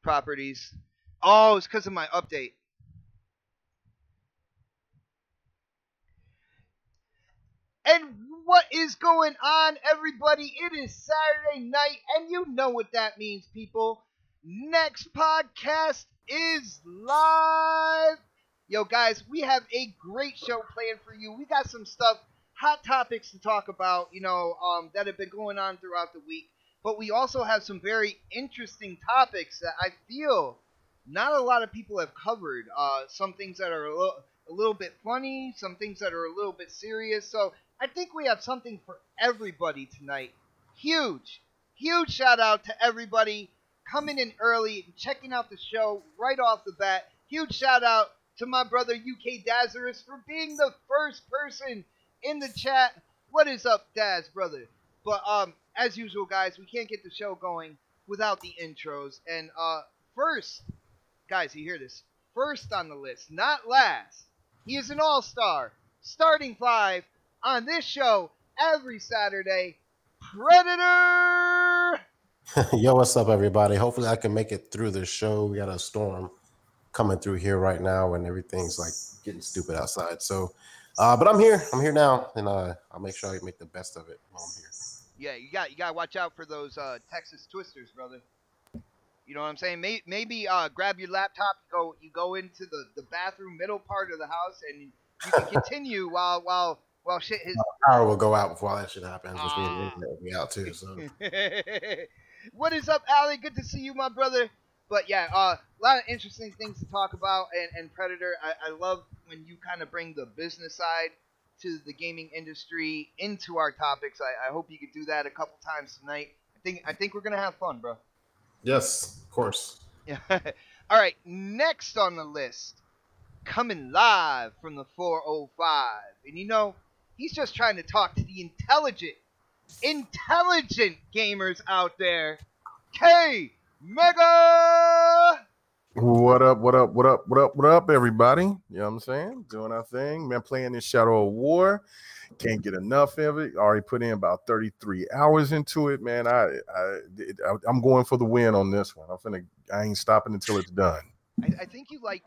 properties. Oh, it's because of my update. And what is going on, everybody? It is Saturday night, and you know what that means, people. Next podcast is live. Yo, guys, we have a great show planned for you. We got some stuff, hot topics to talk about, that have been going on throughout the week. But we also have some very interesting topics that I feel not a lot of people have covered. Some things that are a little bit funny, some things that are a little bit serious. So I think we have something for everybody tonight. Huge shout out to everybody coming in early and checking out the show right off the bat. Huge shout out to my brother UK Dazarus for being the first person in the chat. What is up, Daz, brother? But as usual, guys, we can't get the show going without the intros. And first, guys, you hear this? First on the list, not last. He is an all-star, starting five on this show every Saturday. Predator! Yo, what's up, everybody? Hopefully I can make it through this show. We got a storm coming through here right now, and everything's like getting stupid outside. So, but I'm here. I'm here now, and I'll make sure I make the best of it while I'm here. Yeah, you got to watch out for those Texas twisters, brother. You know what I'm saying? Maybe grab your laptop, you go into the bathroom middle part of the house, and you can continue while shit hits. Power will go out before all that shit happens, which means the internet will be out too. So. What is up, Allie? Good to see you, my brother. But yeah, a lot of interesting things to talk about, and Predator, I love when you kind of bring the business side to the gaming industry into our topics. I hope you could do that a couple times tonight. I think we're gonna have fun, bro. Yes, of course. Yeah. All right, next on the list, coming live from the 405, and he's just trying to talk to the intelligent gamers out there. K Mega! What up, everybody? You know what I'm saying? Doing our thing. Man, playing this Shadow of War. Can't get enough of it. Already put in about 33 hours into it, man. I'm going for the win on this one. I ain't stopping until it's done. I think you like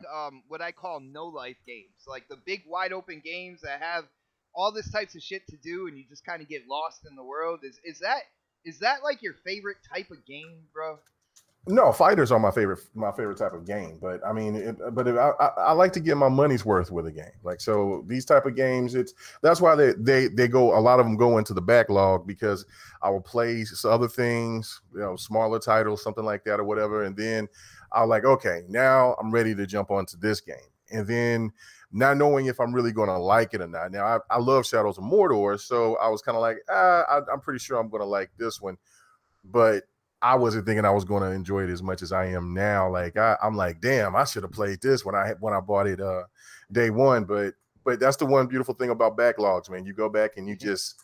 what I call no-life games. Like the big, wide-open games that have all this types of shit to do, and you just kind of get lost in the world. Is that like your favorite type of game, bro? No, fighters are my favorite type of game. But I mean, I like to get my money's worth with a game. Like, so these type of games, that's why they go. A lot of them go into the backlog because I will play other things, smaller titles, something like that, or whatever, and then I'll like, okay, now I'm ready to jump onto this game, and then not knowing if I'm really going to like it or not. Now, I love Shadows of Mordor, so I was kind of like, I'm pretty sure I'm going to like this one, but I wasn't thinking I was going to enjoy it as much as I am now. Like, I'm like, damn, I should have played this when I bought it day one. But that's the one beautiful thing about backlogs, man. You go back and you just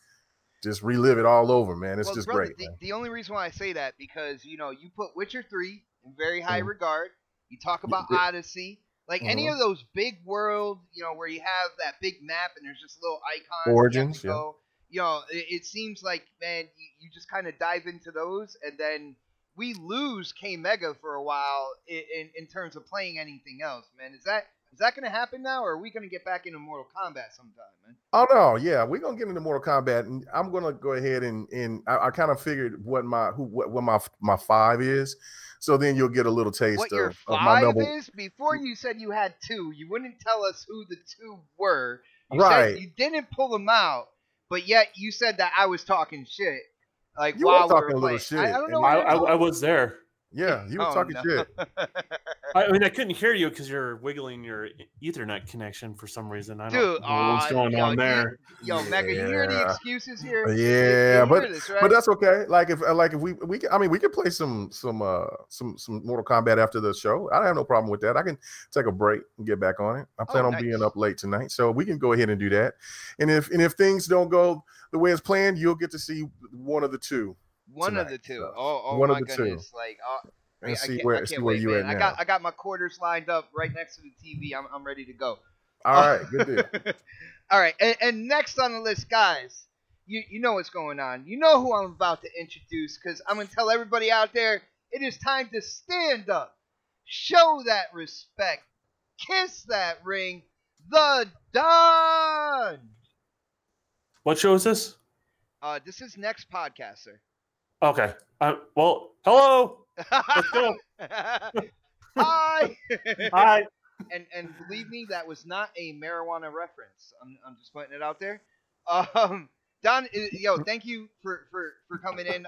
relive it all over, man. It's just brother, great. The only reason why I say that because you put Witcher 3 in very high regard. You talk about Odyssey. Like any of those big world, where you have that big map and there's just little icons. Origins, it seems like, man, you just kind of dive into those, and then we lose K Mega for a while in terms of playing anything else, man. Is that going to happen now, or are we going to get back into Mortal Kombat sometime, man? Oh no, yeah, we're gonna get into Mortal Kombat, and I'm gonna go ahead and I kind of figured what my 5 is. So then you'll get a little taste what your of my five double. is. Before you said you had 2, you wouldn't tell us who the 2 were. You right. said you didn't pull them out, but yet you said that I was talking shit. Like you while were talking we were a little playing. shit. I don't know. I was there. Yeah, you were talking shit. I mean, I couldn't hear you because you're wiggling your Ethernet connection for some reason. I don't know what's going on there. Mega, you hear the excuses here? Yeah, but this, right? But that's okay. Like if we could play some Mortal Kombat after the show. I have no problem with that. I can take a break and get back on it. I plan on being up late tonight, so we can go ahead and do that. And if things don't go the way it's planned, you'll get to see one of the two. One of the two. So, oh one my of the goodness! Two. Like, and see where you at now. I got my quarters lined up right next to the TV. I'm ready to go. All right, good deal. All right, and next on the list, guys, you know what's going on. You know who I'm about to introduce, because I'm gonna tell everybody out there it is time to stand up show that respect, kiss that ring, the Don. What show is this? This is next podcast, sir. Okay. Well, hello. Let's go. Hi. Hi. And believe me, that was not a marijuana reference. I'm just putting it out there. Don, thank you for coming in.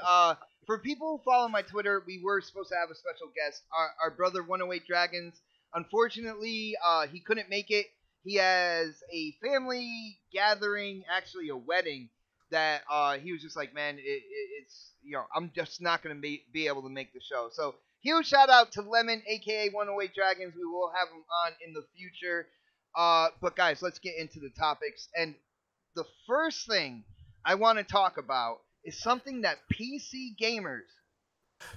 For people who follow my Twitter, we were supposed to have a special guest. Our brother 108 Dragons. Unfortunately, he couldn't make it. He has a family gathering, actually a wedding, that he was just like, man, it's I'm just not gonna be able to make the show. So huge shout out to Lemon, aka 108 Dragons. We will have him on in the future. But guys, let's get into the topics. And the first thing I want to talk about is something that PC gamers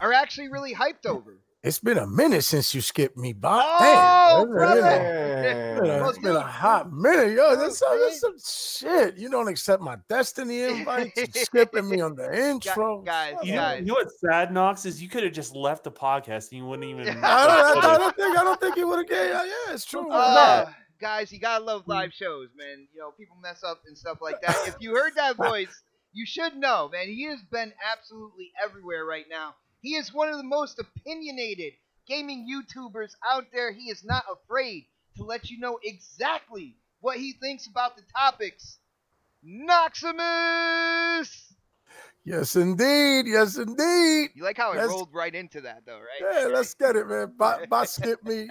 are actually really hyped over. It's been a minute since you skipped me, Bob. Oh, Damn, brother. it's been a hot minute. Yo, that's some shit. You don't accept my Destiny invite. You skipping me on the intro. Guys. You know what's sad, Knox, is you could have just left the podcast and you wouldn't even. I don't think you would have. Yeah, it's true. Guys, you gotta love live shows, man. People mess up and stuff like that. If you heard that voice, you should know, man. He has been absolutely everywhere right now. He is one of the most opinionated gaming YouTubers out there. He is not afraid to let you know exactly what he thinks about the topics. Knoxximus! Yes, indeed. You like how I rolled right into that, though, right? Yeah, let's get it, man. Bot skipped me.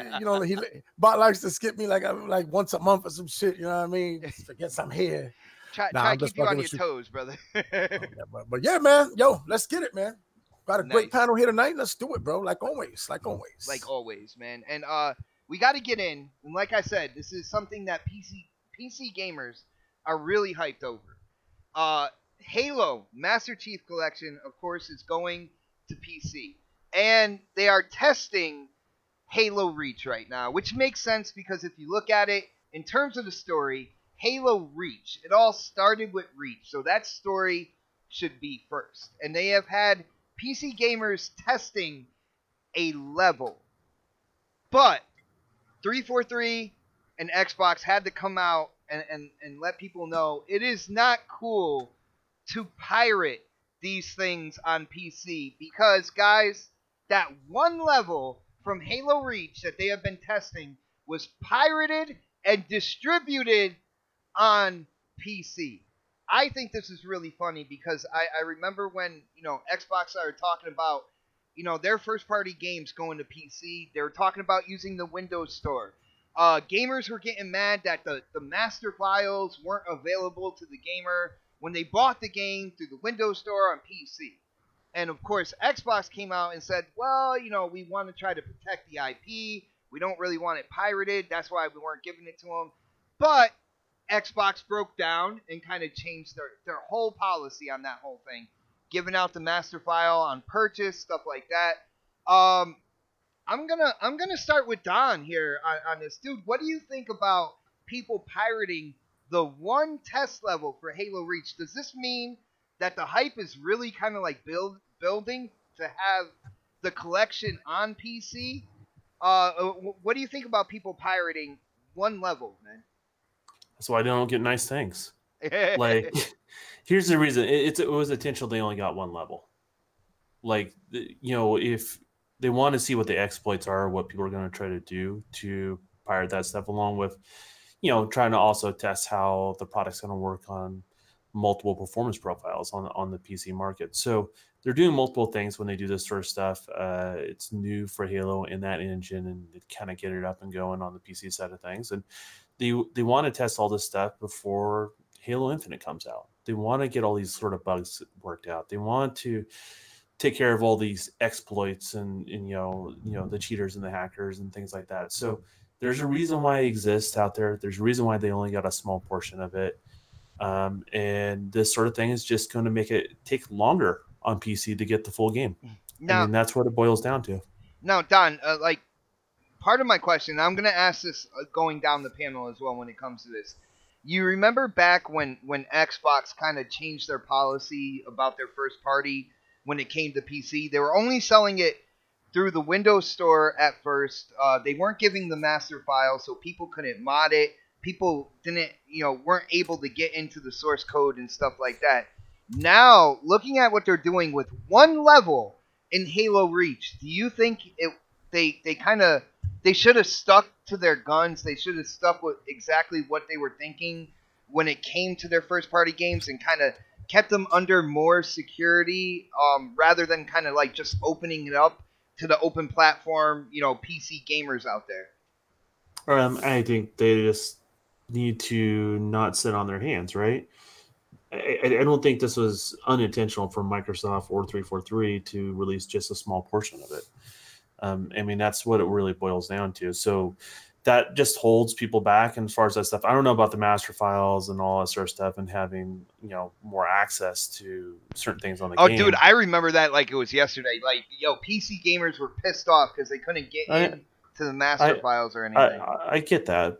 Bot likes to skip me like once a month or some shit. You know what I mean? Just forgets I'm here. Try to keep you on your toes, brother. but yeah, man. Yo, let's get it, man. Got a great panel here tonight. Let's do it, bro. Like always, man. And we got to get in. And like I said, this is something that PC gamers are really hyped over. Halo Master Chief Collection, of course, is going to PC, and they are testing Halo Reach right now, which makes sense because if you look at it in terms of the story, Halo Reach, it all started with Reach, so that story should be first. And they have had PC gamers testing a level. But 343 and Xbox had to come out and let people know it is not cool to pirate these things on PC. Because, guys, that one level from Halo Reach that they have been testing was pirated and distributed on PC. I think this is really funny because I remember when, Xbox started talking about, their first-party games going to PC. They were talking about using the Windows Store. Gamers were getting mad that the master files weren't available to the gamer when they bought the game through the Windows Store on PC. And, of course, Xbox came out and said, well, we want to try to protect the IP. We don't really want it pirated. That's why we weren't giving it to them. But Xbox broke down and kind of changed their whole policy on that whole thing, giving out the master file on purchase, stuff like that. I'm gonna start with Don here on this, dude. What do you think about people pirating the one test level for Halo Reach? Does this mean that the hype is really kind of like building to have the collection on PC? What do you think about people pirating one level, man? That's why they don't get nice things. Like, here's the reason. It was intentional. They only got one level. Like, if they want to see what the exploits are, what people are going to try to do to pirate that stuff, along with, trying to also test how the product's going to work on multiple performance profiles on the PC market. So they're doing multiple things when they do this sort of stuff. It's new for Halo in that engine, and they kind of get it up and going on the PC side of things. And they want to test all this stuff before Halo Infinite comes out. They want to get all these sort of bugs worked out. They want to take care of all these exploits and the cheaters and the hackers and things like that. So there's a reason why it exists out there. There's a reason why they only got a small portion of it. And this sort of thing is just going to make it take longer on PC to get the full game. Now, that's what it boils down to. Now, Don, part of my question, I'm going to ask this going down the panel as well when it comes to this. You remember back when Xbox kind of changed their policy about their first party when it came to PC? They were only selling it through the Windows Store at first. They weren't giving the master file, so people couldn't mod it. People didn't, weren't able to get into the source code and stuff like that. Now, looking at what they're doing with one level in Halo Reach, do you think they should have stuck to their guns? They should have stuck with exactly what they were thinking when it came to their first party games and kind of kept them under more security, rather than kind of like just opening it up to the open platform, PC gamers out there? I think they just need to not sit on their hands, right? I don't think this was unintentional for Microsoft or 343 to release just a small portion of it. I mean, that's what it really boils down to. So that just holds people back. And as far as that stuff, I don't know about the master files and all that sort of stuff and having, more access to certain things on the game. Oh, dude, I remember that like it was yesterday. Like, PC gamers were pissed off because they couldn't get in to the master files or anything. I get that.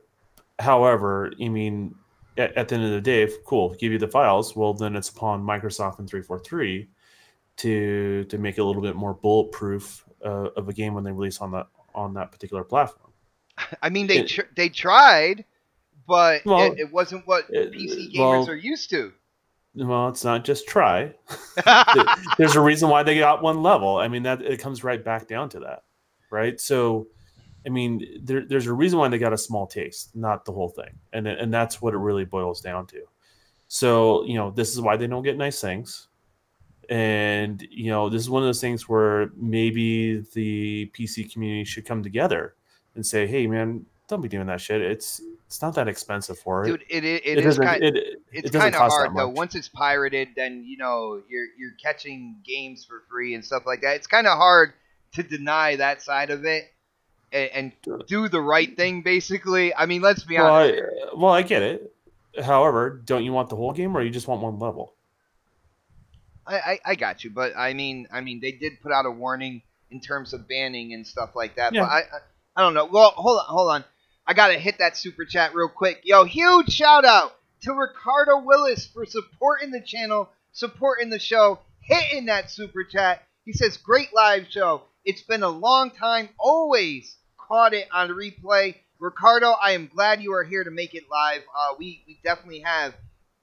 However, I mean, at the end of the day, cool, give you the files. Well, then it's upon Microsoft and 343 to make it a little bit more bulletproof of a game when they release on that particular platform. I mean, they tried, but it wasn't what PC gamers are used to. Well, it's not just try. There's a reason why they got one level. I mean, that it comes right back down to that, right? So, I mean, there's a reason why they got a small taste, not the whole thing, and that's what it really boils down to. So, this is why they don't get nice things, and this is one of those things where maybe the PC community should come together and say, "Hey, man, don't be doing that shit. It's not that expensive for it." Dude, it's kind of hard though. Once it's pirated, then you're catching games for free and stuff like that. It's kind of hard to deny that side of it and do the right thing. Basically, I mean, let's be honest. Well, I get it. However, don't you want the whole game, or you just want one level? I got you, but I mean, they did put out a warning in terms of banning and stuff like that. Yeah. But I don't know. Well, hold on. I got to hit that super chat real quick. Yo, huge shout out to Ricardo Willis for supporting the channel, supporting the show, hitting that super chat. He says, great live show. It's been a long time. Always caught it on replay. Ricardo, I am glad you are here to make it live. We definitely have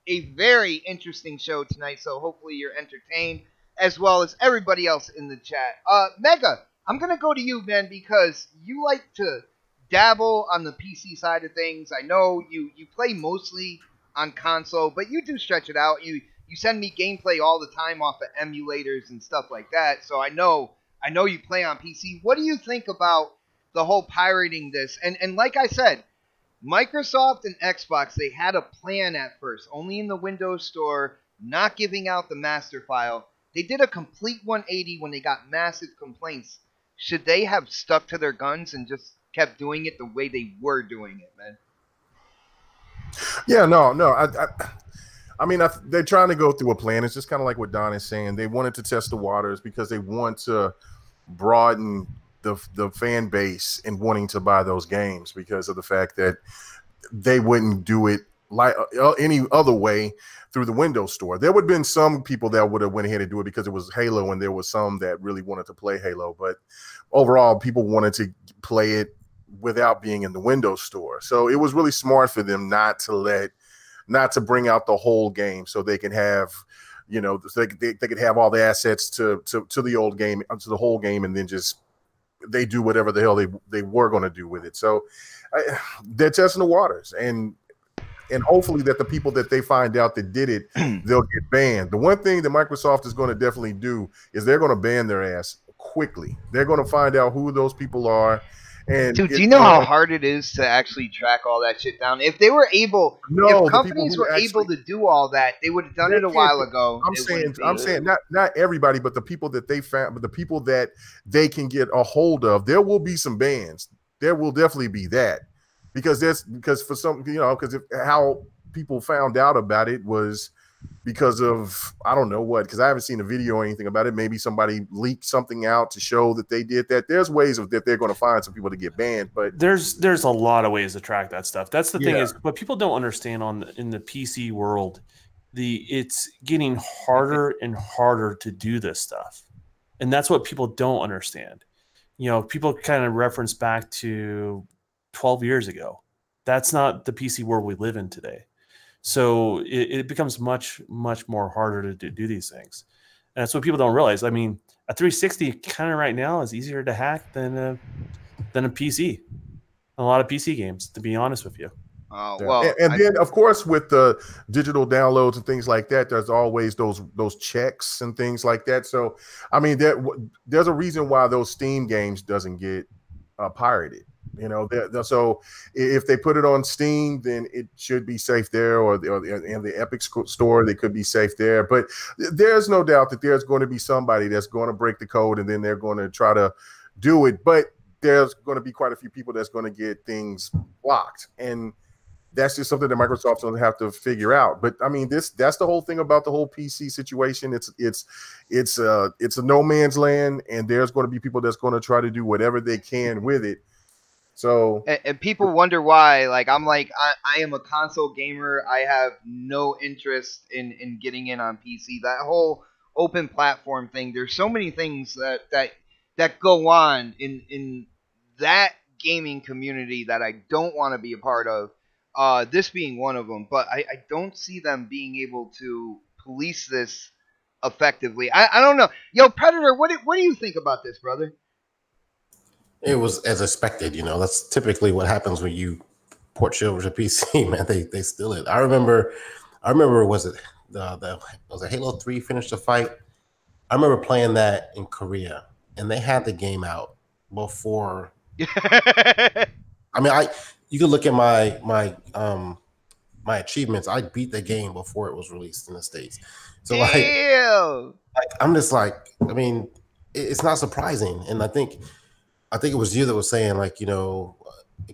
a very interesting show tonight, so hopefully you're entertained, as well as everybody else in the chat. Mega, I'm going to go to you, man, because you like to dabble on the PC side of things. I know you play mostly on console, but you do stretch it out. You send me gameplay all the time off of emulators and stuff like that, so I know you play on PC. What do you think about the whole pirating this? And like I said, Microsoft and Xbox, they had a plan at first, only in the Windows Store, not giving out the master file. They did a complete 180 when they got massive complaints. Should they have stuck to their guns and just kept doing it the way they were doing it, man? Yeah, no. I mean, they're trying to go through a plan. It's just kind of like what Don is saying. They wanted to test the waters because they want to broaden the fan base and wanting to buy those games because of the fact that they wouldn't do it like any other way through the Windows Store. There would have been some people that would have went ahead and do it because it was Halo, and there was some that really wanted to play Halo. But overall, people wanted to play it without being in the Windows Store. So it was really smart for them not to bring out the whole game so they can have, they could have all the assets to the old game, to the whole game, and then just they do whatever the hell they were going to do with it. So they're testing the waters, and hopefully that the people that they find out that did it, they'll get banned. The one thing that Microsoft is going to definitely do is they're going to ban their ass quickly. They're going to find out who those people are. And dude, do you know how hard it is to actually track all that shit down? If they were able, if companies were able to do all that, they would have done it a while ago. I'm saying not everybody, but the people that they found, but the people that they can get a hold of, there will be some bans. There will definitely be that because for some, because how people found out about it was because of, I don't know what, because I haven't seen a video or anything about it. Maybe somebody leaked something out to show that they did that. There's ways that they're going to find some people to get banned, but there's a lot of ways to track that stuff. That's the thing is, what people don't understand in the PC world, it's getting harder and harder to do this stuff. And that's what people don't understand. people kind of reference back to 12 years ago. That's not the PC world we live in today. So it becomes much, much more harder to do these things. And that's what people don't realize. I mean, a 360 kind of right now is easier to hack than a PC. A lot of PC games, to be honest with you. Well, and then of course with the digital downloads and things like that, there's always those checks and things like that. So I mean, there's a reason why those Steam games doesn't get pirated. So if they put it on Steam, then it should be safe there, or in the Epic store, they could be safe there. But there's no doubt that there's going to be somebody that's going to break the code, and then they're going to try to do it. But there's going to be quite a few people that's going to get things blocked, and that's just something that Microsoft's going to have to figure out. But I mean, that's the whole thing about the whole PC situation. It's a no man's land, and there's going to be people that's going to try to do whatever they can with it. So and people wonder why. Like I am a console gamer. I have no interest in getting in on PC. That whole open platform thing. There's so many things that go on in that gaming community that I don't want to be a part of. This being one of them, but I don't see them being able to police this effectively. I don't know. Yo, Predator, what do you think about this, brother? It was as expected, That's typically what happens when you port shit over to PC, man. They steal it. I remember. Was it Halo 3 finished the fight? I remember playing that in Korea, and they had the game out before. I mean, you could look at my achievements. I beat the game before it was released in the States. So I'm just like, I mean, it's not surprising, and I think it was you that was saying, like,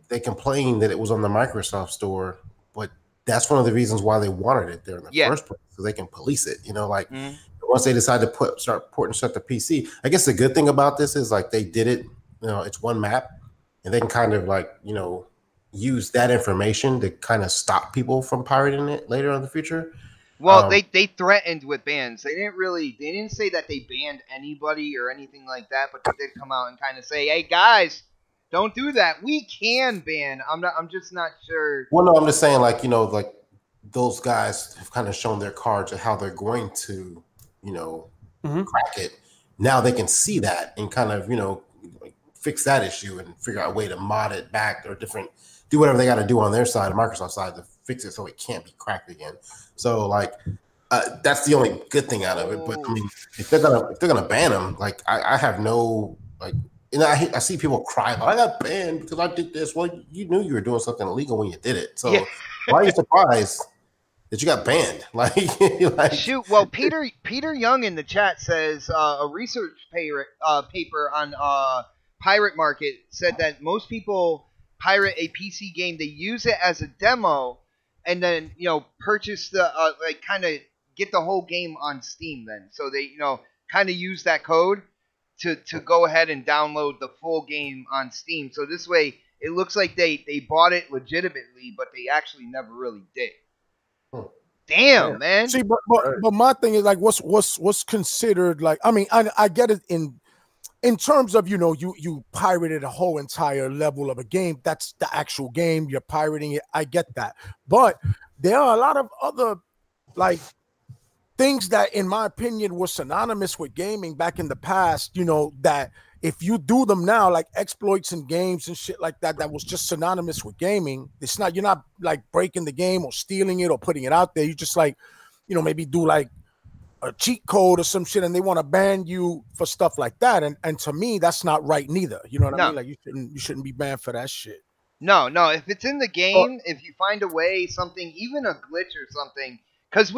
they complained that it was on the Microsoft store, but that's one of the reasons why they wanted it there in the first place, so they can police it. Once they decide to start porting stuff to PC, I guess the good thing about this is, like, they did it. It's one map, and they can kind of, like, use that information to kind of stop people from pirating it later in the future. Well, they threatened with bans. They didn't say that they banned anybody or anything like that, but they did come out and kind of say, "Hey guys, don't do that. We can ban." I'm just not sure. Well, no, I'm just saying, like, like those guys have kind of shown their cards of how they're going to, crack it. Now they can see that and kind of, like, fix that issue and figure out a way to mod it back or do whatever they got to do on their side, Microsoft side, to fix it so it can't be cracked again. So, like, that's the only good thing out of it. But I mean, if they're gonna ban them, like, I have no, like, I see people cry, I got banned because I did this. Well, you knew you were doing something illegal when you did it. So why are you surprised that you got banned? Like shoot. Well, Peter Young in the chat says a research paper on Pirate Market said that most people pirate a PC game. They use it as a demo, and then purchase the like, kind of get the whole game on Steam. Then so they kind of use that code to go ahead and download the full game on Steam. So this way, it looks like they bought it legitimately, but they actually never really did. Damn, man. See, but my thing is, like, what's considered, like, I mean, I get it in terms of, you pirated a whole entire level of a game. That's the actual game. You're pirating it. I get that. But there are a lot of other, like, things that, in my opinion, were synonymous with gaming back in the past, that if you do them now, like exploits in games and shit like that, that was just synonymous with gaming. You're not like breaking the game or stealing it or putting it out there. You just, like, maybe do like a cheat code or some shit, and they want to ban you for stuff like that. And to me, that's not right neither. You know what I mean? Like, you shouldn't be banned for that shit. No. If it's in the game, if you find a way, something, even a glitch or something, because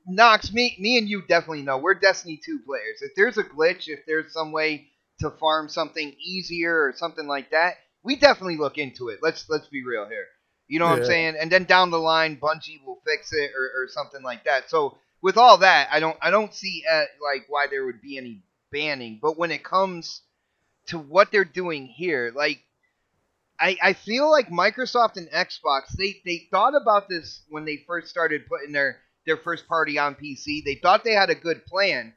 Knox, me and you definitely know we're Destiny 2 players. If there's a glitch, if there's some way to farm something easier or something like that, we definitely look into it. Let's be real here. You know what I'm saying? And then down the line, Bungie will fix it or something like that. So with all that, I don't see like why there would be any banning. But when it comes to what they're doing here, like, I feel like Microsoft and Xbox, they thought about this when they first started putting their first party on PC. They thought they had a good plan,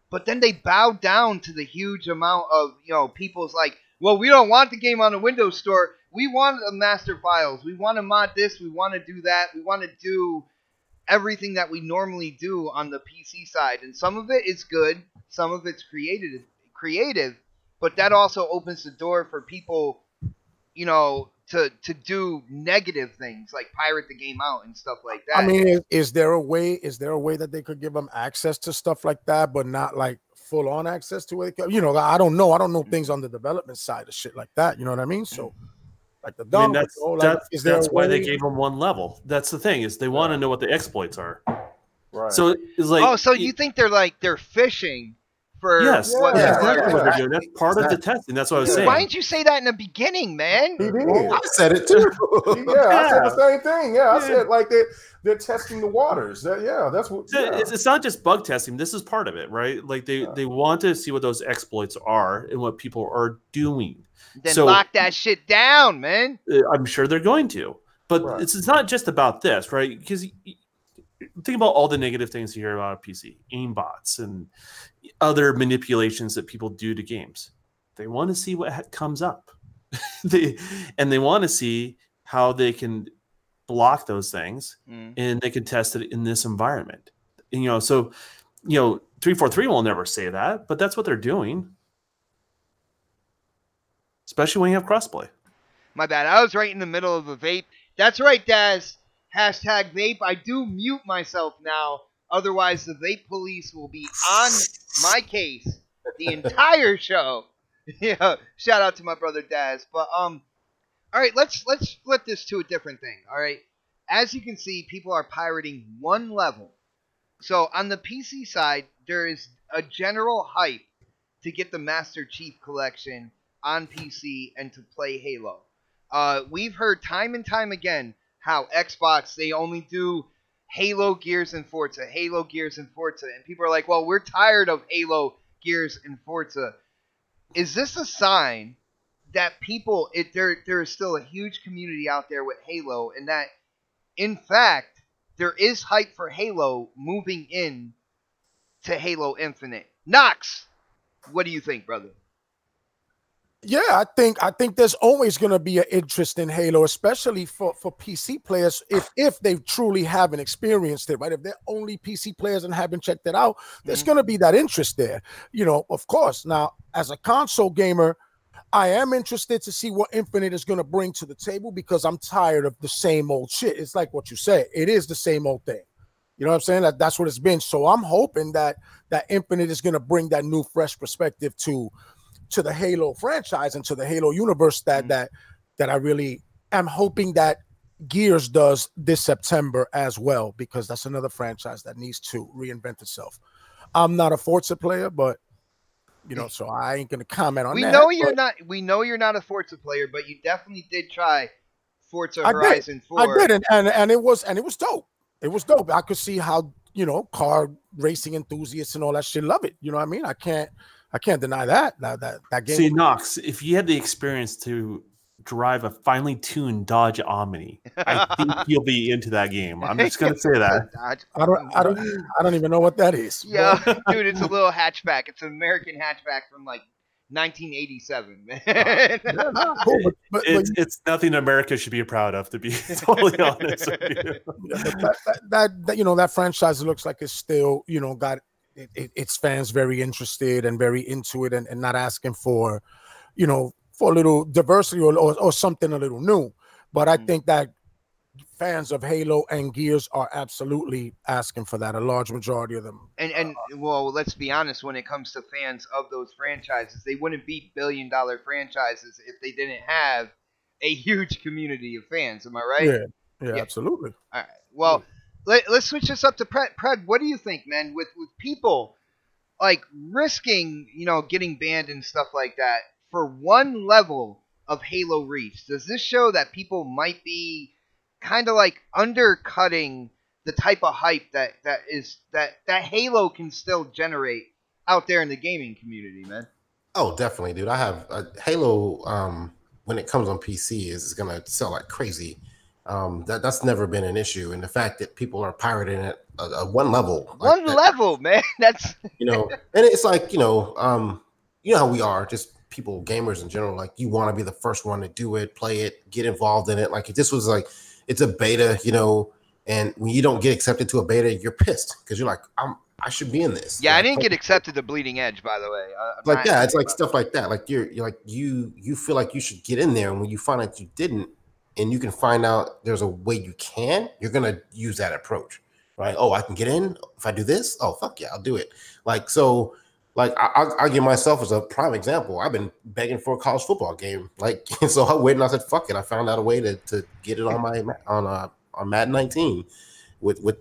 but then they bowed down to the huge amount of people's, like, well, we don't want the game on the Windows Store. We want the master files. We want to mod this. We want to do that. We want to do everything that we normally do on the PC side. And some of it is good. Some of it's creative. But that also opens the door for people, you know, to do negative things like pirate the game out and stuff like that. I mean, is there a way that they could give them access to stuff like that, but not like full on access to it? You know, I don't know things on the development side of shit like that. You know what I mean? So, like the I mean, that's why they gave them one level. That's the thing, is they want to know what the exploits are. Right. So it's like, so you think they're fishing for yes, what exactly what they're doing. That's part of the testing. That's what I was saying. Why didn't you say that in the beginning, man? He did. I said it too. I said the same thing. I said like they're testing the waters. That's what. It's not just bug testing. This is part of it, right? Like they want to see what those exploits are and what people are doing. Then lock that shit down, man. I'm sure they're going to, but it's not just about this, right? Because think about all the negative things you hear about a PC, aimbots and other manipulations that people do to games. They want to see what comes up. they want to see how they can block those things, and they can test it in this environment. And, you know, so, you know, 343 will never say that, but that's what they're doing. Especially when you have crossplay. My bad. I was right in the middle of a vape. That's right, Daz. Hashtag vape. I do mute myself now. Otherwise, the vape police will be on my case the entire show. Yeah. Shout out to my brother Daz. But all right, let's flip this to a different thing. All right. As you can see, people are pirating one level. So on the PC side, there is a general hype to get the Master Chief Collection on PC and to play Halo. We've heard time and time again how Xbox, they only do Halo, Gears, and Forza. Halo, Gears, and Forza. And people are like, well, we're tired of Halo, Gears, and Forza. Is this a sign that people, there is still a huge community out there with Halo, and that, in fact, there is hype for Halo moving in to Halo Infinite? Knox, what do you think, brother? Yeah, I think there's always going to be an interest in Halo, especially for PC players if they truly haven't experienced it, right? If they're only PC players and haven't checked it out, there's going to be that interest there. You know, of course. Now, as a console gamer, I am interested to see what Infinite is going to bring to the table because I'm tired of the same old shit. It's like what you said. It is the same old thing. You know what I'm saying? That's what it's been. So I'm hoping that Infinite is going to bring that new, fresh perspective to the Halo franchise and to the Halo universe that I really am hoping that Gears does this September as well, because that's another franchise that needs to reinvent itself. I'm not a Forza player, but you know, so I ain't gonna comment on that. We know you're not a Forza player, but you definitely did try Forza Horizon 4. I did, and it was dope. It was dope. I could see how, you know, car racing enthusiasts and all that shit love it. You know what I mean? I can't deny that game. See, Knox, if you had the experience to drive a finely tuned Dodge Omni, I think you'll be into that game. I'm just gonna say that. I don't even know what that is. Yeah, dude, it's a little hatchback. It's an American hatchback from like 1987. Man. But it's nothing America should be proud of, to be totally honest with you. That you know, that franchise looks like it's still, you know, got its fans very interested and very into it, and not asking for, you know, for a little diversity or something a little new. But I think that fans of Halo and Gears are absolutely asking for that, a large majority of them. And well, let's be honest, when it comes to fans of those franchises, they wouldn't be billion-dollar franchises if they didn't have a huge community of fans. Am I right? Yeah, absolutely. All right. Well, let's switch this up to Pred. Pred, what do you think, man? With people like risking, you know, getting banned and stuff like that for one level of Halo Reach, does this show that people might be kind of like undercutting the type of hype that Halo can still generate out there in the gaming community, man? Oh, definitely, dude. I have Halo. When it comes on PC, is gonna sell like crazy. That's never been an issue, and the fact that people are pirating it one level, level, man. That's you know, and it's like, you know how we are, just people, gamers in general, like you want to be the first one to do it, play it, get involved in it. Like if this was like, it's a beta, you know, and when you don't get accepted to a beta, you're pissed because you're like, I should be in this. Yeah, and I didn't get accepted to Bleeding Edge, by the way. Like, yeah, it's like stuff like that. Like you're like, you feel like you should get in there. And when you find out you didn't, and you can find out there's a way you can, you're going to use that approach, right? Oh, I can get in if I do this. Oh, fuck yeah, I'll do it. Like, so like I'll give myself as a prime example. I've been begging for a college football game. Like, and so I waited and I said, fuck it. I found out a way to get it on my, on Madden 19 with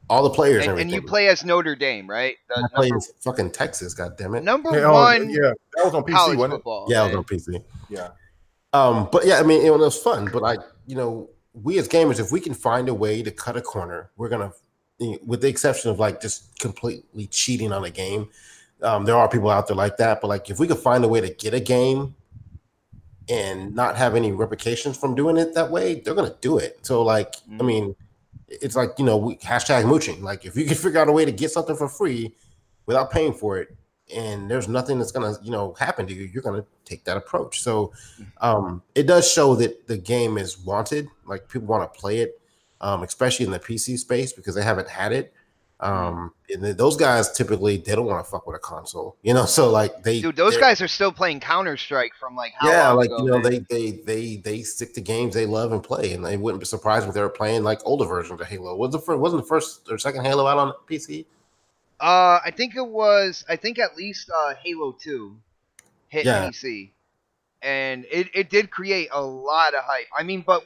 all the players and everything. And you play as Notre Dame, right? I play as fucking Texas, goddammit. Number Yeah, one yeah, that was on PC, college wasn't it? football. Yeah, man. it was on PC. Yeah. But yeah, I mean, it was fun. But like, you know, we as gamers, if we can find a way to cut a corner, we're gonna, with the exception of like just completely cheating on a game. There are people out there like that, but like if we could find a way to get a game and not have any repercussions from doing it that way, they're gonna do it. So like, I mean, it's like, you know, hashtag mooching. Like if you can figure out a way to get something for free without paying for it, and there's nothing that's gonna, you know, happen to you, you're gonna take that approach. So it does show that the game is wanted. Like people want to play it, especially in the PC space because they haven't had it. And those guys typically they don't want to fuck with a console, you know. So like those guys are still playing Counter-Strike from like how long like ago, you know, man? they stick to games they love and play, and they wouldn't be surprised if they were playing like older versions of Halo. Wasn't the first or second Halo out on PC? I think it was. I think at least Halo 2 hit PC, and it did create a lot of hype. I mean, but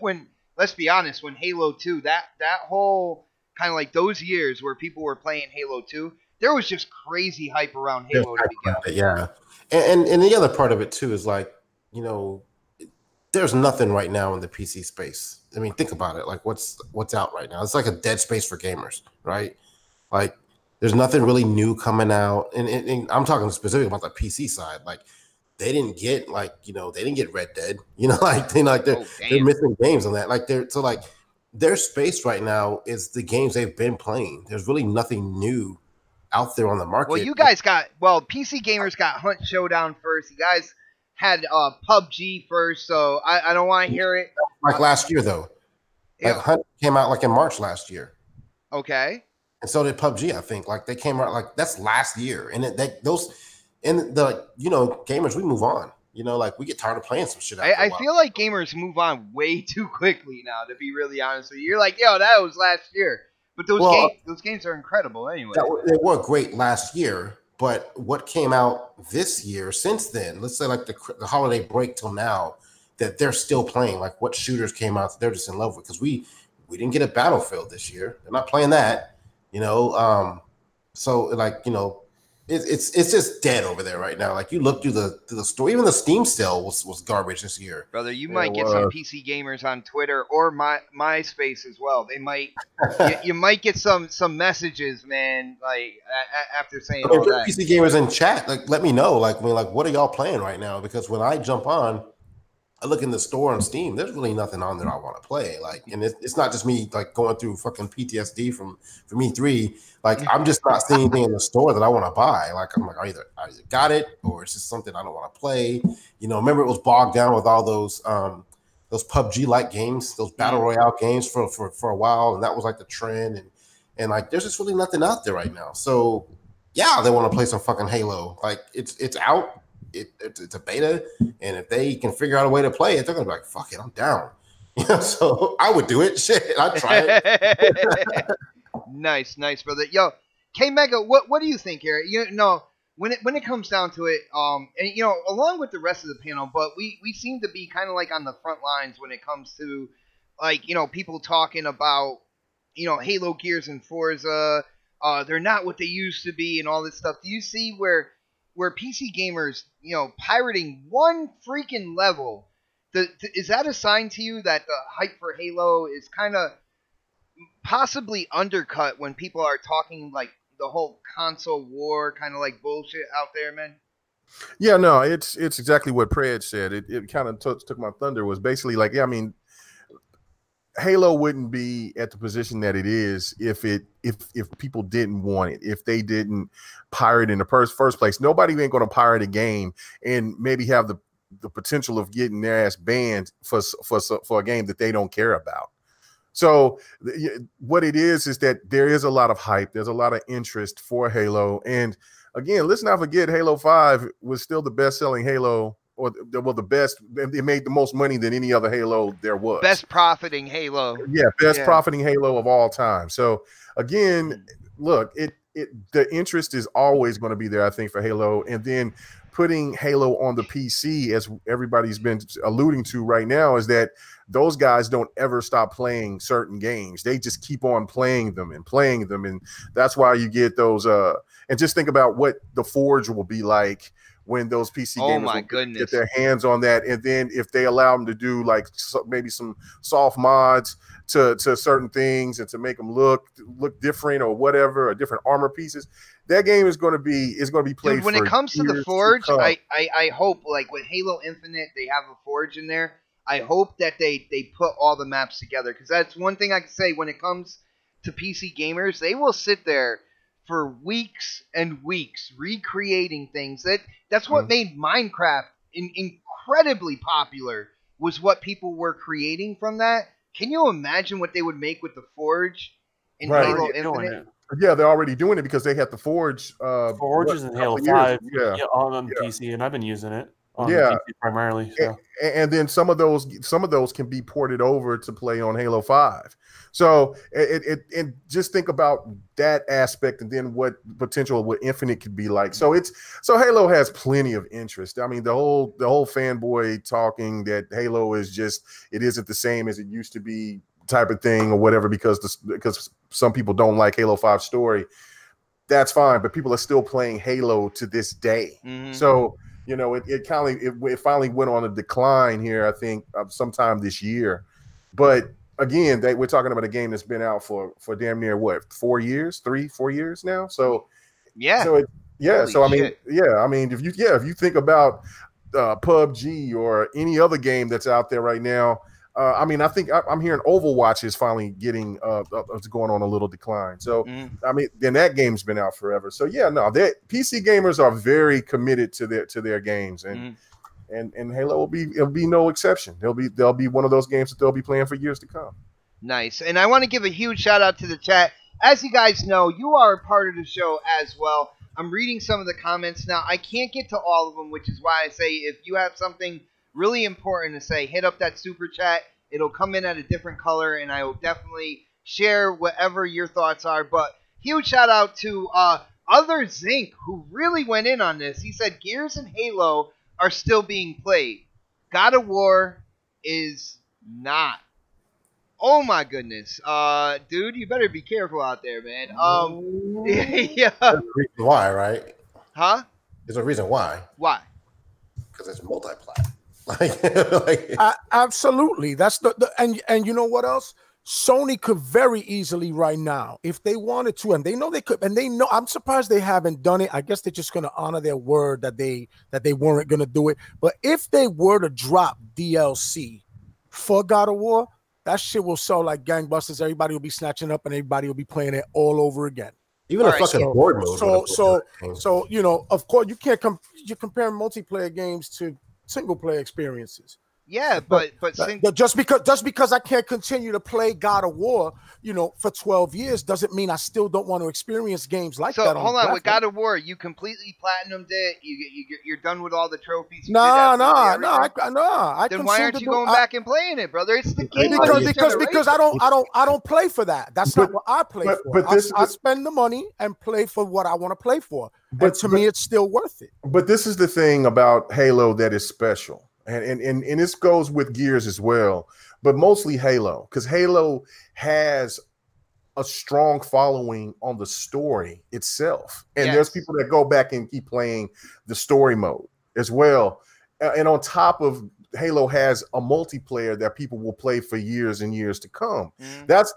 let's be honest, when Halo 2, that whole kind of like those years where people were playing Halo 2, there was just crazy hype around Halo to begin with. Yeah, and the other part of it too is like, you know, there's nothing right now in the PC space. I mean, think about it. Like what's out right now? It's like a dead space for gamers, right? Like there's nothing really new coming out, and I'm talking specifically about the PC side. Like they didn't get like, you know, they didn't get Red Dead, you know, like they're missing games on that. Like their space right now is the games they've been playing. There's really nothing new out there on the market. Well, you guys PC gamers got Hunt Showdown first. You guys had PUBG first, so I don't want to hear it. Like last year though. Like Hunt came out like in March last year. Okay. And so did PUBG, I think. Like they came out like that's last year. And you know, gamers, we move on. You know, like we get tired of playing some shit. I feel like gamers move on way too quickly now, to be really honest with you. You're like, yo, that was last year. But those games are incredible anyway. They were great last year, but what came out this year since then, let's say like the holiday break till now, that they're still playing, like what shooters came out that they're just in love with, because we didn't get a Battlefield this year. They're not playing that, you know. So like, you know, it's just dead over there right now. Like you look through the store, even the Steam sale was garbage this year. Brother, you might get some PC gamers on Twitter or MySpace as well. They might you might get some messages, man. Like after saying all that. PC gamers in chat, like let me know. Like what are y'all playing right now? Because when I jump on, I look in the store on Steam. There's really nothing on there I want to play. Like, and it's not just me like going through fucking PTSD from E3. Like, I'm just not seeing anything in the store that I want to buy. Like, I'm like, I either got it or it's just something I don't want to play. You know, remember it was bogged down with all those PUBG-like games, those battle royale games for a while, and that was like the trend. And like, there's just really nothing out there right now. So yeah, they want to play some fucking Halo. Like, it's out. It's a beta, and if they can figure out a way to play it, they're gonna be like, "Fuck it, I'm down." You know, so I would do it. Shit, I'd try it. Nice, brother. Yo, K Mega, what do you think here? You know, when it comes down to it, and you know, along with the rest of the panel, but we seem to be kind of like on the front lines when it comes to, like, you know, people talking about, you know, Halo, Gears, and Forza. They're not what they used to be, and all this stuff. Do you see where PC gamers, you know, pirating one freaking level, is that a sign to you that the hype for Halo is kind of possibly undercut when people are talking like the whole console war kind of like bullshit out there, man? Yeah, no, it's exactly what Pred said. It kind of took my thunder. Was basically like, yeah, I mean, Halo wouldn't be at the position that it is if people didn't want it, if they didn't pirate in the first place. Nobody ain't going to pirate a game and maybe have the potential of getting their ass banned for a game that they don't care about. So what it is that there is a lot of hype. There's a lot of interest for Halo. And again, let's not forget Halo 5 was still the best-selling Halo, or the best. It made the most money than any other Halo there was. Best profiting Halo. Yeah, profiting Halo of all time. So again, look, the interest is always going to be there, I think, for Halo. And then putting Halo on the PC, as everybody's been alluding to right now, is that those guys don't ever stop playing certain games. They just keep on playing them. And that's why you get those. And just think about what the Forge will be like when those PC gamers get their hands on that. And then if they allow them to do like maybe some soft mods to certain things and to make them look different or whatever, or different armor pieces, that game is going to be played. Dude, when it comes to the Forge, I hope, like with Halo Infinite, they have a Forge in there. I hope that they put all the maps together, because that's one thing I can say when it comes to PC gamers. They will sit there for weeks and weeks recreating things. That's what made Minecraft incredibly popular, was what people were creating from that. Can you imagine what they would make with the Forge in Halo Infinite? Yeah, they're already doing it because they had the Forge. Forge in Halo 5 on PC, and I've been using it on PC primarily. So. And then some of those can be ported over to play on Halo 5. So and just think about that aspect, and then what Infinite could be like. So Halo has plenty of interest. I mean, the whole fanboy talking that Halo is it isn't the same as it used to be type of thing or whatever, because some people don't like Halo 5 story. That's fine, but people are still playing Halo to this day. Mm-hmm. So it finally went on a decline here, I think, sometime this year. But again, we're talking about a game that's been out for damn near 4 years now. So I mean, if you think about PUBG or any other game that's out there right now, I mean, I think I'm hearing Overwatch is finally getting going on a little decline. So I mean, then that game's been out forever. So PC gamers are very committed to their games, and Halo will be no exception. They'll be one of those games that they'll be playing for years to come. Nice. And I want to give a huge shout out to the chat. As you guys know, you are a part of the show as well. I'm reading some of the comments now. I can't get to all of them, which is why I say if you have something really important to say, hit up that super chat. It'll come in at a different color, and I will definitely share whatever your thoughts are. But huge shout out to Other Zinc, who really went in on this. He said Gears and Halo are still being played. God of War is not. Oh my goodness, dude, you better be careful out there, man. Yeah. There's a reason why, right? Huh? There's a reason why. Why? Because it's multi-plat. Absolutely. That's and you know what else? Sony could very easily right now, if they wanted to, and they know they could, and they know. I'm surprised they haven't done it. I guess they're just going to honor their word that they weren't going to do it. But if they were to drop DLC for God of War, that shit will sell like gangbusters. Everybody will be snatching up, and everybody will be playing it all over again. Even a fucking board mode. So of course you can't you compare multiplayer games to single player experiences. Yeah, but just because I can't continue to play God of War, for 12 years doesn't mean I still don't want to experience games like that. So hold on, with God of War, you completely platinumed it. You're done with all the trophies. No. Then why aren't you going back and playing it, brother? It's the game. Because I don't play for that. That's not what I play for. I spend the money and play for what I want to play for. But to me, it's still worth it. But this is the thing about Halo that is special. And this goes with Gears as well, but mostly Halo, because Halo has a strong following on the story itself. And there's people that go back and keep playing the story mode as well. And on top of Halo has a multiplayer that people will play for years and years to come. Mm. That's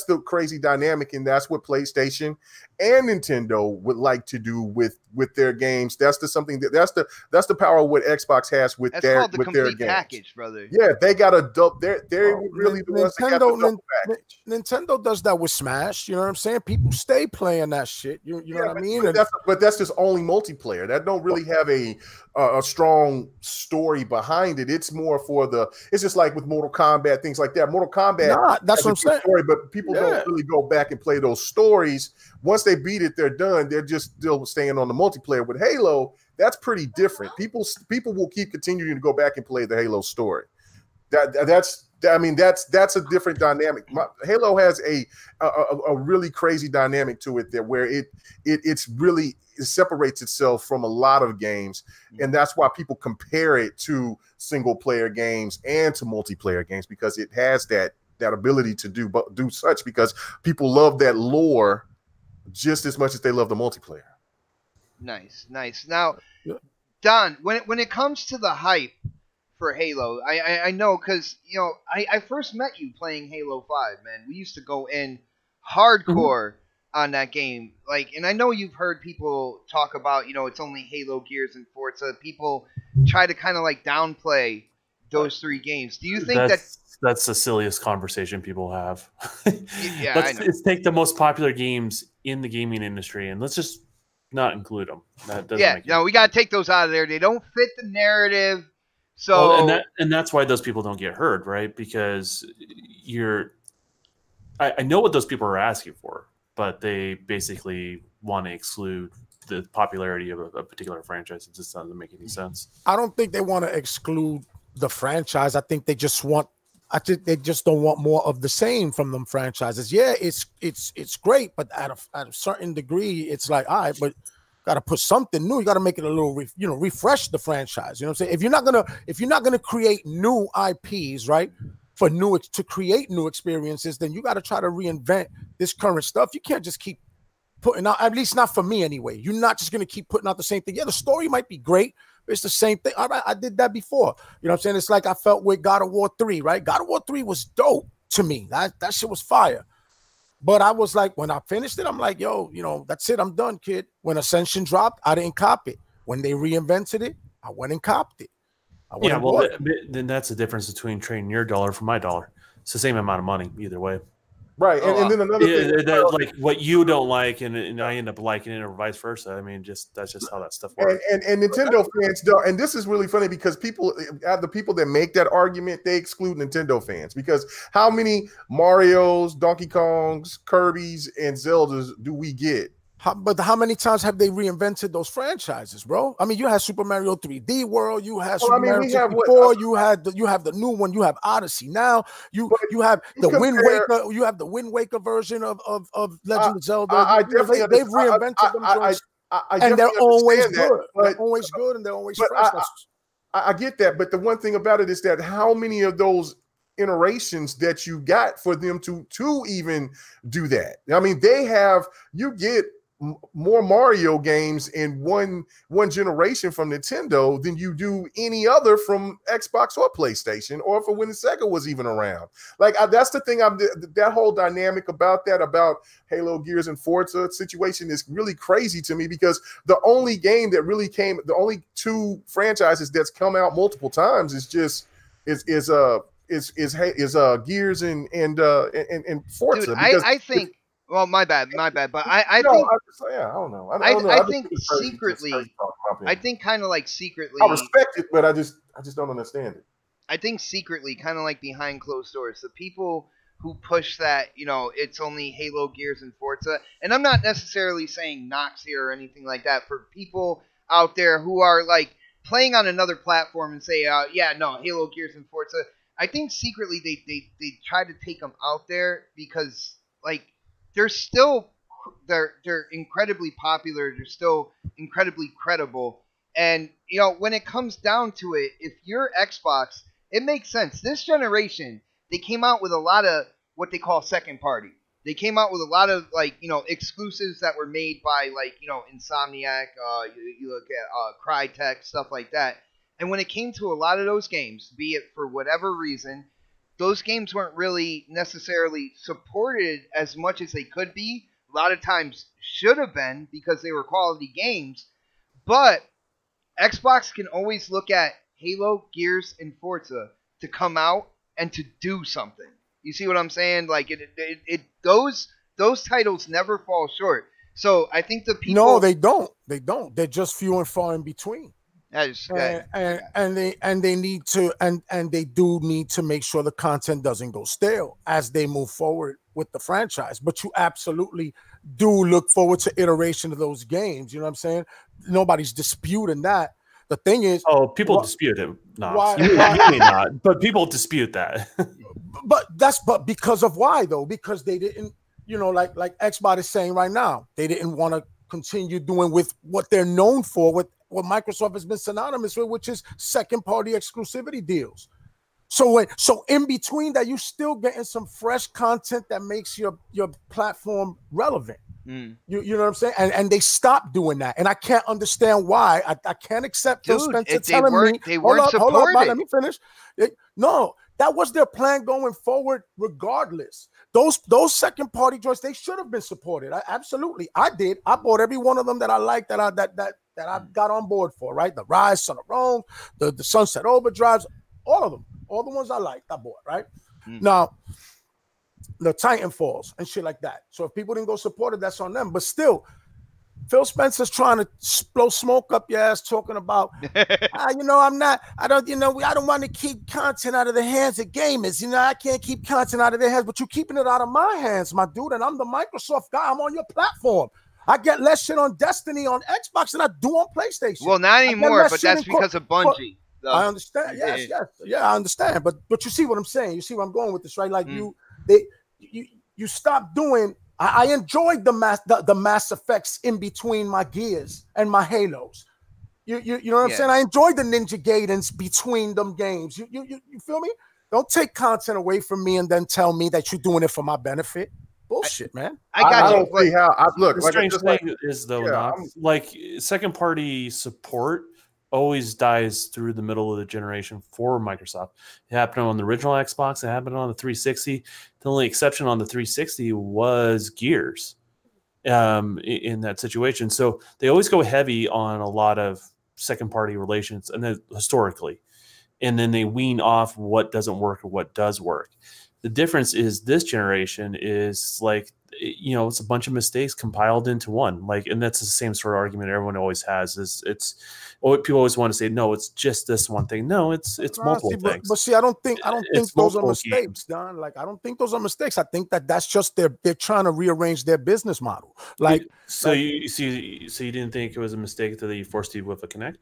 the crazy dynamic, and that's what PlayStation and Nintendo would like to do with their games. That's the power of what Xbox has with That's their called the with their complete games. package, brother. Yeah, they got a dope. They're really the ones that got the double package. Nintendo does that with Smash. You know what I'm saying? People stay playing that shit. You know what I mean? But that's just only multiplayer. That don't really have a strong story behind it. It's more for it's just like with Mortal Kombat, things like that. Mortal Kombat, that's what I'm saying. Story, but people don't really go back and play those stories. Once they beat it, they're done. They're just still staying on the multiplayer. With Halo, that's pretty different. People will keep continuing to go back and play the Halo story. That's a different dynamic. Halo has a really crazy dynamic to it there, where it separates itself from a lot of games, and that's why people compare it to single player games and to multiplayer games, because it has that ability to do such, because people love that lore just as much as they love the multiplayer. Nice. Now, Don, when it comes to the hype for Halo, I know, because I first met you playing Halo 5, man. We used to go in hardcore on that game, and I know you've heard people talk about, it's only Halo, Gears, and Forza. People try to kind of downplay those three games. Do you think that's the silliest conversation people have? Yeah, let's take the most popular games in the gaming industry and let's just not include them. That doesn't we got to take those out of there. They don't fit the narrative. So and that's why those people don't get heard, right? Because I know what those people are asking for, but they basically want to exclude the popularity of a particular franchise. It just doesn't make any sense. I don't think they want to exclude the franchise. I think they just don't want more of the same from them franchises. Yeah, it's great, but at a certain degree, it's like, all right, but got to put something new. You got to make it a little, refresh the franchise. You know what I'm saying? If you're not gonna create new IPs, right, to create new experiences, then you got to try to reinvent this current stuff. You can't just keep putting out, at least not for me anyway. You're not just gonna keep putting out the same thing. Yeah, the story might be great. It's the same thing. All right, I did that before. You know what I'm saying? It's like I felt with God of War 3, right? God of War 3 was dope to me. That shit was fire. But I was like, when I finished it, I'm like, yo, that's it. I'm done, kid. When Ascension dropped, I didn't cop it. When they reinvented it, I went and copped it. Then that's the difference between trading your dollar for my dollar. It's the same amount of money either way. Right, and then another thing, like what you don't like, and I end up liking it, or vice versa. I mean, that's just how that stuff works. And Nintendo fans don't. And this is really funny because the people that make that argument, they exclude Nintendo fans, because how many Marios, Donkey Kongs, Kirby's, and Zeldas do we get? But how many times have they reinvented those franchises, bro? I mean, you had Super Mario 3D World, you had Super Mario 64, you have the new one, you have Odyssey. Now you have the Wind Waker, you have the Wind Waker version of Legend of Zelda. They've reinvented them, and they're always good. They're always good, and they're always fresh. I get that, but the one thing about it is that how many of those iterations that you got for them to even do that? I mean, you get more Mario games in one generation from Nintendo than you do any other from Xbox or PlayStation, or for when the Sega was even around. That's the thing. That whole dynamic about Halo, Gears, and Forza situation is really crazy to me, because the only game that really the only two franchises that's come out multiple times is Gears and Forza. Dude, I think. Well, my bad. But I think. I don't know. I think secretly. I think kind of like secretly. I respect it, but I just don't understand it. I think secretly, kind of like behind closed doors, the people who push that, it's only Halo, Gears, and Forza. And I'm not necessarily saying Knox here or anything like that. For people out there who are playing on another platform and say, Halo, Gears, and Forza. I think secretly they try to take them out there because they're incredibly popular. They're still incredibly credible. And, when it comes down to it, if you're Xbox, it makes sense. This generation, they came out with a lot of what they call second party. They came out with a lot of, exclusives that were made by, Insomniac. You look at Crytek, stuff like that. And when it came to a lot of those games, be it for whatever reason, those games weren't really necessarily supported as much as they could be. A lot of times should have been because they were quality games. But Xbox can always look at Halo, Gears, and Forza to come out and to do something. You see what I'm saying? Like those titles never fall short. So I think the people. No, they don't. They don't. They're just few and far in between. And they need to and they do need to make sure the content doesn't go stale as they move forward with the franchise. But you absolutely do look forward to iteration of those games. You know what I'm saying? Nobody's disputing that. The thing is, people dispute it. No, you may not, but people dispute that. but because of why though? Because they didn't, like Xbox is saying right now, they didn't want to continue doing with what they're known for, with what Microsoft has been synonymous with, which is second-party exclusivity deals. So in between that, you still getting some fresh content that makes your platform relevant. You know what I'm saying? And they stopped doing that, and I can't understand why. I can't accept Phil Spencer telling me they weren't supported. Hold up, let me finish. No, that was their plan going forward. Regardless, those second party joints, they should have been supported. Absolutely, I did. I bought every one of them that I liked, that I got on board for. Right, the Rise, Son of Rome, the Sunset Overdrives, all of them, all the ones I liked, I bought. Right now. The Titanfalls and shit like that. So if people didn't go support it, that's on them. But still, Phil Spencer's trying to blow smoke up your ass, talking about, I don't want to keep content out of the hands of gamers. I can't keep content out of their hands, but you're keeping it out of my hands, my dude. And I'm the Microsoft guy. I'm on your platform. I get less shit on Destiny on Xbox than I do on PlayStation. Well, not anymore, but that's because of Bungie. I understand. Yes. Yeah, I understand. But you see what I'm saying. You see where I'm going with this, right? Like you stop doing. I enjoyed the Mass Effects in between my Gears and my Halos. You know what I'm saying? I enjoyed the Ninja Gaidens between them games. You feel me? Don't take content away from me and then tell me that you're doing it for my benefit. Bullshit, man. I don't see how. Look, the strange thing is though, like second party support always dies through the middle of the generation for Microsoft. It happened on the original Xbox. It happened on the 360. The only exception on the 360 was Gears in that situation. So they always go heavy on a lot of second party relations, and then historically, and then they wean off what doesn't work or what does work. The difference is this generation is like, it's a bunch of mistakes compiled into one. Like, and that's the same sort of argument everyone always has. People always want to say, no, it's just this one thing. No, it's multiple things. But see, I don't think those are mistakes, Don. Like, I don't think those are mistakes. I think that's just they're trying to rearrange their business model. Like, you didn't think it was a mistake that they forced you with a Kinect?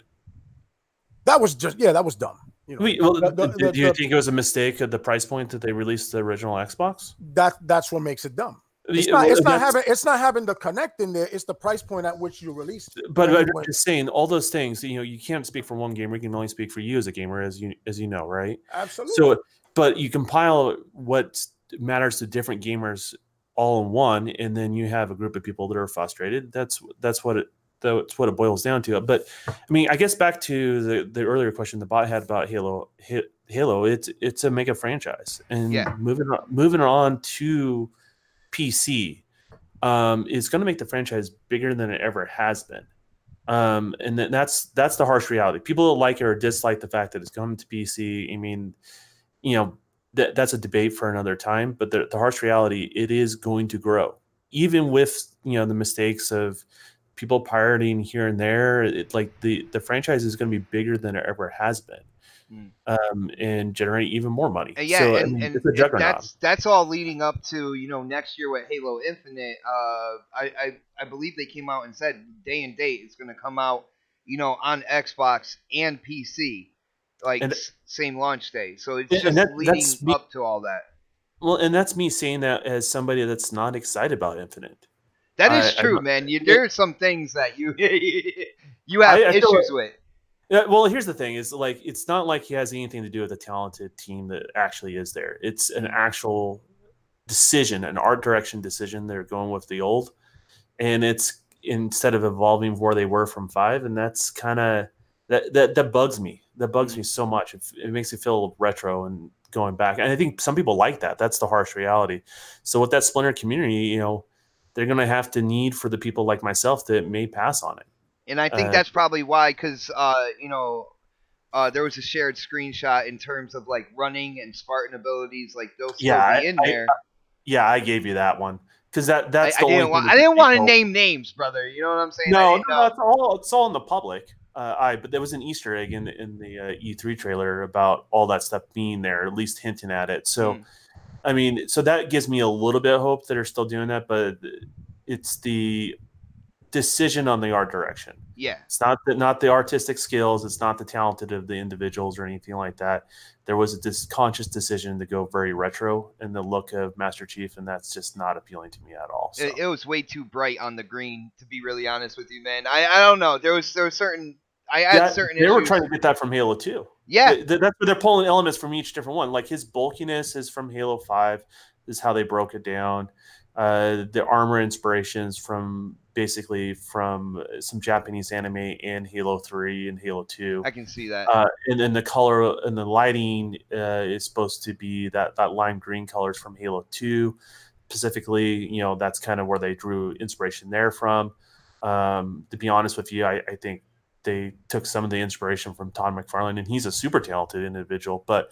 That was dumb. Do you think it was a mistake at the price point that they released the original Xbox? That's what makes it dumb. It's not having the Kinect in there. It's the price point at which you release it. But I'm just saying, all those things. You can't speak for one gamer. You can only speak for you as a gamer, as you know, right? Absolutely. So, but you compile what matters to different gamers all in one, and then you have a group of people that are frustrated. That's what it boils down to. But I mean, I guess back to the earlier question the bot had about Halo. It's a mega franchise, and moving on to PC is going to make the franchise bigger than it ever has been, and that's the harsh reality. People don't like it or dislike the fact that it's coming to PC. I mean, that's a debate for another time. But the harsh reality, it is going to grow, even with the mistakes of people pirating here and there. The franchise is going to be bigger than it ever has been. And generate even more money. That's all leading up to next year with Halo Infinite. I believe they came out and said day and date it's going to come out on Xbox and PC, same launch day. So it's just leading up to all that. Well, and that's me saying that as somebody that's not excited about Infinite. That is true, man. There are some things that you have issues with. Yeah, well, here's the thing: is like it's not like he has anything to do with the talented team that actually is there. It's an actual decision, an art direction decision. They're going with the old, and it's instead of evolving where they were from 5, and that's kind of that bugs me That bugs me so much. It makes me feel retro and going back. And I think some people like that. That's the harsh reality. So with that Splinter community, you know, they're going to have to need for the people like myself that may pass on it. And I think that's probably why, because, you know, there was a shared screenshot in terms of like running and Spartan abilities. Like they'll still be in there. Yeah, I gave you that one. Because that's I didn't want to name names, brother. You know what I'm saying? No, it's all in the public. But there was an Easter egg in the E3 trailer about all that stuff being there, at least hinting at it. So, I mean, so that gives me a little bit of hope that they're still doing that, but it's the decision on the art direction. Yeah, it's not the artistic skills. It's not the talented of the individuals or anything like that. There was a conscious decision to go very retro in the look of Master Chief, and that's just not appealing to me at all. So. It was way too bright on the green, to be really honest with you, man. I don't know. There was certain. I had certain. They were trying to get that from Halo 2. Yeah, that's where they're pulling elements from each different one. Like his bulkiness is from Halo 5. Is how they broke it down. The armor inspirations from some Japanese anime in Halo 3 and Halo 2. I can see that. And then the color and the lighting is supposed to be that lime green colors from Halo 2. Specifically, you know, that's kind of where they drew inspiration there from. To be honest with you, I think they took some of the inspiration from Todd McFarlane, and he's a super talented individual. But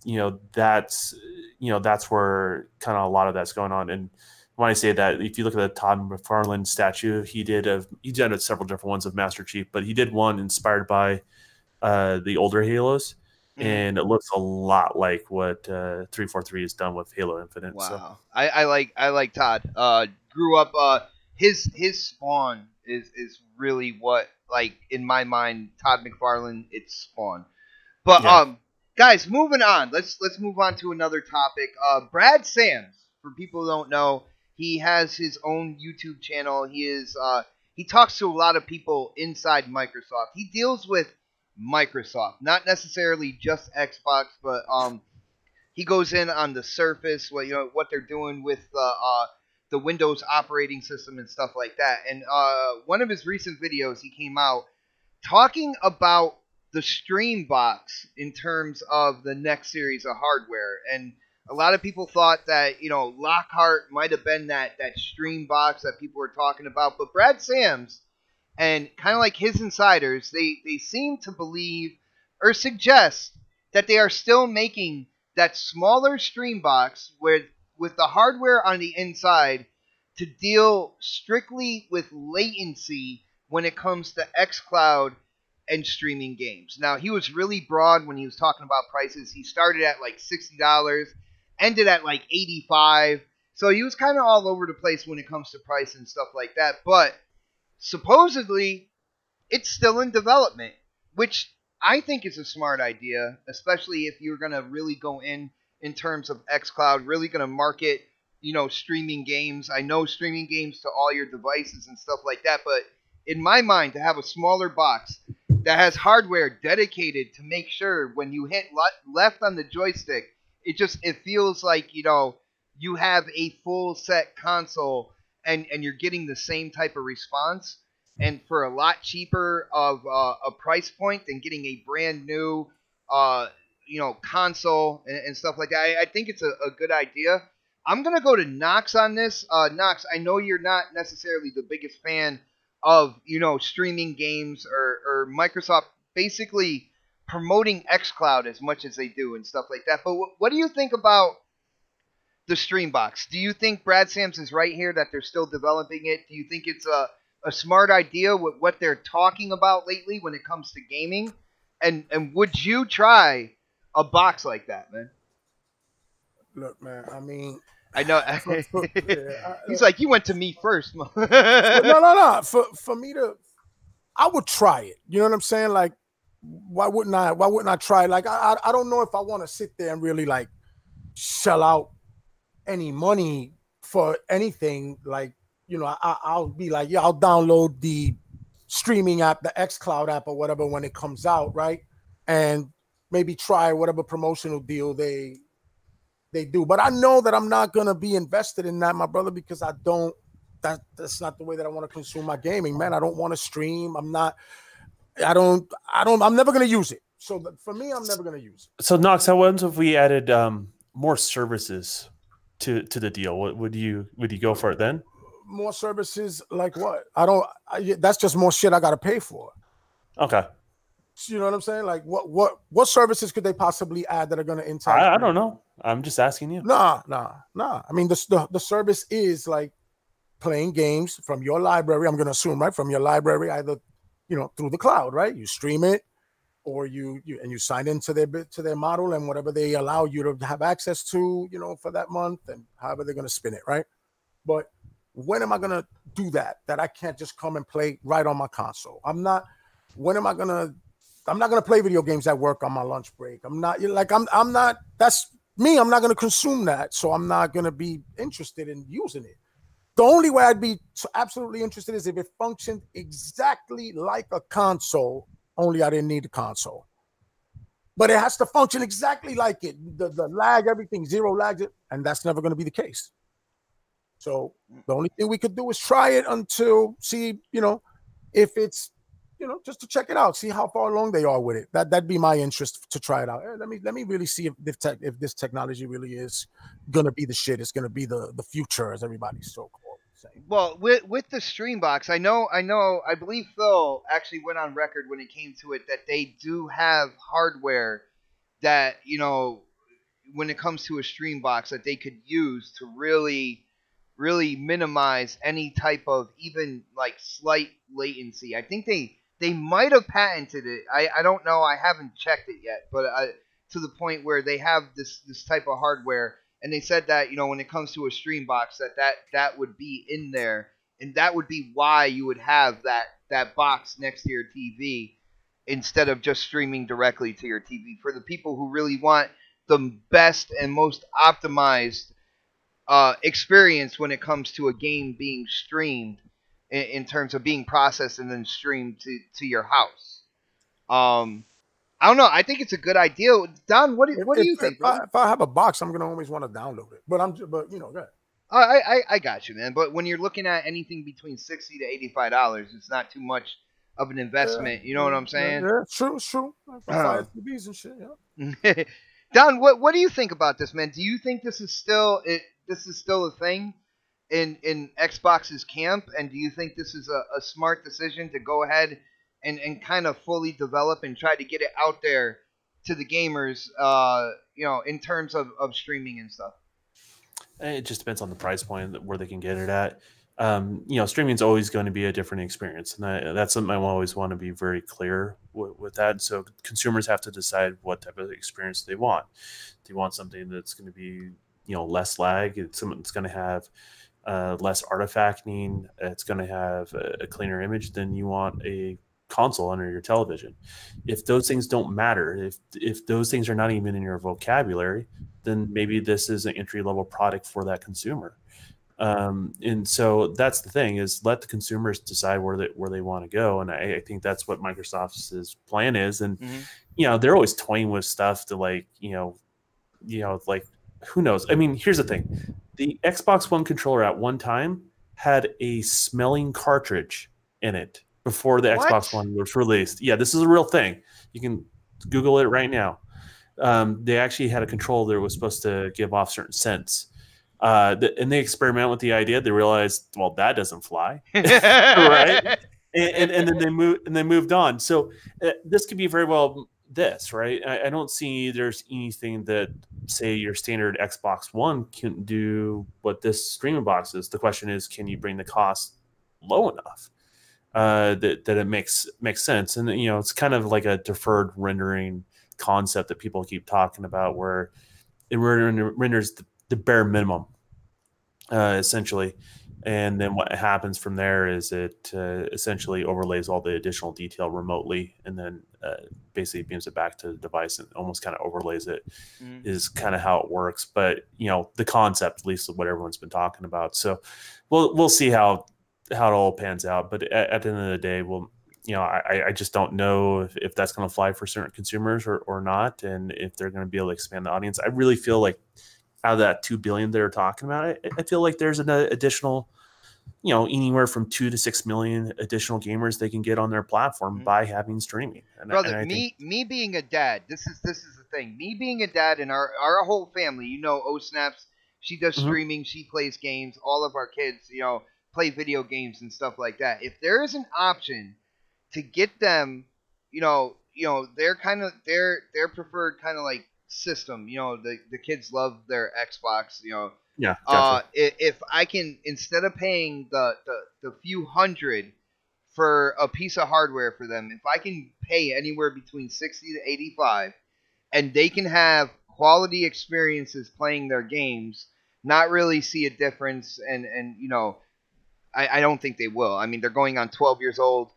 you know, that's where kind of a lot of that's going on. And when I say that, if you look at the Todd McFarlane statue, he did several different ones of Master Chief, but he did one inspired by the older Halos, and it looks a lot like what 343 has done with Halo Infinite. Wow, so. I like Todd. Grew up. His Spawn is really what, like, in my mind, Todd McFarlane, it's Spawn. But yeah. Guys, moving on. Let's move on to another topic. Brad Sams, for people who don't know, he has his own YouTube channel. He talks to a lot of people inside Microsoft. He deals with Microsoft, not necessarily just Xbox, but he goes in on the Surface, what they're doing with the Windows operating system and stuff like that. And one of his recent videos, he came out talking about the StreamBox in terms of the next series of hardware. And a lot of people thought that, Lockhart might have been that StreamBox that people were talking about. But Brad Sams, and kind of like his insiders, they seem to believe or suggest that they are still making that smaller StreamBox with the hardware on the inside to deal strictly with latency when it comes to xCloud and streaming games. Now, he was really broad when he was talking about prices. He started at like $60, ended at like $85. So he was kind of all over the place when it comes to price and stuff like that. But supposedly, it's still in development, which I think is a smart idea, especially if you're going to really go in terms of xCloud, really going to market, streaming games. I know streaming games to all your devices and stuff like that, but in my mind, to have a smaller box that has hardware dedicated to make sure when you hit left on the joystick, it feels like, you have a full set console and you're getting the same type of response, and for a lot cheaper of a price point than getting a brand new console and stuff like that. I think it's a good idea. I'm going to go to Knox on this. Knox, I know you're not necessarily the biggest fan of, streaming games or Microsoft basically promoting xCloud as much as they do and stuff like that. But what do you think about the StreamBox? Do you think Brad Sams is right here that they're still developing it? Do you think it's a smart idea with what they're talking about lately when it comes to gaming? And would you try a box like that, man? Look, man, I mean, I know. He's like, you went to me first. No. For me I would try it. You know what I'm saying? Like, why wouldn't I try it? Like, I don't know if I want to sit there and really like shell out any money for anything. Like, I'll be like, yeah, I'll download the streaming app, the xCloud app or whatever when it comes out, right? And maybe try whatever promotional deal they do. But I know that I'm not gonna be invested in that, my brother, because that's not the way that I want to consume my gaming, man. I don't want to stream. I'm not. I'm never going to use it. So for me, I'm never going to use it. So Knox, how happens if we added more services to the deal? Would you go for it then? More services like what? That's just more shit I got to pay for. Okay. You know what I'm saying? Like what services could they possibly add that are going to entice? I don't know. I'm just asking you. Nah. I mean, the service is like playing games from your library. I'm going to assume, right? From your library, either, through the cloud, right? You stream it, or you sign into their model and whatever they allow you to have access to, for that month, and however they're going to spin it, right? But when am I going to do that I can't just come and play right on my console? I'm not going to play video games at work on my lunch break. I'm not that's me. I'm not going to consume that. So I'm not going to be interested in using it. The only way I'd be absolutely interested is if it functioned exactly like a console, only I didn't need the console. But it has to function exactly like it. The lag, everything, zero lag, and that's never going to be the case. So the only thing we could do is try it until see, if it's, just to check it out, see how far along they are with it. That'd be my interest to try it out. Let me really see if this technology really is gonna be the shit. It's gonna be the future, as everybody's so saying. Well, with the StreamBox, I believe Phil actually went on record when it came to it that they do have hardware that when it comes to a StreamBox that they could use to really minimize any type of even like slight latency. I think they might have patented it. I don't know. I haven't checked it yet, but to the point where they have this type of hardware, and they said that when it comes to a StreamBox that would be in there, and that would be why you would have that box next to your TV instead of just streaming directly to your TV. For the people who really want the best and most optimized experience when it comes to a game being streamed, in terms of being processed and then streamed to your house. I don't know. I think it's a good idea. Don, what do you think? If I have a box, I'm gonna always want to download it. But go ahead. I got you, man. But when you're looking at anything between $60 to $85, it's not too much of an investment. You know what I'm saying? Yeah, true. Fire TVs and shit. Yeah. Don, what do you think about this, man? Do you think this is still a thing in Xbox's camp, and do you think this is a smart decision to go ahead and kind of fully develop and try to get it out there to the gamers, in terms of streaming and stuff? It just depends on the price point where they can get it at. Streaming is always going to be a different experience, and that's something I always want to be very clear with that. So consumers have to decide what type of experience they want. Do you want something that's going to be less lag? It's something that's going to have less artifacting, it's going to have a cleaner image, then you want a console under your television. If those things don't matter, if those things are not even in your vocabulary, then maybe this is an entry-level product for that consumer. And so that's the thing, is let the consumers decide where they want to go. And I think that's what Microsoft's plan is. And, they're always toying with stuff to like who knows? I mean, here's the thing. The Xbox One controller at one time had a smelling cartridge in it before the Xbox One was released. Yeah, this is a real thing. You can Google it right now. They actually had a controller that was supposed to give off certain scents. And they experiment with the idea. They realized, well, that doesn't fly, right? And then they moved on. So this could be very well this, right? I don't see there's anything that, say, your standard Xbox One can do what this streaming box is. The question is, can you bring the cost low enough that it makes sense? And it's kind of like a deferred rendering concept that people keep talking about, where it renders the bare minimum, essentially. And then what happens from there is it essentially overlays all the additional detail remotely, and then basically beams it back to the device and almost kind of overlays it. Is kind of how it works. But the concept, at least, of what everyone's been talking about. So we'll see how it all pans out. But at the end of the day, I just don't know if that's going to fly for certain consumers or not, and if they're going to be able to expand the audience. I really feel like out of that $2 billion they're talking about, I feel like there's an additional anywhere from 2 to 6 million additional gamers they can get on their platform by having streaming. Brother, me being a dad, this is the thing. Me being a dad and our whole family, O-Snaps, she does streaming, she plays games, all of our kids, play video games and stuff like that. If there is an option to get them, their preferred kind of like system, the kids love their Xbox, Yeah. Gotcha. If I can, instead of paying the few hundred for a piece of hardware for them, if I can pay anywhere between 60 to 85, and they can have quality experiences playing their games, not really see a difference, and I don't think they will. I mean, they're going on 12 years old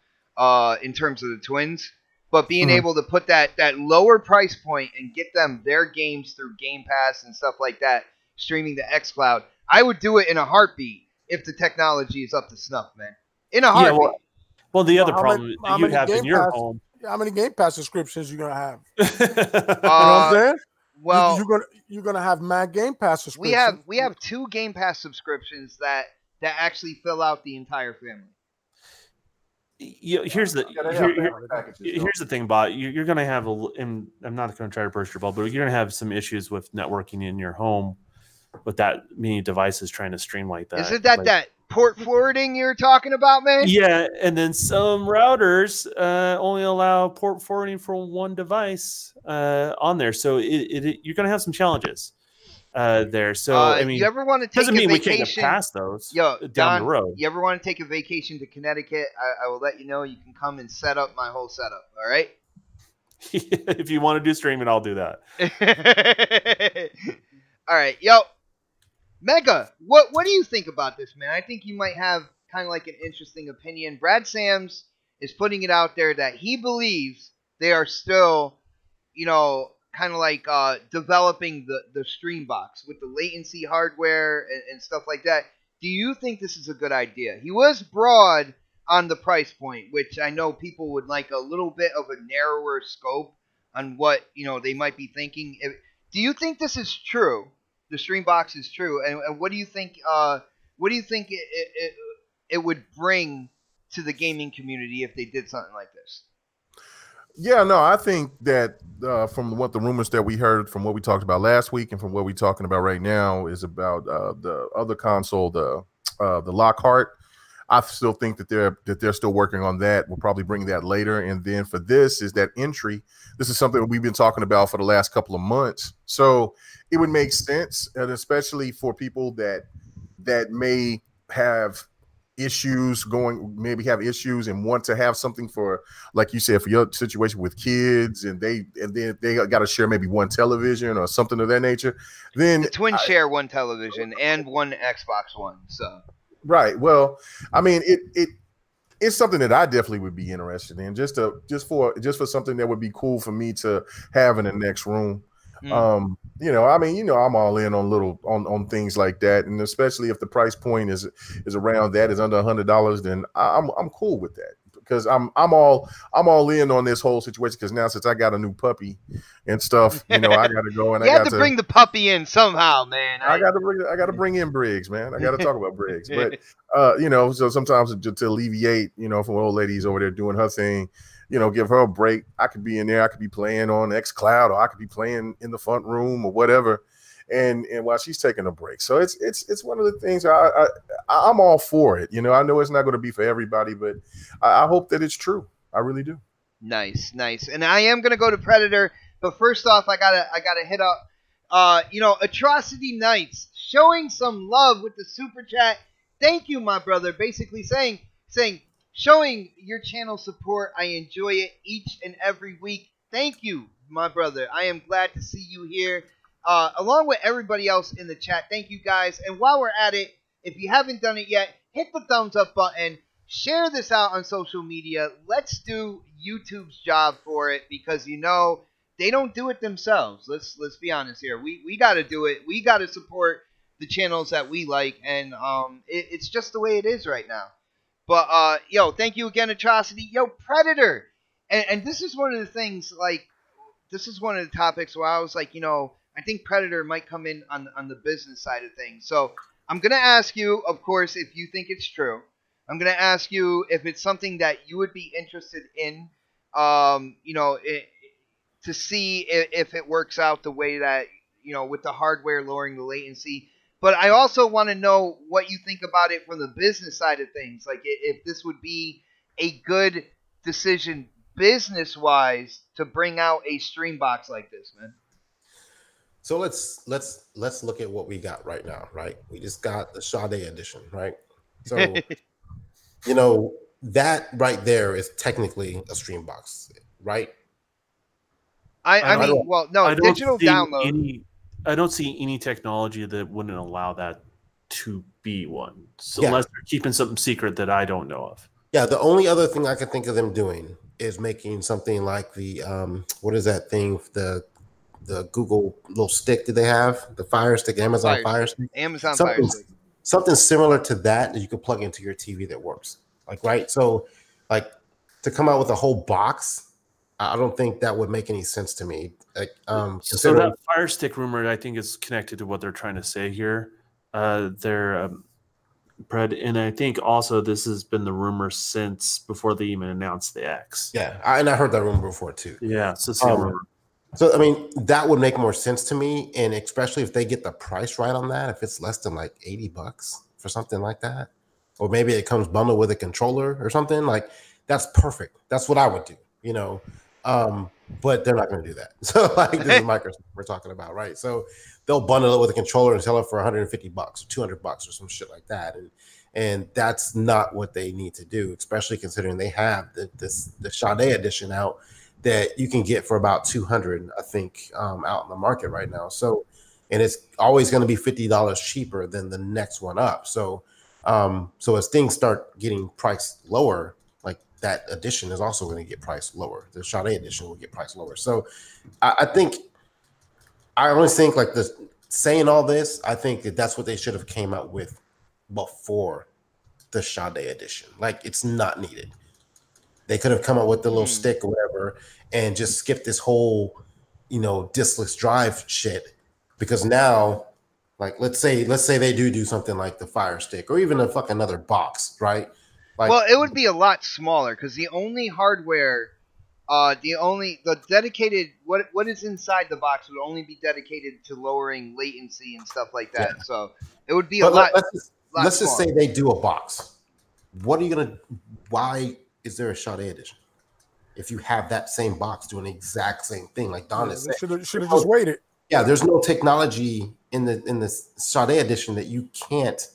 in terms of the twins, but being able to put that lower price point and get them their games through Game Pass and stuff like that, streaming to xCloud, I would do it in a heartbeat if the technology is up to snuff, man. In a heartbeat. Yeah, well, the other problem you have in your home. How many Game Pass subscriptions you gonna have? You know what I'm saying? Well, you're gonna have mad Game Pass subscriptions. We have 2 Game Pass subscriptions that actually fill out the entire family. Here's the thing, Bot. You're going to have and I'm not going to try to burst your bubble, but you're going to have some issues with networking in your home with that many devices trying to stream like that. Isn't that port forwarding you're talking about, man? Yeah, and then some routers only allow port forwarding for one device on there, so you're going to have some challenges there. So I mean, you ever want to take doesn't a mean vacation? We can't get past those. Down the road. You ever want to take a vacation to Connecticut? I will let you know. You can come and set up my whole setup. All right. If you want to do streaming, I'll do that. All right, Mega. What do you think about this, man? I think you might have kind of like an interesting opinion. Brad Sams is putting it out there that he believes they are still, kind of like developing the StreamBox with the latency hardware and stuff like that. Do you think this is a good idea? He was broad on the price point, which I know people would like a little bit of a narrower scope on what they might be thinking. Do you think this is true? The StreamBox is true, and what do you think? What do you think it would bring to the gaming community if they did something like this? Yeah, no, I think that from what the rumors that we heard, from what we talked about last week, and from what we're talking about right now, is about the other console, the Lockhart. I still think that they're still working on that. We'll probably bring that later. And then for this is that entry. This is something that we've been talking about for the last couple of months. So it would make sense, and especially for people that may have issues and want to have something for, like you said, for your situation with kids, and they got to share maybe one television or something of that nature. Then the twins share one television and one Xbox One. So right. Well, I mean, it's something that I definitely would be interested in, just for something that would be cool for me to have in the next room. I'm all in on things like that, and especially if the price point is around that, is under $100, then I'm cool with that, because I'm all in on this whole situation. Because now, since I got a new puppy and stuff, I got to go, and I got to bring the puppy in somehow, man. I got to bring in Briggs, man. I got to talk about Briggs, but so sometimes to alleviate, from old ladies over there doing her thing. Give her a break. I could be in there. I could be playing on xCloud, or I could be playing in the front room or whatever, and while she's taking a break. So it's one of the things I'm all for it. I know it's not going to be for everybody, but I hope that it's true. I really do. Nice. And I am going to go to Predator, but first off, I gotta hit up, Atrocity Nights showing some love with the super chat. Thank you, my brother. Basically saying. Showing your channel support. I enjoy it each and every week. Thank you, my brother. I am glad to see you here, along with everybody else in the chat. Thank you, guys. And while we're at it, if you haven't done it yet, hit the thumbs up button. Share this out on social media. Let's do YouTube's job for it, because they don't do it themselves. Let's be honest here. We got to do it. We got to support the channels that we like, and it's just the way it is right now. But, thank you again, Atrocity. Predator. And this is one of the things, this is one of the topics where I was like, I think Predator might come in on the business side of things. So I'm gonna ask you, of course, if you think it's true. I'm gonna ask you if it's something that you would be interested in. You know, to see if it works out the way that, with the hardware lowering the latency. But I also want to know what you think about it from the business side of things. Like if this would be a good decision business wise to bring out a StreamBox like this, man. So let's look at what we got right now, right? We just got the Sade edition, right? So that right there is technically a StreamBox, right? I mean, well, no, digital download. I don't see any technology that wouldn't allow that to be one, unless they're keeping something secret that I don't know of. Yeah, the only other thing I can think of them doing is making something like the what is that thing? The Google little stick that they have, the Fire Stick, Amazon Fire Stick. Amazon Fire Stick. Something similar to that you can plug into your TV that works. Like, right? So, like, to come out with a whole box, I don't think that would make any sense to me. Like, so that Fire Stick rumor, I think, is connected to what they're trying to say here. Brad, and I think also this has been the rumor since before they even announced the X. Yeah, and I heard that rumor before too. Yeah, so it's the rumor. So I mean, that would make more sense to me, and especially if they get the price right on that. If it's less than like $80 for something like that, or maybe it comes bundled with a controller or something, like that's perfect. That's what I would do, But they're not going to do that. So like this is Microsoft we're talking about, right? So they'll bundle it with a controller and sell it for $150 or $200 or some shit like that, and that's not what they need to do, especially considering they have the Sade edition out that you can get for about $200, I think, out in the market right now. So, and it's always going to be $50 cheaper than the next one up. So, so as things start getting priced lower, like that edition is also going to get priced lower. The Sade edition will get priced lower. So, I always think like this. Saying all this, I think that's what they should have came out with before the Sade edition. Like it's not needed. They could have come up with the little stick or whatever and just skip this whole, diskless drive shit. Because now, like, let's say they do something like the Fire Stick or even a fucking another box, right? Like, well, it would be a lot smaller because the only hardware, the dedicated what is inside the box would only be dedicated to lowering latency and stuff like that. Yeah. So it would be a lot. Let's just say they do a box. What are you gonna? Why is there a Sade edition? If you have that same box doing the exact same thing, like Don is saying, should have just waited. Yeah, there's no technology in the Sade edition that you can't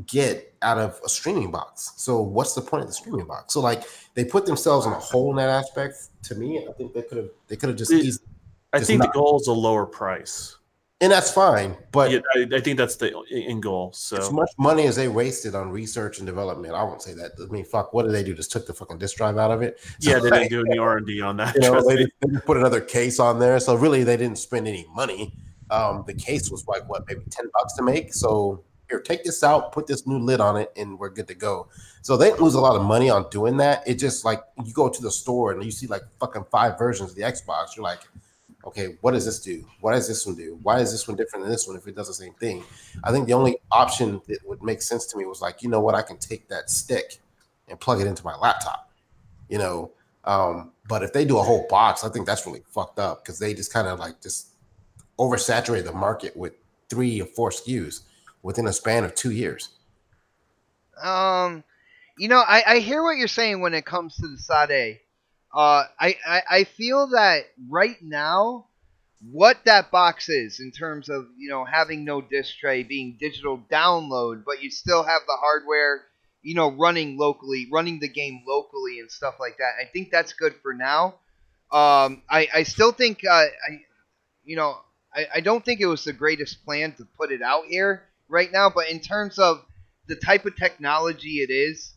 get out of a streaming box. So what's the point of the streaming box? So like they put themselves in a hole in that aspect. To me, I think they could have just easily. I think the goal is a lower price. And that's fine, but yeah, I think that's the end goal. So as much money as they wasted on research and development, I won't say that. I mean, fuck, what did they do? Just took the fucking disk drive out of it? So, yeah, they didn't do any R&D on that. They didn't put another case on there, so really they didn't spend any money. The case was like what, maybe $10 to make. So here, take this out, put this new lid on it, and we're good to go. So they lose a lot of money on doing that. It just like you go to the store and you see like fucking 5 versions of the Xbox. You're like, okay, what does this do? What does this one do? Why is this one different than this one if it does the same thing? I think the only option that would make sense to me was like, you know what? I can take that stick and plug it into my laptop, But if they do a whole box, I think that's really fucked up because they just kind of like just oversaturate the market with 3 or 4 SKUs within a span of 2 years. I hear what you're saying when it comes to the Sade. I feel that right now, what that box is in terms of, having no disc tray, being digital download, but you still have the hardware, running locally, running the game locally and stuff like that. I think that's good for now. I still think, I don't think it was the greatest plan to put it out here right now, but in terms of the type of technology it is,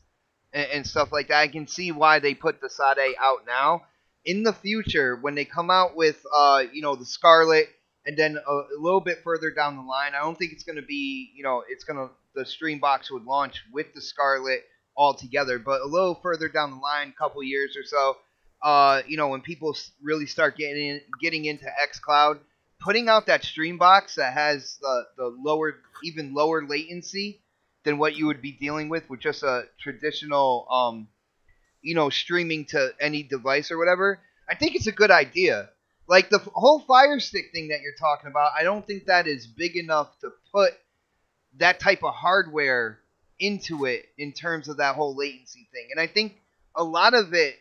and stuff like that, I can see why they put the Sade out now. In the future, when they come out with, the Scarlet, and then a little bit further down the line, I don't think it's going to be, the StreamBox would launch with the Scarlet all together, but a little further down the line, couple years or so, when people really start getting into xCloud, putting out that StreamBox that has the even lower latency than what you would be dealing with just a traditional streaming to any device or whatever, I think it's a good idea. Like the whole Fire Stick thing that you're talking about, I don't think that is big enough to put that type of hardware into it in terms of that whole latency thing. And I think a lot of it,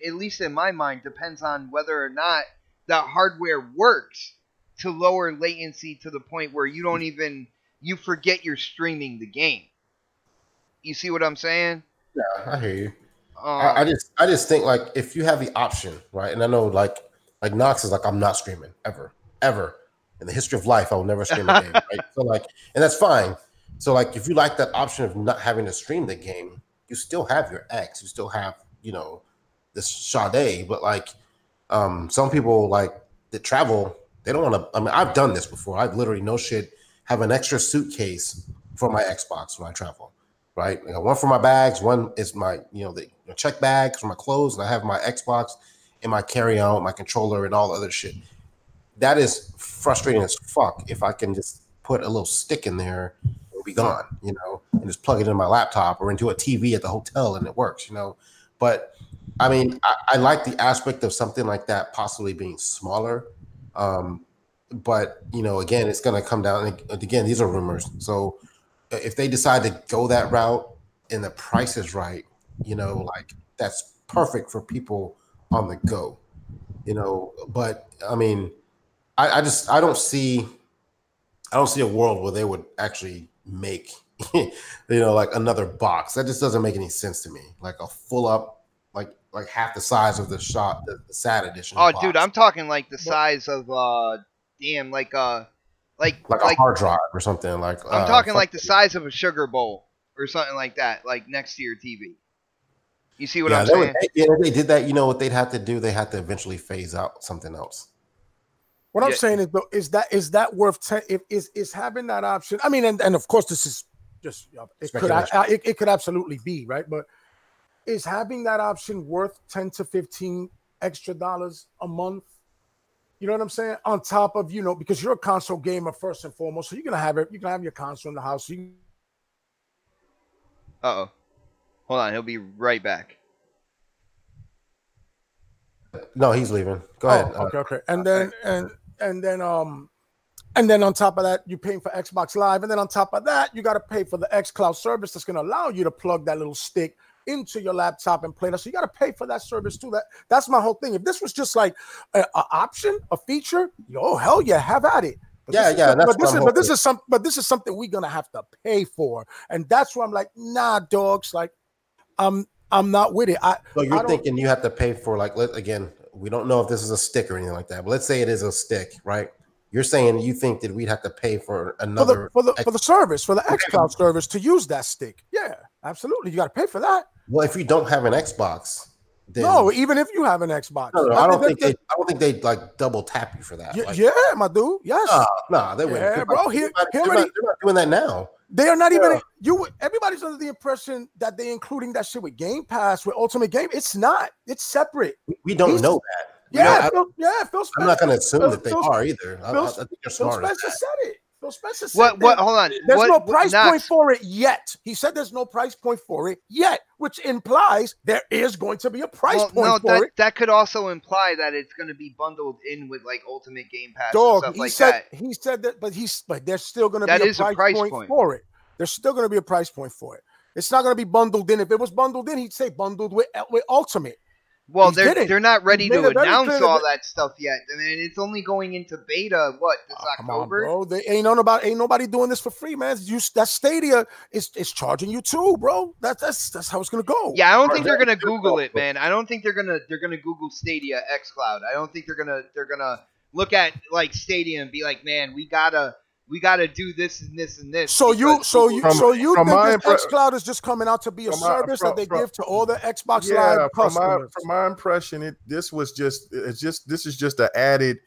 at least in my mind, depends on whether or not that hardware works to lower latency to the point where you forget you're streaming the game. You see what I'm saying? Yeah, I hear you. I just think, like, if you have the option, right? And I know like Knox is like, I'm not streaming ever in the history of life. I will never stream a game, right? So like, and that's fine. So like, if you like that option of not having to stream the game, you still have your X, you still have this Sade. But like, some people like that travel, they don't want to. I mean, I've done this before. I've literally no shit have an extra suitcase for my Xbox when I travel. Right, I got one for my bags, one is my the check bags for my clothes, and I have my Xbox and my carry-on, my controller, and all the other shit. That is frustrating as fuck. If I can just put a little stick in there and be gone, and just plug it in my laptop or into a TV at the hotel and it works, But I mean, I like the aspect of something like that possibly being smaller. But again, it's going to come down. And again, these are rumors, so. If they decide to go that route and the price is right, like that's perfect for people on the go, But I mean, I don't see a world where they would actually make, like another box. That just doesn't make any sense to me. Like a full up, like half the size of the SAT edition. Oh, box. dude, I'm talking like the size of like a hard drive or something. Like I'm talking like the size of a sugar bowl or something like that, like next to your TV. You see what I'm saying? If they did that, what they'd have to do? They have to eventually phase out something else. What I'm saying is, though, is that worth? Is having that option? I mean, and of course, this is just it could absolutely be right, but is having that option worth $10 to $15 extra a month? You know what I'm saying? On top of, because you're a console gamer first and foremost, so you're gonna have it. You can have your console in the house. Uh-oh. Hold on, he'll be right back. No, he's leaving. Go ahead. Okay. And then on top of that, you're paying for Xbox Live, and then on top of that, you got to pay for the xCloud service that's gonna allow you to plug that little stick into your laptop and play that. So you got to pay for that service too. That's my whole thing. If this was just like an option, a feature, hell yeah, have at it. But this is something we're gonna have to pay for, and that's where I'm like, nah, dogs. Like, I'm not with it. So you're thinking you have to pay for, like, again, we don't know if this is a stick or anything like that, but let's say it is a stick, right? You're saying you think that we'd have to pay for another for the service, for the xCloud service to use that stick. Yeah, absolutely. You got to pay for that. Well, if you don't have an Xbox, then no, even if you have an Xbox, no, I don't think they'd like double tap you for that. Yeah, my dude. Yes. No, they wouldn't. Yeah, bro. They're not doing that now. They are not even. Everybody's under the impression that they're including that shit with Game Pass, with Ultimate Game. It's not. It's separate. We don't know that. Yeah, Phil Spencer. I'm not going to assume that they are either. I think you're smart. Phil Spencer said it. Phil Spencer said what? Hold on. There's no price point for it yet. He said there's no price point for it yet, which implies there is going to be a price point for it. That could also imply that it's going to be bundled in with like Ultimate Game Pass and stuff like that. He said that, but there's still going to be a price point for it. There's still going to be a price point for it. It's not going to be bundled in. If it was bundled in, he'd say bundled with Ultimate. Well, they're not ready to announce all that stuff yet. I mean, it's only going into beta. What, this October? Come on, bro. Ain't nobody doing this for free, man. That Stadia is charging you too, bro. That's how it's gonna go. Yeah, I don't think they're gonna Google it, man. I don't think they're gonna Google Stadia xCloud. I don't think they're gonna look at like Stadia and be like, man, we gotta do this and this and this. So you think xCloud is just coming out to be a service that they give to all the Xbox Live customers? From my impression, this is just an added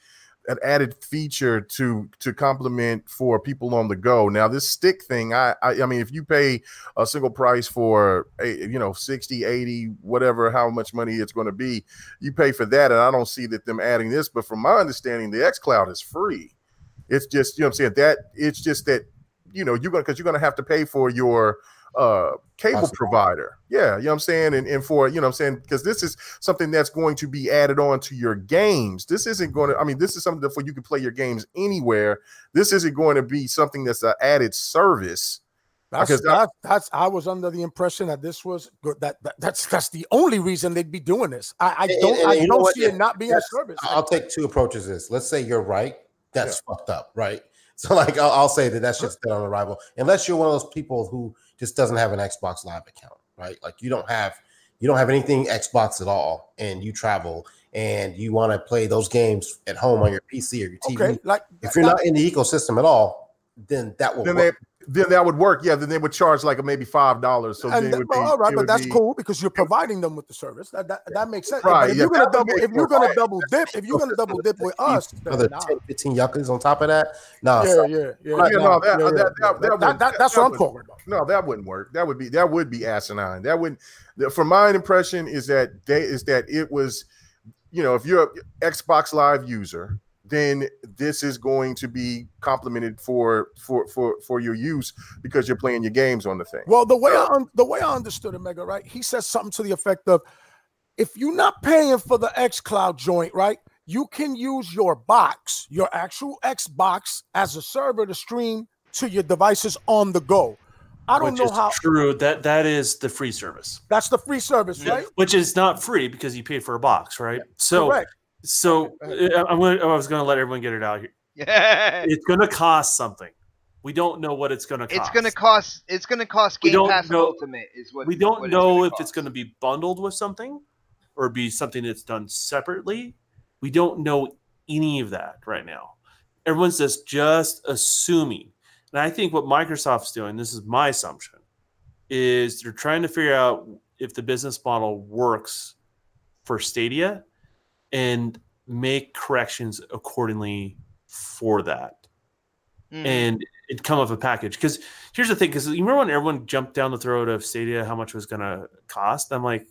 feature to complement for people on the go. Now, this stick thing, I mean, if you pay a single price for 60, 80, whatever, how much money it's going to be, you pay for that, and I don't see that them adding this. But from my understanding, the xCloud is free. It's just, you know what I'm saying, that it's just that, you know, you're gonna have to pay for your cable provider. Yeah, you know what I'm saying? And for, you know what I'm saying, because this is something that's going to be added on to your games. This isn't going to, I mean, this is something that for you can play your games anywhere. This isn't going to be something that's an added service. That's I was under the impression that this was good. That's the only reason they'd be doing this. I don't see it not being a service. I'll take two approaches to this. Let's say you're right. That's fucked up, right? So like I'll say that shit's dead on arrival. Unless you're one of those people who just doesn't have an Xbox Live account, right? Like you don't have anything Xbox at all, and you travel and you want to play those games at home on your PC or your TV. Okay, like if you're not in the ecosystem at all, then that will work. Then that would work. Yeah, then they would charge like maybe $5. So then it would be, all right, but that's cool because you're providing them with the service. That makes sense. Right. But if you're gonna double dip with us, another 10, 15 yuccas on top of that. No, that's what I'm talking about. No, that wouldn't work. That would be asinine. That wouldn't. From my impression is that it was, you know, if you're an Xbox Live user, then this is going to be complimented for your use because you're playing your games on the thing. Well, the way I understood it, Mega, right? He says something to the effect of, if you're not paying for the xCloud joint, right, you can use your box, your actual Xbox, as a server to stream to your devices on the go. I don't know how true that is the free service. That's the free service, right? Which is not free because you pay for a box, right? So. Correct. So I was going to let everyone get it out here. Yeah, it's going to cost something. We don't know what it's going to cost. It's going to cost Game Pass Ultimate. Is what we don't know if it's going to be bundled with something or be something that's done separately. We don't know any of that right now. Everyone's just assuming. And I think what Microsoft's doing, this is my assumption, is they're trying to figure out if the business model works for Stadia and make corrections accordingly for that. And it come up a package. Because here's the thing, because you remember when everyone jumped down the throat of Stadia, how much it was going to cost? I'm like,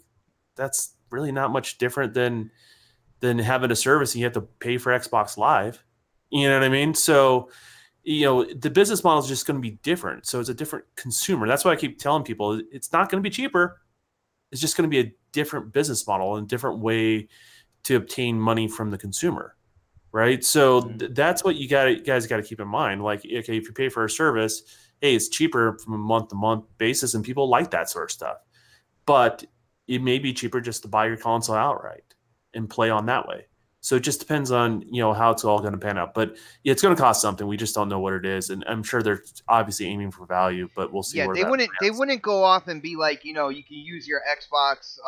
that's really not much different than having a service and you have to pay for Xbox Live. You know what I mean? So, you know, the business model is just going to be different. So it's a different consumer. That's why I keep telling people it's not going to be cheaper. It's just going to be a different business model and a different way to obtain money from the consumer, right? So that's what you guys got to keep in mind. Like, okay, if you pay for a service, hey, it's cheaper from a month-to-month basis, and people like that sort of stuff. But it may be cheaper just to buy your console outright and play on that way. So it just depends on, you know, how it's all going to pan out. But yeah, it's going to cost something. We just don't know what it is, and I'm sure they're obviously aiming for value, but we'll see. Yeah, they wouldn't go off and be like, you know, you can use your Xbox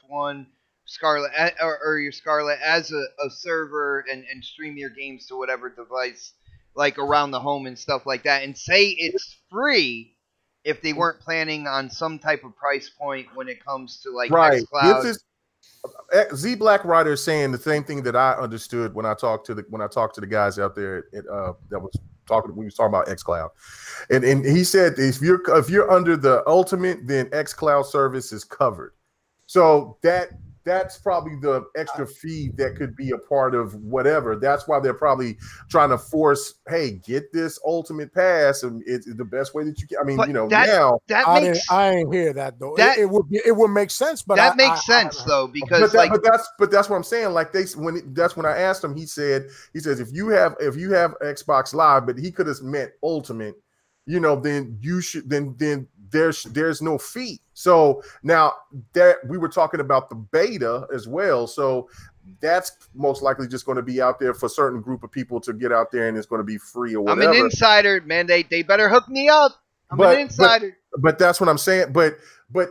One Scarlet or your Scarlet as a server and stream your games to whatever device, like around the home and stuff like that, and say it's free if they weren't planning on some type of price point when it comes to like xCloud. This is Z Black Rider is saying the same thing that I understood when I talked to the guys out there that was talking when we was talking about xCloud, and he said if you're under the Ultimate, then xCloud service is covered. So that's probably the extra fee that could be a part of whatever. That's why they're probably trying to force, hey, get this Ultimate Pass, and it's the best way that you can. I mean, but you know, I ain't hear that though. It would make sense, but that makes sense though, because but that's what I'm saying. Like that's when I asked him, he says if you have Xbox Live, but he could have meant Ultimate, you know, then you should then there's no fee. So now that we were talking about the beta as well, so that's most likely just going to be out there for a certain group of people to get out there, and it's going to be free or whatever. I'm an insider, man. They better hook me up. I'm an insider. But that's what I'm saying. But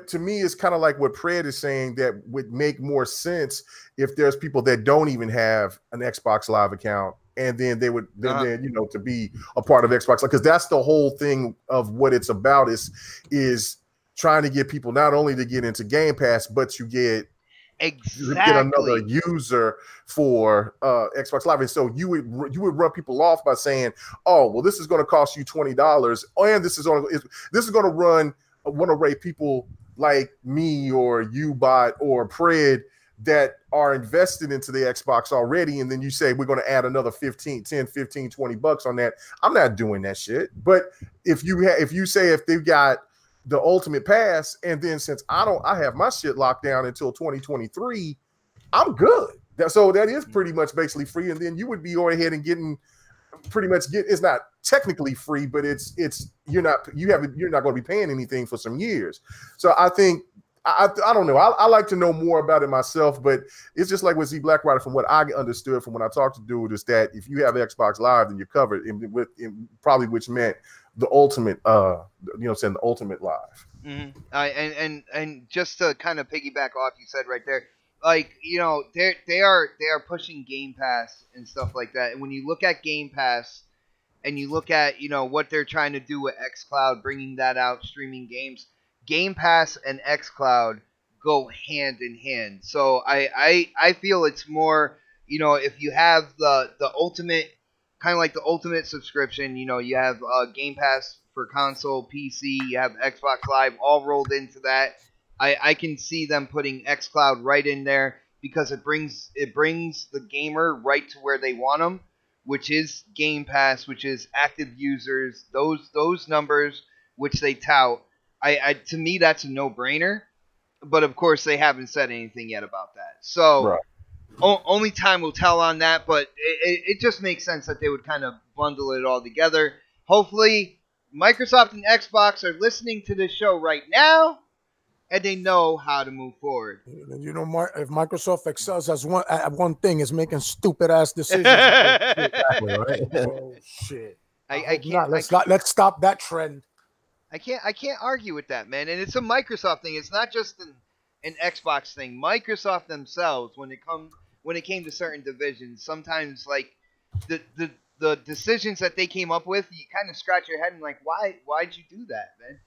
to me, it's kind of like what Pred is saying, that would make more sense if there's people that don't even have an Xbox Live account, and then they would then you know, to be a part of Xbox, because that's the whole thing of what it's about is trying to get people not only to get into Game Pass, but you get another user for Xbox Live. And so you would run people off by saying, oh, well, this is going to cost you $20, and this is going to run one array people like me or you, Bot or Pred, that are invested into the Xbox already, and then you say we're going to add another 10, 15, 20 bucks on that. I'm not doing that shit. But if you say if they've got the Ultimate Pass, and then since I have my shit locked down until 2023, I'm good. So that is pretty much basically free, and then you would be going ahead and getting it's not technically free, but you're not going to be paying anything for some years. So I think I don't know. I like to know more about it myself, but it's just like with Z Black Rider, from what I understood from when I talked to dude, is that if you have Xbox Live, then you're covered, probably which meant the ultimate, the ultimate live. Mm-hmm. And just to kind of piggyback off you said right there, like, they are pushing Game Pass and stuff like that. And when you look at Game Pass and you look at, what they're trying to do with xCloud, bringing that out, streaming games, Game Pass and xCloud go hand in hand. So I feel it's more, if you have the ultimate, kind of like the ultimate subscription, you have Game Pass for console, PC, you have Xbox Live all rolled into that. I can see them putting xCloud right in there because it brings the gamer right to where they want them, which is Game Pass, which is active users, those numbers which they tout. To me, that's a no-brainer, but of course they haven't said anything yet about that. So right. Only time will tell on that, but it just makes sense that they would kind of bundle it all together. Hopefully, Microsoft and Xbox are listening to this show right now, and they know how to move forward. If Microsoft excels as one thing, is making stupid ass decisions. Oh shit! I can't. Let's stop that trend. I can't argue with that, man. And it's a Microsoft thing. It's not just an Xbox thing. Microsoft themselves, when it came to certain divisions, sometimes like the decisions that they came up with, you kind of scratch your head and like, why'd you do that, man?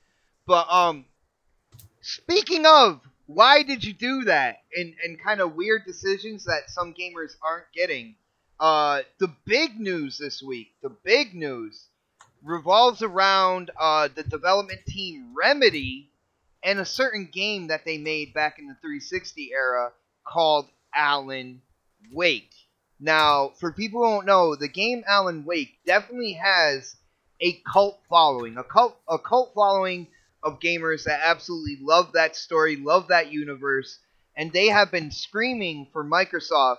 But speaking of why did you do that, and kind of weird decisions that some gamers aren't getting, the big news this week, revolves around the development team Remedy and a certain game that they made back in the 360 era called Alan Wake. Now, for people who don't know, the game Alan Wake definitely has a cult following, a cult following of gamers that absolutely love that story, love that universe, and they have been screaming for Microsoft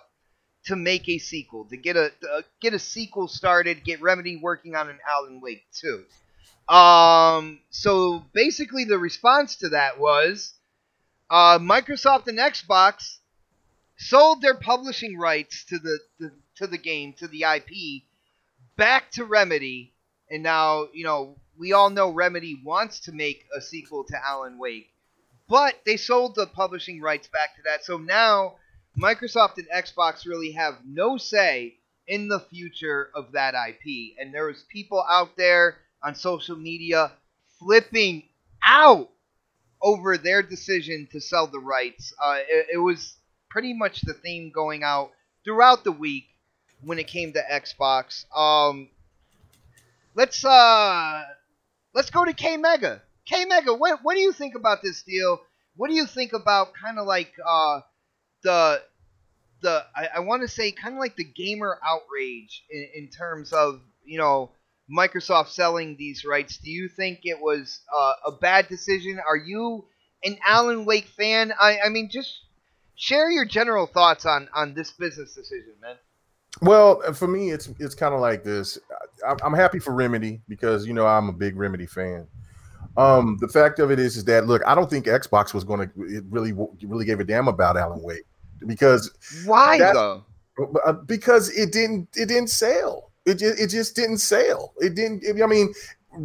to make a sequel, to get a sequel started, get Remedy working on an Alan Wake 2. So basically the response to that was Microsoft and Xbox sold their publishing rights to the game, to the IP, back to Remedy, and now, we all know Remedy wants to make a sequel to Alan Wake, but they sold the publishing rights back to that, so now Microsoft and Xbox really have no say in the future of that IP. And there was people out there on social media flipping out over their decision to sell the rights. It was pretty much the theme going out throughout the week when it came to Xbox. Let's go to K Mega. K Mega, what do you think about this deal? What do you think about kind of like I want to say kind of like the gamer outrage in terms of, Microsoft selling these rights? Do you think it was a bad decision? Are you an Alan Wake fan? I mean, just share your general thoughts on this business decision, man. Well, for me, it's kind of like this. I'm happy for Remedy because, I'm a big Remedy fan. The fact of it is that, look, I don't think Xbox was going to really gave a damn about Alan Wake. Because why though? Because it didn't sell. It just didn't sell. It didn't. I mean,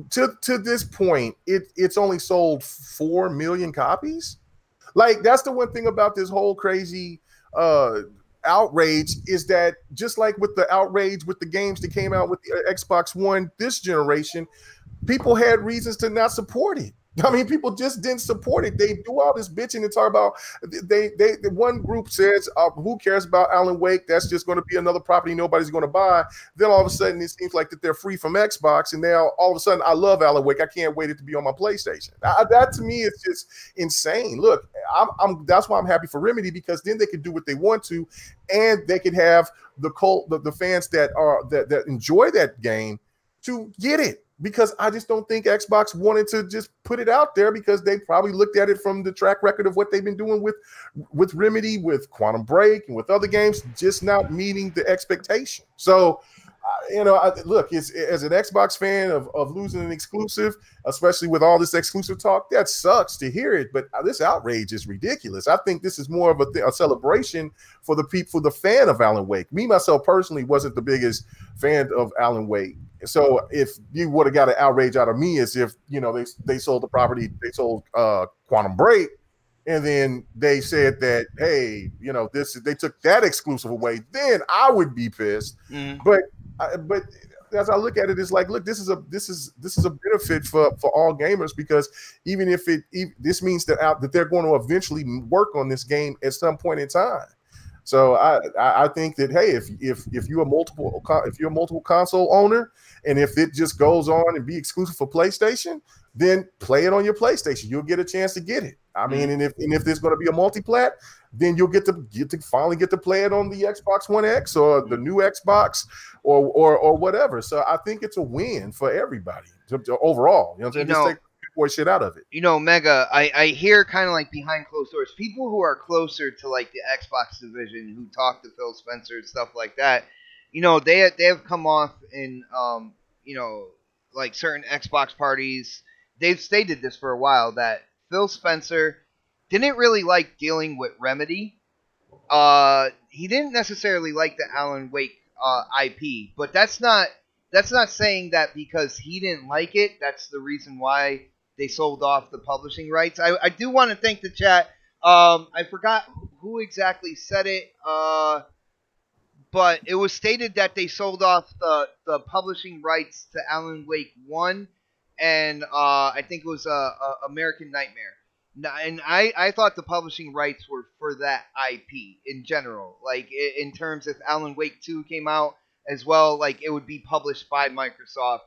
to this point, it's only sold 4 million copies. Like, that's the one thing about this whole crazy outrage, is that just like with the outrage with the games that came out with the Xbox One this generation, people had reasons to not support it. I mean, people just didn't support it. They do all this bitching and talk about the one group says, who cares about Alan Wake? That's just going to be another property nobody's going to buy. Then all of a sudden it seems like that they're free from Xbox, and now all of a sudden I love Alan Wake. I can't wait it to be on my PlayStation. That to me is just insane. Look, that's why I'm happy for Remedy, because then they can do what they want to, and they can have the fans that enjoy that game to get it. Because I just don't think Xbox wanted to just put it out there, because they probably looked at it from the track record of what they've been doing with Remedy, with Quantum Break, and with other games, just not meeting the expectation. So, look, as an Xbox fan of losing an exclusive, especially with all this exclusive talk, that sucks to hear it. But this outrage is ridiculous. I think this is more of a celebration for the fan of Alan Wake. Me, myself, personally, wasn't the biggest fan of Alan Wake. So if you would have got an outrage out of me, as if they sold the property, they sold Quantum Break, and then they said that, hey, they took that exclusive away, then I would be pissed. But as I look at it, it's like, look, this is a benefit for all gamers, because even if this means that they're going to eventually work on this game at some point in time. So I think that, hey, if you're a multiple console owner, and if it just goes on and be exclusive for PlayStation, then play it on your PlayStation. You'll get a chance to get it. I mean, and if there's going to be a multi-plat, then you'll get to finally get to play it on the Xbox One X or the new Xbox or whatever. So I think it's a win for everybody overall. You know what I'm saying? Just take boy shit out of it. Mega, I hear kind of like behind closed doors, people who are closer to like the Xbox division, who talk to Phil Spencer and stuff like that, they have come off in like certain Xbox parties. They've stated this for a while, that Phil Spencer didn't really like dealing with Remedy. He didn't necessarily like the Alan Wake IP, but that's not saying that because he didn't like it, that's the reason why they sold off the publishing rights. I do want to thank the chat. I forgot who exactly said it, but it was stated that they sold off the publishing rights to Alan Wake 1, and I think it was American Nightmare. And I thought the publishing rights were for that IP in general. Like, in terms if Alan Wake 2 came out as well, like, it would be published by Microsoft.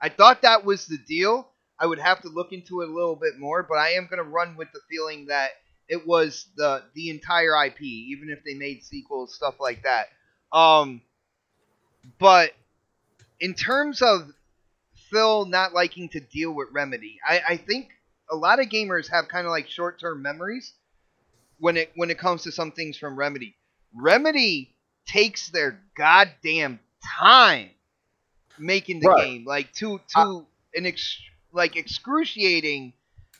I thought that was the deal. I would have to look into it a little bit more, but I am going to run with the feeling that it was the entire IP, even if they made sequels, stuff like that. But in terms of Phil not liking to deal with Remedy, I think a lot of gamers have kind of like short-term memories when it comes to some things from Remedy. Remedy takes their goddamn time making the game, like to an excruciating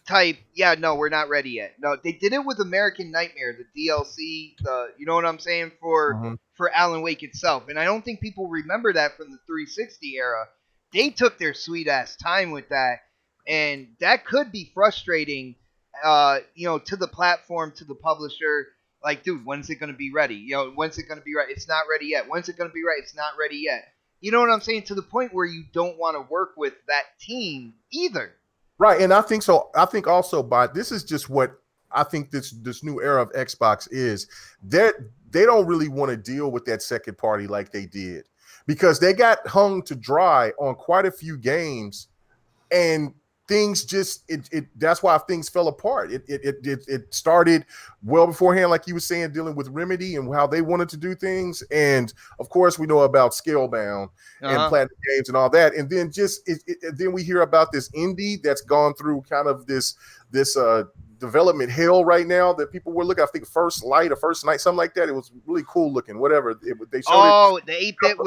type. Yeah, no, we're not ready yet. No, they did it with American Nightmare, the DLC, you know what I'm saying, for Alan Wake itself. And I don't think people remember that from the 360 era. They took their sweet ass time with that, and that could be frustrating, to the platform, to the publisher. Like, dude, when's it going to be ready? When's it going to be right? It's not ready yet. When's it going to be right? It's not ready yet. You know what I'm saying? To the point where you don't want to work with that team either. Right, and I think so. I think also, this is just what I think this new era of Xbox is. That they don't really want to deal with that second party like they did, because they got hung to dry on quite a few games, and things just that's why things fell apart. It started well beforehand, like you were saying, dealing with Remedy and how they wanted to do things, and of course we know about Scalebound and Platinum Games and all that, and then then we hear about this indie that's gone through kind of this development hell right now that people were looking. I think First Light or First Night, something like that. It was really cool looking. Whatever they showed. The 8-bit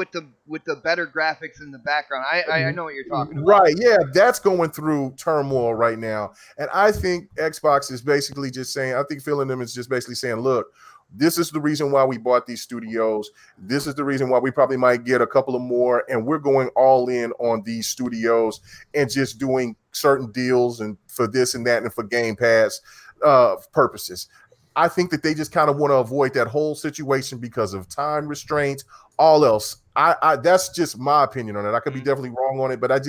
with the better graphics in the background. I know what you're talking about. Right? Yeah, that's going through turmoil right now, and I think Xbox is basically just saying. I think Phil and them is just basically saying, look, this is the reason why we bought these studios. This is the reason why we probably might get a couple of more, and we're going all in on these studios and just doing certain deals and for this and that and for Game Pass purposes. I think that they just kind of want to avoid that whole situation because of time restraints. All else, I that's just my opinion on it. I could be definitely wrong on it, but it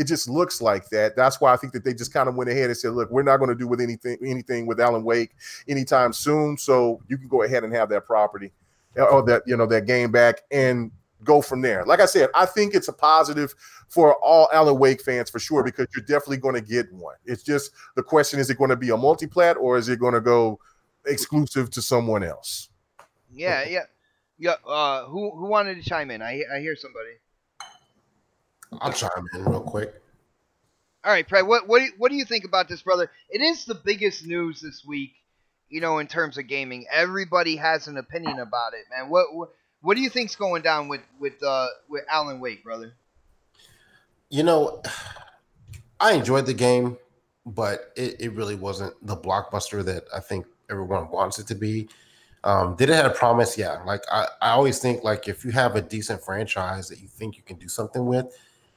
just looks like that. That's why I think that they just kind of went ahead and said, look, we're not going to do with anything with Alan Wake anytime soon. So you can go ahead and have that property or that that game back. And go from there. Like I said, I think it's a positive for all Alan Wake fans for sure, because you're definitely going to get one. It's just the question, is it going to be a multi-plat or is it going to go exclusive to someone else? Yeah. Who wanted to chime in? I hear somebody. I'll chime in real quick. All right, Fred. What do you think about this, brother? It is the biggest news this week, in terms of gaming. Everybody has an opinion about it, man. What do you think's going down with Alan Wake, brother? I enjoyed the game, but it really wasn't the blockbuster that I think everyone wants it to be. Did it have a promise? Yeah. Like I always think, like, if you have a decent franchise that you think you can do something with,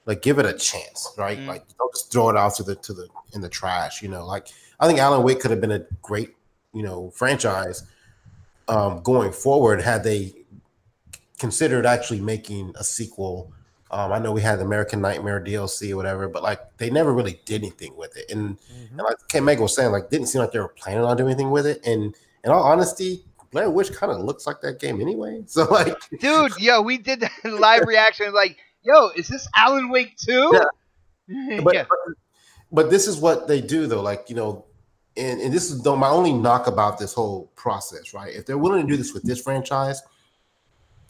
like, give it a chance, right? Mm-hmm. Like, don't just throw it out in the trash. Like, I think Alan Wake could have been a great franchise going forward had they considered actually making a sequel. I know we had the American Nightmare DLC or whatever, but like they never really did anything with it. And like Ken Meg was saying, like, didn't seem like they were planning on doing anything with it. And in all honesty, Blair Witch kind of looks like that game anyway. So like, dude, yo, we did that live reaction. Like, yo, is this Alan Wake 2? Yeah. But this is what they do though. Like, and this is my only knock about this whole process, right? If they're willing to do this with this franchise,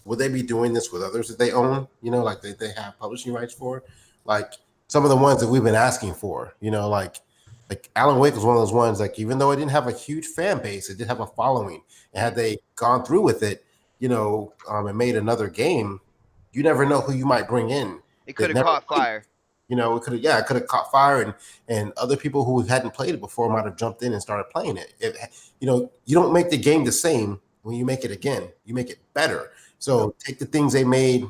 would they be doing this with others that they own? Like they have publishing rights for, like some of the ones that we've been asking for. Like Alan Wake was one of those ones. Like, even though it didn't have a huge fan base, it did have a following. And had they gone through with it, and made another game, you never know who you might bring in. It could have caught fire. It could have caught fire, and other people who hadn't played it before might have jumped in and started playing it. You don't make the game the same when you make it again. You make it better. So take the things they made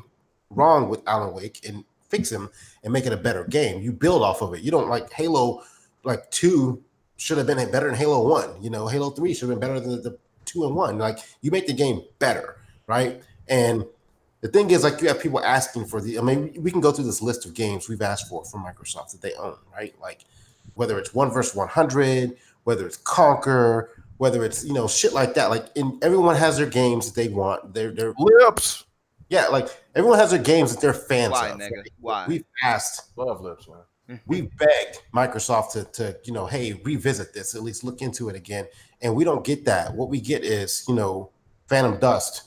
wrong with Alan Wake and fix them and make it a better game. You build off of it. You don't, like Halo, like 2 should have been better than Halo 1. Halo 3 should have been better than the 2 and 1. Like, you make the game better, right? And the thing is, like, you have people asking for we can go through this list of games we've asked for from Microsoft that they own, right? Like, whether it's 1 vs. 100, whether it's Conquer, whether it's, shit like that. Like, everyone has their games that they want. Their Lips. Yeah, like, everyone has their games that they're fans Why, of. nigga? Right? Why? We've asked. Love Lips, man. We begged Microsoft to hey, revisit this, at least look into it again. And we don't get that. What we get is, Phantom Dust.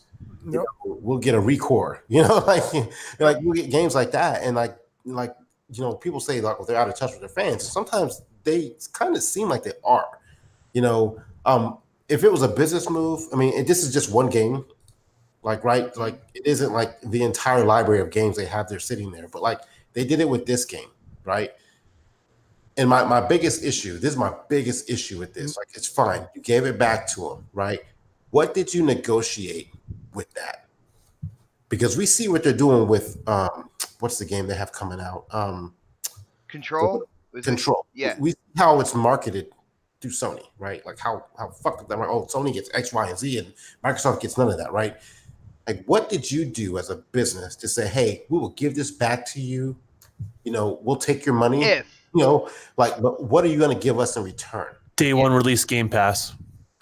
Yep. We'll get a Recore, like we'll get games like that. And like people say, like, well, they're out of touch with their fans. Sometimes they kind of seem like they are. If it was a business move, this is just one game, like, right? Like, it isn't like the entire library of games they have there sitting there, but like they did it with this game, right? And my biggest issue, this is my biggest issue with this. Like, it's fine. You gave it back to them, right? What did you negotiate with that? Because we see what they're doing with what's the game they have coming out? Control? Control. Yeah. We see how it's marketed through Sony, right? Like how fucked up that, right? Oh, Sony gets X, Y, and Z, and Microsoft gets none of that, right? Like, what did you do as a business to say, hey, we will give this back to you? We'll take your money. But what are you going to give us in return? Day one release Game Pass.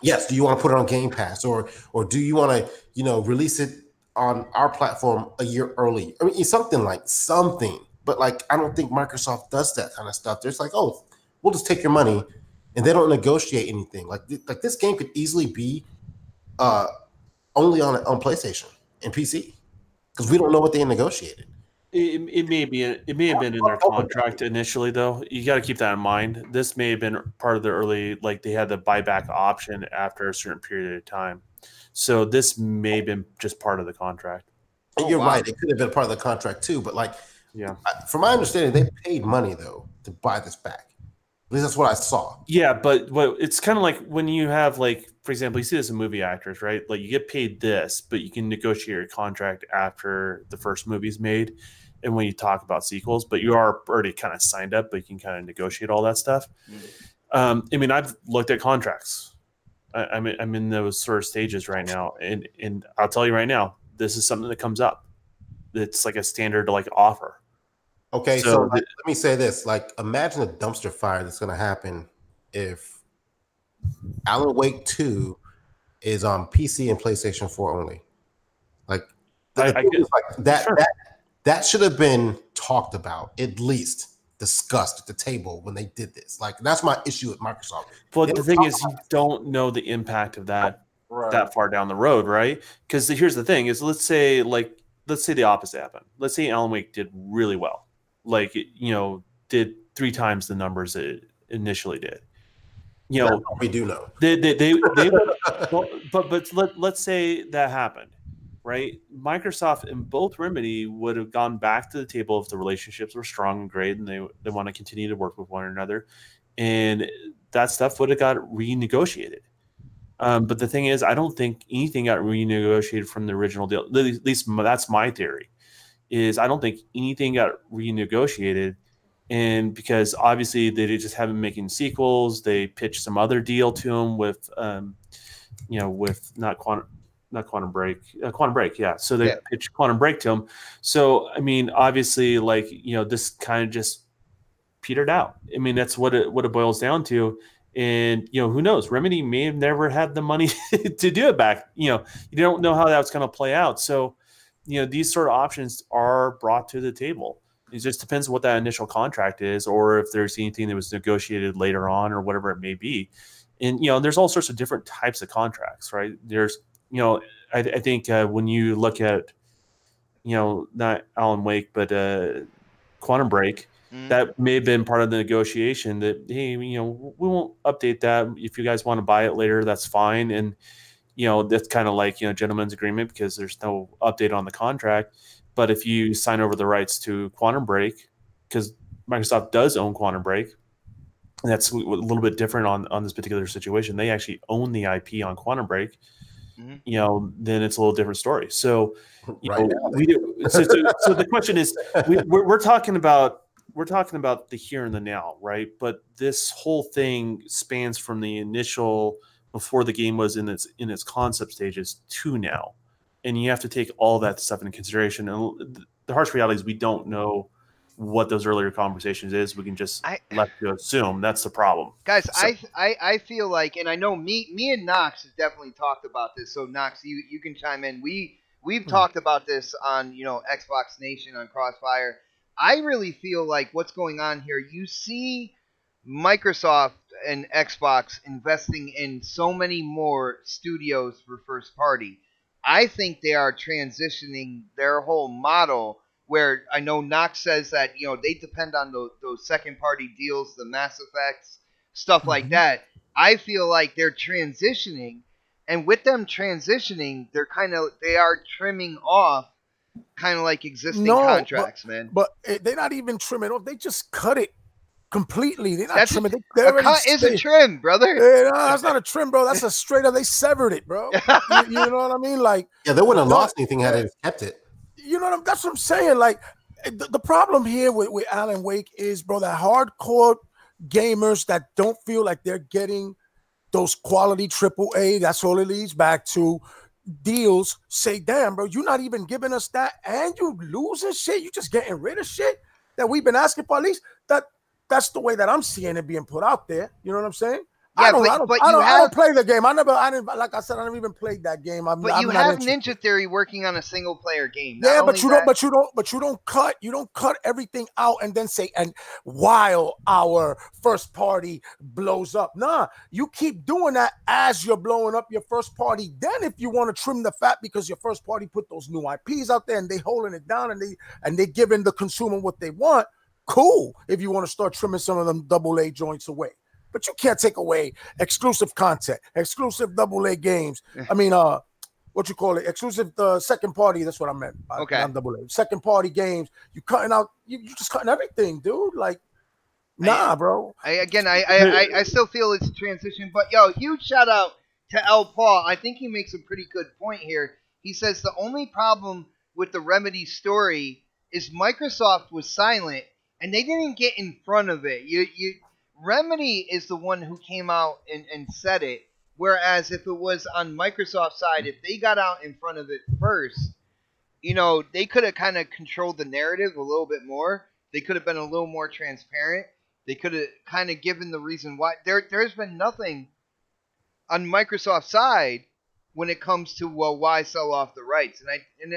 Yes. Do you want to put it on Game Pass, or do you want to, release it on our platform a year early? Something. But like, I don't think Microsoft does that kind of stuff. There's like, oh, we'll just take your money, and they don't negotiate anything. Like this game could easily be only on PlayStation and PC, because we don't know what they negotiated. It may have been in their contract initially, though. You got to keep that in mind. This may have been part of the early, like, they had the buyback option after a certain period of time. So this may have been just part of the contract. And you're right. It could have been part of the contract too. But like, yeah, from my understanding, they paid money though to buy this back. At least that's what I saw. Yeah, but it's kind of like when you have, like, for example, you see this in movie actors, right? Like, you get paid this, but you can negotiate your contract after the first movie's made. And when you talk about sequels, but you are already kind of signed up, but you can kind of negotiate all that stuff. I've looked at contracts. I'm in those sort of stages right now, and I'll tell you right now, this is something that comes up. It's like a standard, like, offer. Okay, so let me say this: like, imagine a dumpster fire that's going to happen if Alan Wake 2 is on PC and PlayStation 4 only. Like, That should have been talked about, at least discussed at the table when they did this. Like, that's my issue with Microsoft. But the thing is, you don't know the impact of that that far down the road, right? Because here's the thing: is let's say the opposite happened. Let's say Alan Wake did really well, like did 3 times the numbers it initially did. We do know. But let's say that happened, right? Microsoft and both Remedy would have gone back to the table if the relationships were strong and great, and they want to continue to work with one another, and that stuff would have got renegotiated. But the thing is, I don't think anything got renegotiated from the original deal. At least that's my theory. Is I don't think anything got renegotiated. And because obviously they just haven't been making sequels, they pitched some other deal to him with, with Quantum Break, yeah. So they pitched Quantum Break to him. So I mean, obviously, this kind of just petered out. I mean, that's what it boils down to. And who knows? Remedy may have never had the money to do it back. You don't know how that's going to play out. So, these sort of options are brought to the table. It just depends what that initial contract is, or if there's anything that was negotiated later on, or whatever it may be. And there's all sorts of different types of contracts, right? There's, I think when you look at, not Alan Wake, but Quantum Break, that may have been part of the negotiation. That hey, we won't update that. If you guys want to buy it later, that's fine. And that's kind of like gentleman's agreement, because there's no update on the contract. But if you sign over the rights to Quantum Break, because Microsoft does own Quantum Break, and that's a little bit different on this particular situation. They actually own the IP on Quantum Break. Then it's a little different story. So, we do. So the question is, we're talking about the here and the now, right? But this whole thing spans from the initial, before the game was in its concept stages, to now. And you have to take all that stuff into consideration. And the harsh reality is we don't know what those earlier conversations is. We can just let you assume. That's the problem. Guys, so, I feel like, and I know me and Knox has definitely talked about this. So Knox, you can chime in. We've talked about this on Xbox Nation, on Crossfire. I really feel like what's going on here, you see Microsoft and Xbox investing in so many more studios for first party. I think they are transitioning their whole model, where I know Knox says that, they depend on those second-party deals, the Mass Effects, stuff like that. I feel like they're transitioning, and with them transitioning, they are trimming off kind of like existing contracts, man. But they're not even trimming off. They just cut it completely. They're not trimming. A cut is a trim, brother. No, that's not a trim, bro. That's a straight up. They severed it, bro. You know what I mean? Like, they wouldn't have lost anything had they kept it. You know that's what I'm saying. Like, the problem here with Alan Wake is, bro, that hardcore gamers that don't feel like they're getting those quality AAA. That's all it leads back to. Deals say, damn, bro, you're not even giving us that, and you losing shit. You just getting rid of shit that we've been asking for. At least that's the way that I'm seeing it being put out there. You know what I'm saying? Yeah, I don't play the game. I didn't, like I said, I never even played that game. But you have Ninja Theory working on a single player game. Yeah, but you don't cut everything out and then say, and while our first party blows up. Nah, you keep doing that as you're blowing up your first party. Then if you want to trim the fat because your first party put those new IPs out there and they holding it down and they giving the consumer what they want, cool. If you want to start trimming some of them AA joints away. But you can't take away exclusive content, exclusive AA games. I mean, what you call it? Exclusive second party. That's what I meant. Okay. I'm AA. Second party games. You cutting out. You just cutting everything, dude. Like, nah, bro. I still feel it's a transition. But yo, huge shout out to L. Paul. I think he makes a pretty good point here. He says the only problem with the Remedy story is Microsoft was silent and they didn't get in front of it. Remedy is the one who came out and said it, whereas if it was on Microsoft's side, if they got out in front of it first, they could have kind of controlled the narrative a little bit more. They could have been a little more transparent. They could have kind of given the reason why. There's been nothing on Microsoft's side when it comes to why sell off the rights. And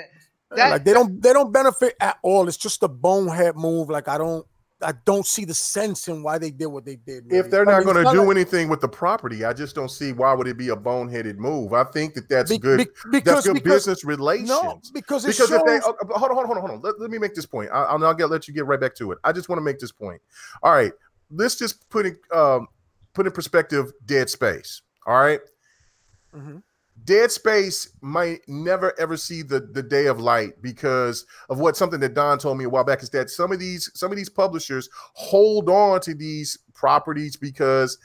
Like they don't benefit at all. It's just a bonehead move. Like I don't see the sense in why they did what they did. Really. If they're not going to do anything with the property, I just don't see why would it be a boneheaded move. I think that's good. That's good business relations. No, because if they hold on. Let me make this point. I'll let you get right back to it. I just want to make this point. All right, let's just put in perspective Dead Space. All right. Mm-hmm. Dead Space might never ever see the day of light because of something that Don told me a while back is that some of these publishers hold on to these properties because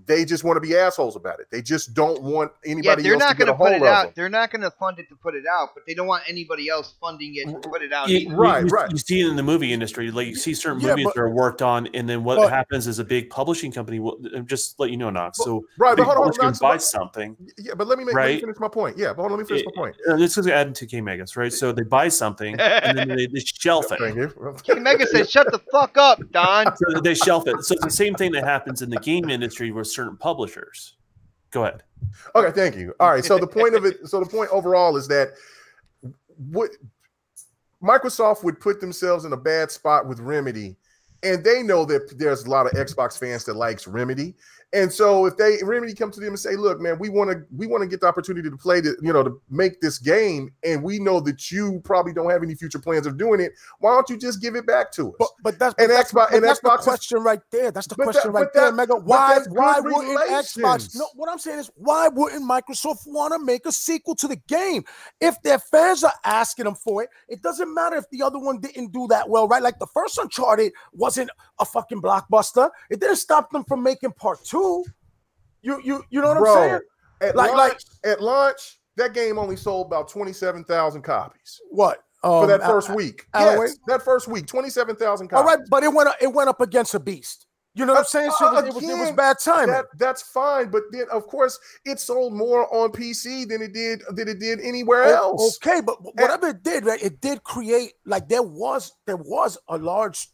they just want to be assholes about it. They just don't want anybody else to get a hold of them. They're not going to fund it to put it out, but they don't want anybody else funding it to put it out. Right. You see it in the movie industry. Like you see certain movies that are worked on, and then what happens is a big publishing company will just let you know, Knox. So but hold on, buy something. Yeah, but let me finish my point. Yeah, but hold on, let me finish my point. This is adding to K Megas, right? So they buy something and then they shelf it. K Mega said, "Shut the fuck up, Don." So they shelf it. So it's the same thing that happens in the game industry with certain publishers. Go ahead. Okay, thank you. All right. So the point overall is that Microsoft would put themselves in a bad spot with Remedy, and they know that there's a lot of Xbox fans that likes Remedy. And so if Remedy come to them and say, look, man, we want to get the opportunity to play to make this game, and we know that you probably don't have any future plans of doing it. Why don't you just give it back to us? But that's the question right there. That's the question right there, Mega. Why wouldn't Xbox? No, what I'm saying is, why wouldn't Microsoft want to make a sequel to the game? If their fans are asking them for it, it doesn't matter if the other one didn't do that well, right? Like the first Uncharted wasn't a fucking blockbuster. It didn't stop them from making part 2. You know what I'm saying? At launch, that game only sold about 27,000 copies. What? For that first week. Yes, that first week, 27,000 copies. All right, but it went up against a beast. You know what I'm saying? So it was bad timing. That's fine, but then of course it sold more on PC than it did anywhere else. Okay, but whatever it did, right? It did create there was a large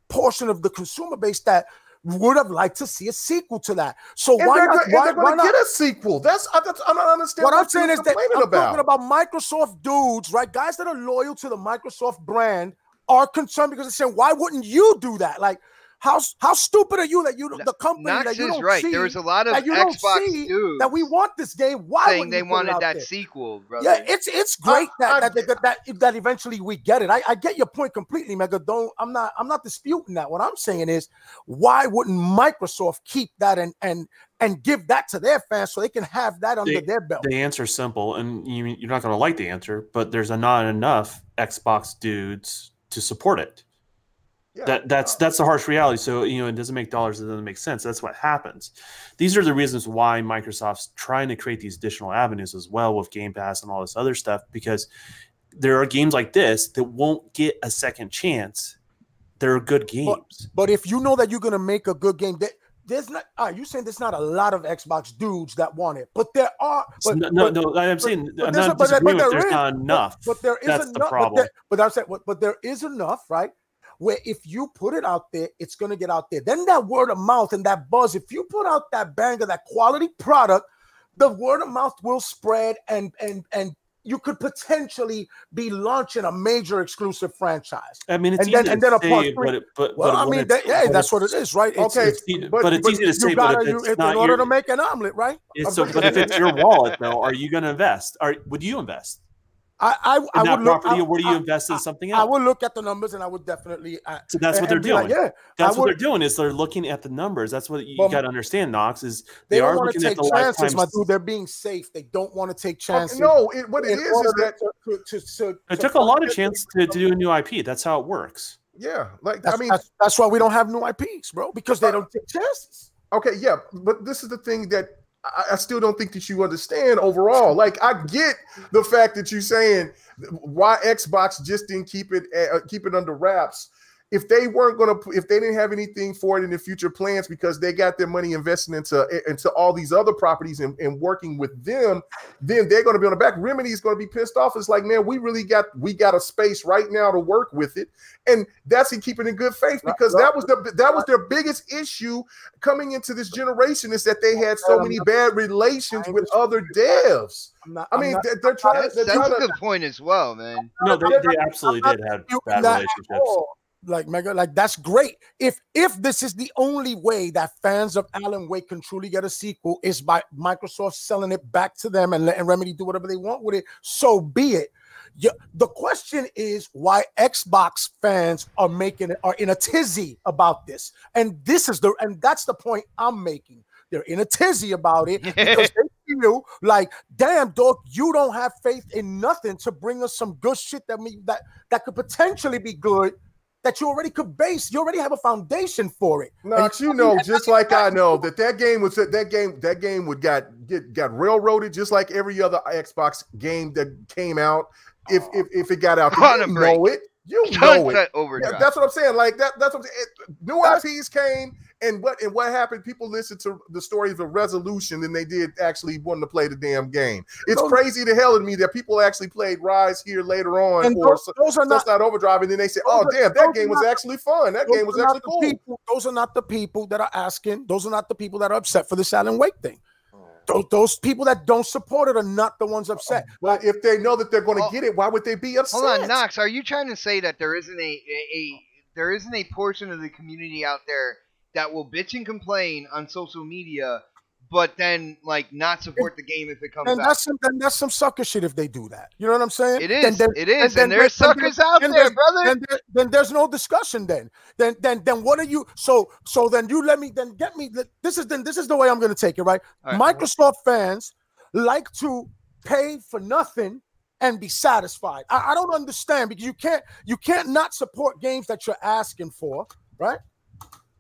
portion of the consumer base that would have liked to see a sequel to that. So why not get a sequel? I'm not understanding what I'm saying is that I'm talking about Microsoft dudes, right? Guys that are loyal to the Microsoft brand are concerned because they're saying, why wouldn't you do that? Like, how stupid are you that the company Knox that you don't right. see? There was a lot of Xbox dudes that we want this game. Why saying they wanted that sequel, brother? Yeah, it's great that eventually we get it. I get your point completely, Mega. I'm not disputing that. What I'm saying is, why wouldn't Microsoft keep that and give that to their fans so they can have that under their belt? The answer's simple, and you're not going to like the answer, but there's not enough Xbox dudes to support it. Yeah, that's the harsh reality. So it doesn't make dollars, it doesn't make sense. That's what happens. These are the reasons why Microsoft's trying to create these additional avenues as well with Game Pass and all this other stuff, because there are games like this that won't get a second chance. They're good games. But if you know that you're gonna make a good game, there's not. You saying there's not a lot of Xbox dudes that want it, but there are. No. I'm saying I'm not disagreeing with there's not enough. But there is enough. The problem. But I'm saying, but there is enough, right? Where if you put it out there, it's going to get out there. Then that word of mouth and that buzz, if you put out that banger, that quality product, the word of mouth will spread and you could potentially be launching a major exclusive franchise. I mean, it's easy to say, but that's what it is, right? But it's easy to say, but it's not in order to make an omelet, right? But if it's your wallet, though, are you going to invest? Would you invest? I would look. Where do you invest in something else? I would look at the numbers, and I would definitely. So that's what they're doing. That's what they're doing. Is they're looking at the numbers. That's what you got to understand, Knox. Is they are looking at the chances, my dude. They're being safe. They don't want to take chances. What it is that it took a lot of chance to do a new IP. That's how it works. Yeah, that's why we don't have new IPs, bro. Because they don't take chances. Okay, yeah, but this is the thing that I still don't think that you understand overall. Like, I get the fact that you're saying why Xbox just didn't keep it under wraps if they weren't going to, if they didn't have anything for it in the future plans because they got their money invested into all these other properties and working with them, then they're going to be on the back. Remedy is going to be pissed off. It's like, man, we got a space right now to work with it, and that's in keeping in good faith, because that was their biggest issue coming into this generation, is that they had so many bad relations with other devs. They're trying. That's a good point as well, man. No, they absolutely did have bad relationships. Like Mega, like that's great. If this is the only way that fans of Alan Wake can truly get a sequel, is by Microsoft selling it back to them and letting Remedy do whatever they want with it, so be it. The question is why Xbox fans are in a tizzy about this, and that's the point I'm making. They're in a tizzy about it because they feel like, damn, dog, you don't have faith in nothing to bring us some good shit that could potentially be good. That you already could base, you already have a foundation for it. Knox, you know, just like I know that game would got railroaded just like every other Xbox game that came out. If it got out, you know it. Yeah, that's what I'm saying. Like that's what I'm saying. New IPs came, and what happened? People listened to the stories of resolution than they did actually wanting to play the damn game. It's crazy to hell to me that people actually played Rise here later on, or those are not Overdrive, and then they say, "Oh, damn, that game was actually fun. That game was actually cool." Those are not the people that are asking. Those are not the people that are upset for the Alan Wake thing. Those people that don't support it are not the ones upset. Well, if they know that they're going to get it, why would they be upset? Hold on, Knox. Are you trying to say that there isn't a portion of the community out there that will bitch and complain on social media, but then like not support the game if it comes out? That's some sucker shit if they do that. You know what I'm saying? It is. And there's suckers out there, brother. Then there's no discussion. Then what are you? So then you let me then get me. This is the way I'm going to take it. Right? Microsoft fans like to pay for nothing and be satisfied. I don't understand, because you can't not support games that you're asking for, right?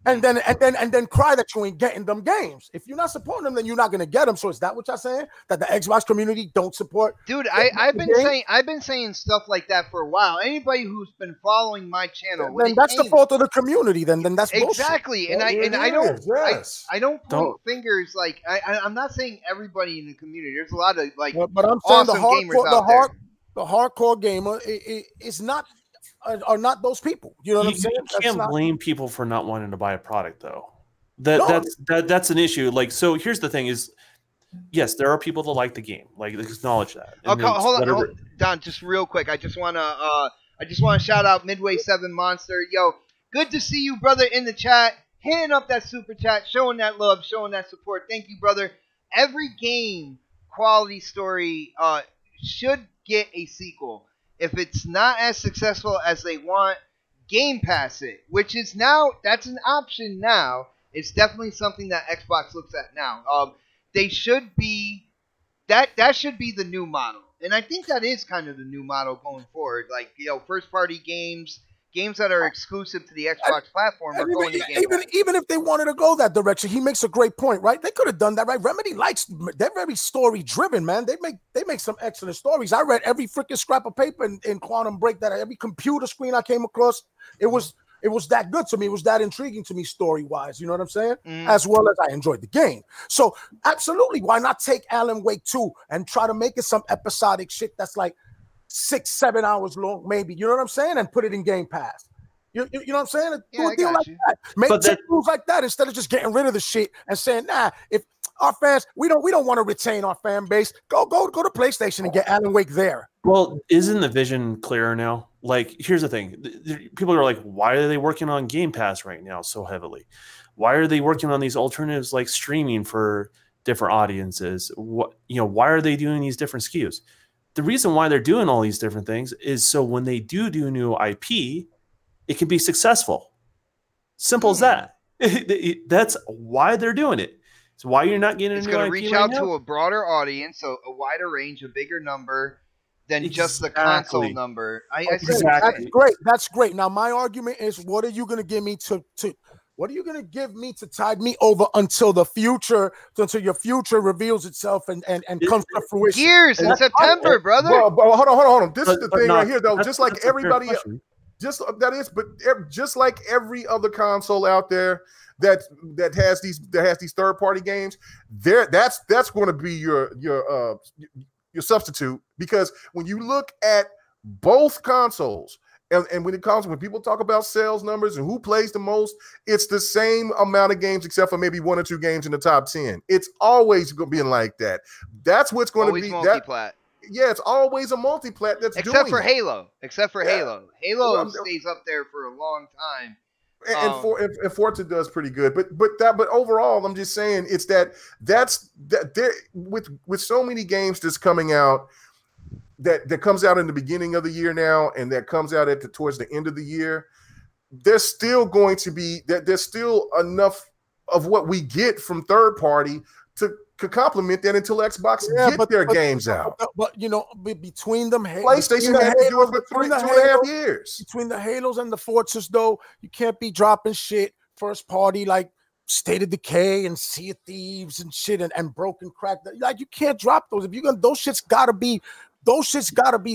And then cry that you ain't getting them games. If you're not supporting them, then you're not gonna get them. So is that what y'all saying? That the Xbox community don't support? Dude, I've been saying stuff like that for a while. Anybody who's been following my channel, then that's the fault of the community. Then that's exactly. Bullshit. And I don't point fingers. Like I'm not saying everybody in the community. There's a lot of like, but I'm saying awesome gamers out there. The hardcore gamer is not. Are not those people. You know what I'm saying? You can't blame people for not wanting to buy a product, though. That's an issue. Like, so here's the thing: is yes, there are people that like the game. Like, acknowledge that. Okay, hold on, Don. Just real quick, I just wanna shout out Midway 7 Monster. Yo, good to see you, brother, in the chat, hitting up that super chat, showing that love, showing that support. Thank you, brother. Every game quality story should get a sequel. If it's not as successful as they want, Game Pass it, which is now, that's an option now. It's definitely something that Xbox looks at now. They should be, that should be the new model. And I think that is kind of the new model going forward. Like, you know, first party games that are exclusive to the Xbox platform are going to Game Pass. Even if they wanted to go that direction, he makes a great point, right? They could have done that, right? Remedy they're very story driven, man. They make some excellent stories. I read every freaking scrap of paper in Quantum Break, that every computer screen I came across, it was that good to me. It was that intriguing to me story-wise. You know what I'm saying? As well as I enjoyed the game. So absolutely, why not take Alan Wake 2 and try to make it some episodic shit that's like 6-7 hours long, maybe, you know what I'm saying, and put it in Game Pass. You know what I'm saying? Do a deal like that. Make moves like that instead of just getting rid of the shit and saying, nah, if our fans, we don't want to retain our fan base. Go to PlayStation and get Alan Wake there. Well, isn't the vision clearer now? Like, here's the thing: people are like, why are they working on Game Pass right now so heavily? Why are they working on these alternatives like streaming for different audiences? Why are they doing these different SKUs? The reason why they're doing all these different things is so when they do new IP, it can be successful. Simple as that. That's why they're doing it. It's why you're not getting. It's going to reach out to a broader audience, so a wider range, a bigger number than just the console number. That's great. That's great. Now my argument is, what are you going to give me to? What are you going to give me to tide me over until the future, until your future reveals itself and comes to fruition? Years in September, brother. Well, hold on. This is the thing right here, though. Just like everybody, Just like every other console out there that has these third-party games, that's going to be your substitute, because when you look at both consoles, and when people talk about sales numbers and who plays the most, it's the same amount of games except for maybe 1 or 2 games in the top 10. It's always going to be like that. That's what's going to be multi-plat. Yeah, it's always a multi-plat that's except doing for it. Halo. Halo stays up there for a long time. And Forza does pretty good, but overall, I'm just saying it's that's there with so many games that's coming out that comes out in the beginning of the year now, and that comes out towards the end of the year. There's still going to be there's still enough of what we get from third party to complement that until Xbox get their games out. But between them, PlayStation had to do it for 2.5 years. Between the Halos and the Forzas, though, you can't be dropping shit first party like State of Decay and Sea of Thieves and shit and Broken Crack. Like, you can't drop those. If you're gonna, those shit's gotta be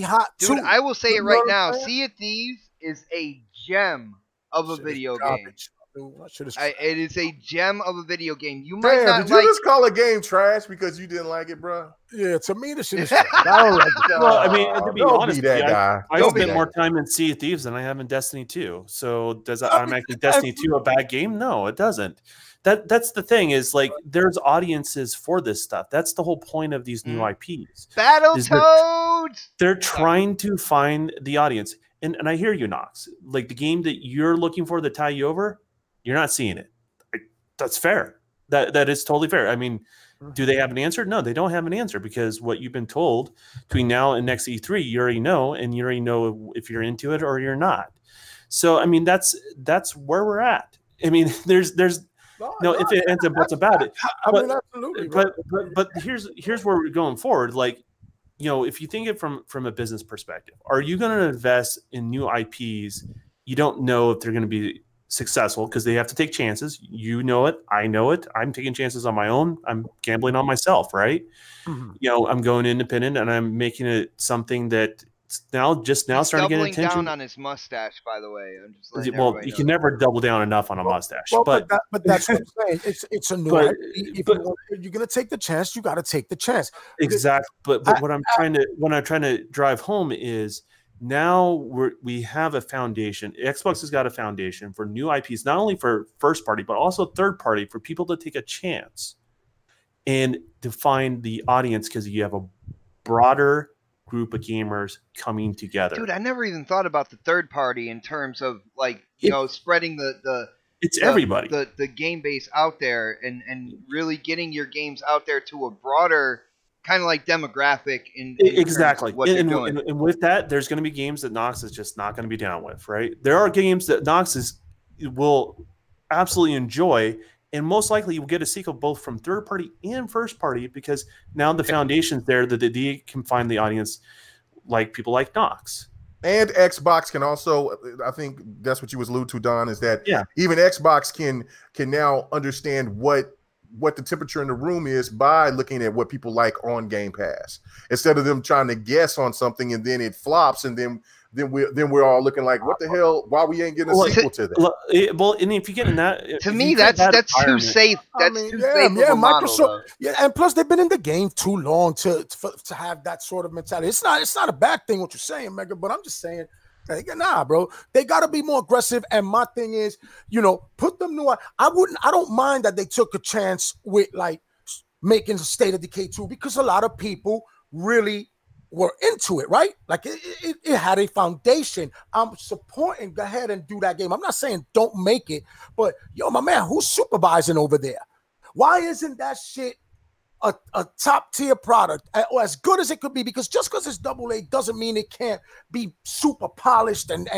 hot, dude. too. I will say it right now. Sea of Thieves is a gem of a video game. It is a gem of a video game. You might not did you just call a game trash because you didn't like it, bro? Yeah, to me, this shit is trash. I don't like it. Well, I mean, to be honest, I spent more guy. time in Sea of Thieves than I have in Destiny 2. So does that automatically Destiny 2 a bad game? No, it doesn't. That's the thing, is like there's audiences for this stuff. That's the whole point of these new IPs. Battletoads! They're trying to find the audience. And I hear you, Knox. Like the game that you're looking for that tie you over, you're not seeing it. That's fair. That is totally fair. I mean, do they have an answer? No, they don't have an answer, because what you've been told between now and next E3, you already know, and you already know if you're into it or you're not. So, I mean, that's where we're at. I mean, there's no if it ends up what's about it. I mean, absolutely. But here's where we're going forward. Like, if you think it from a business perspective, are you going to invest in new IPs? You don't know if they're going to be successful because they have to take chances. You know it. I know it. I'm taking chances on my own. I'm gambling on myself, right? Mm-hmm. I'm going independent, and I'm making it something that now starting to get attention. Doubling down on his mustache, by the way. I'm just you can never double down enough on a mustache. But that's what I'm saying. It's a new. If you're gonna take the chance, you got to take the chance. Exactly. But what I'm trying to drive home is, now we have a foundation. Xbox has got a foundation for new IPs, not only for first party, but also third party, for people to take a chance and to find the audience, because you have a broader group of gamers coming together. Dude, I never even thought about the third party in terms of spreading everybody, the game base out there and really getting your games out there to a broader kind of like demographic in exactly what you're doing. And with that, there's going to be games that Knox is just not going to be down with, right? There are games that Knox will absolutely enjoy, and most likely you'll get a sequel both from third party and first party, because now the foundation's there that they can find the audience, like people like Knox. And Xbox can also, I think that's what you was alluding to, Don, is that even Xbox can now understand what the temperature in the room is by looking at what people like on Game Pass, instead of them trying to guess on something and then it flops, and then we're all looking like, what the hell? Why we ain't getting a sequel to that? Well, and if you get in that, to me, that's too safe. That's too safe. Yeah, Microsoft. And plus, they've been in the game too long to have that sort of mentality. It's not a bad thing what you're saying, Mega, but I'm just saying. Nah, bro. They gotta be more aggressive. And my thing is, put them new. I don't mind that they took a chance with like making State of Decay 2, because a lot of people really were into it, right? Like it had a foundation. I'm supporting. Go ahead and do that game. I'm not saying don't make it, but my man, who's supervising over there? Why isn't that shit a top tier product, or as good as it could be? Because just because it's AA doesn't mean it can't be super polished and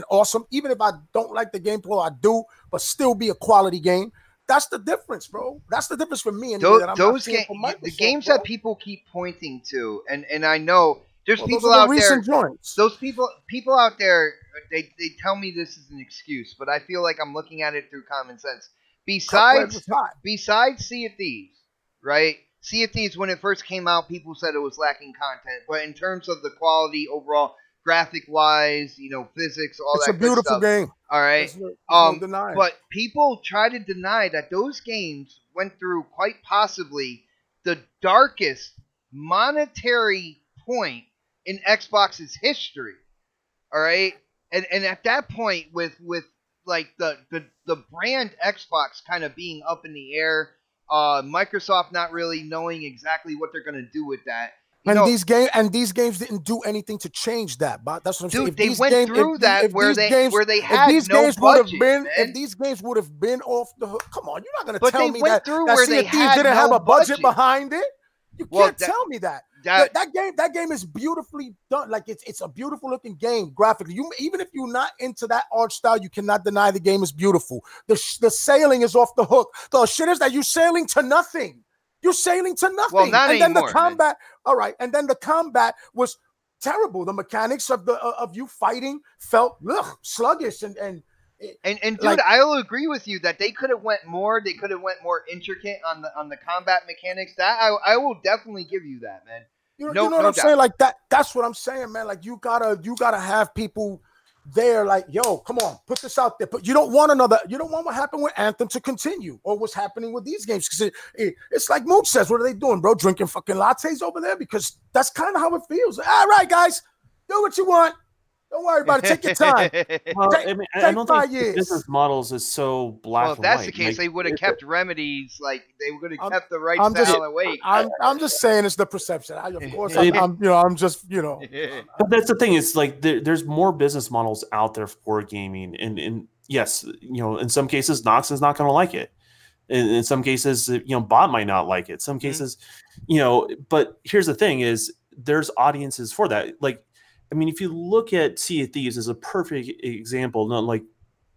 awesome. Even if I don't like the gameplay, I do, but still be a quality game. That's the difference, bro. That's the difference for me. The games that people keep pointing to, and I know there's people out there. Those people out there, they tell me this is an excuse, but I feel like I'm looking at it through common sense. Besides Sea of Thieves. Right? Sea of Thieves, when it first came out, people said it was lacking content. But in terms of the quality overall, graphic wise, physics, all It's that a beautiful good stuff. game. All right. There's no denying. But people try to deny that those games went through quite possibly the darkest monetary point in Xbox's history. All right. And at that point, with like the brand Xbox kind of being up in the air, Microsoft not really knowing exactly what they're going to do with that. These games didn't do anything to change that. But that's what I'm saying. Dude, they went through that where they had no budget. If these games would have been off the hook, come on, you're not going to tell me that Sea of Thieves didn't have a budget behind it. You can't tell me that. That game is beautifully done. Like it's a beautiful looking game graphically. Even if you're not into that art style, you cannot deny the game is beautiful. The sailing is off the hook. The shit is that you're sailing to nothing. You're sailing to nothing. Well, not and anymore, then the combat, all right. And then the combat was terrible. The mechanics of you fighting felt sluggish and dude, I'll agree with you that they could have went more. They could have went more intricate on the combat mechanics. That I will definitely give you that, man. You know what I'm saying? Like that. That's what I'm saying, man. Like you gotta have people there. Like, yo, come on, put this out there. But you don't want what happened with Anthem to continue, or what's happening with these games. Because it's like Mooch says, what are they doing, bro? Drinking fucking lattes over there? Because that's kind of how it feels. All right, guys, do what you want. Don't worry about it. Take your time. Well, I don't think business models is so black and white. Well, if that's the case, they would have kept remedies. Like they would have kept the right style awake. I'm just saying it's the perception. Of course, I'm just. But that's the thing. It's like there's more business models out there for gaming, and yes, in some cases, Knox is not going to like it. In some cases, Bot might not like it. Some cases, But here's the thing: is there's audiences for that. Like, I mean, if you look at Sea of Thieves as a perfect example,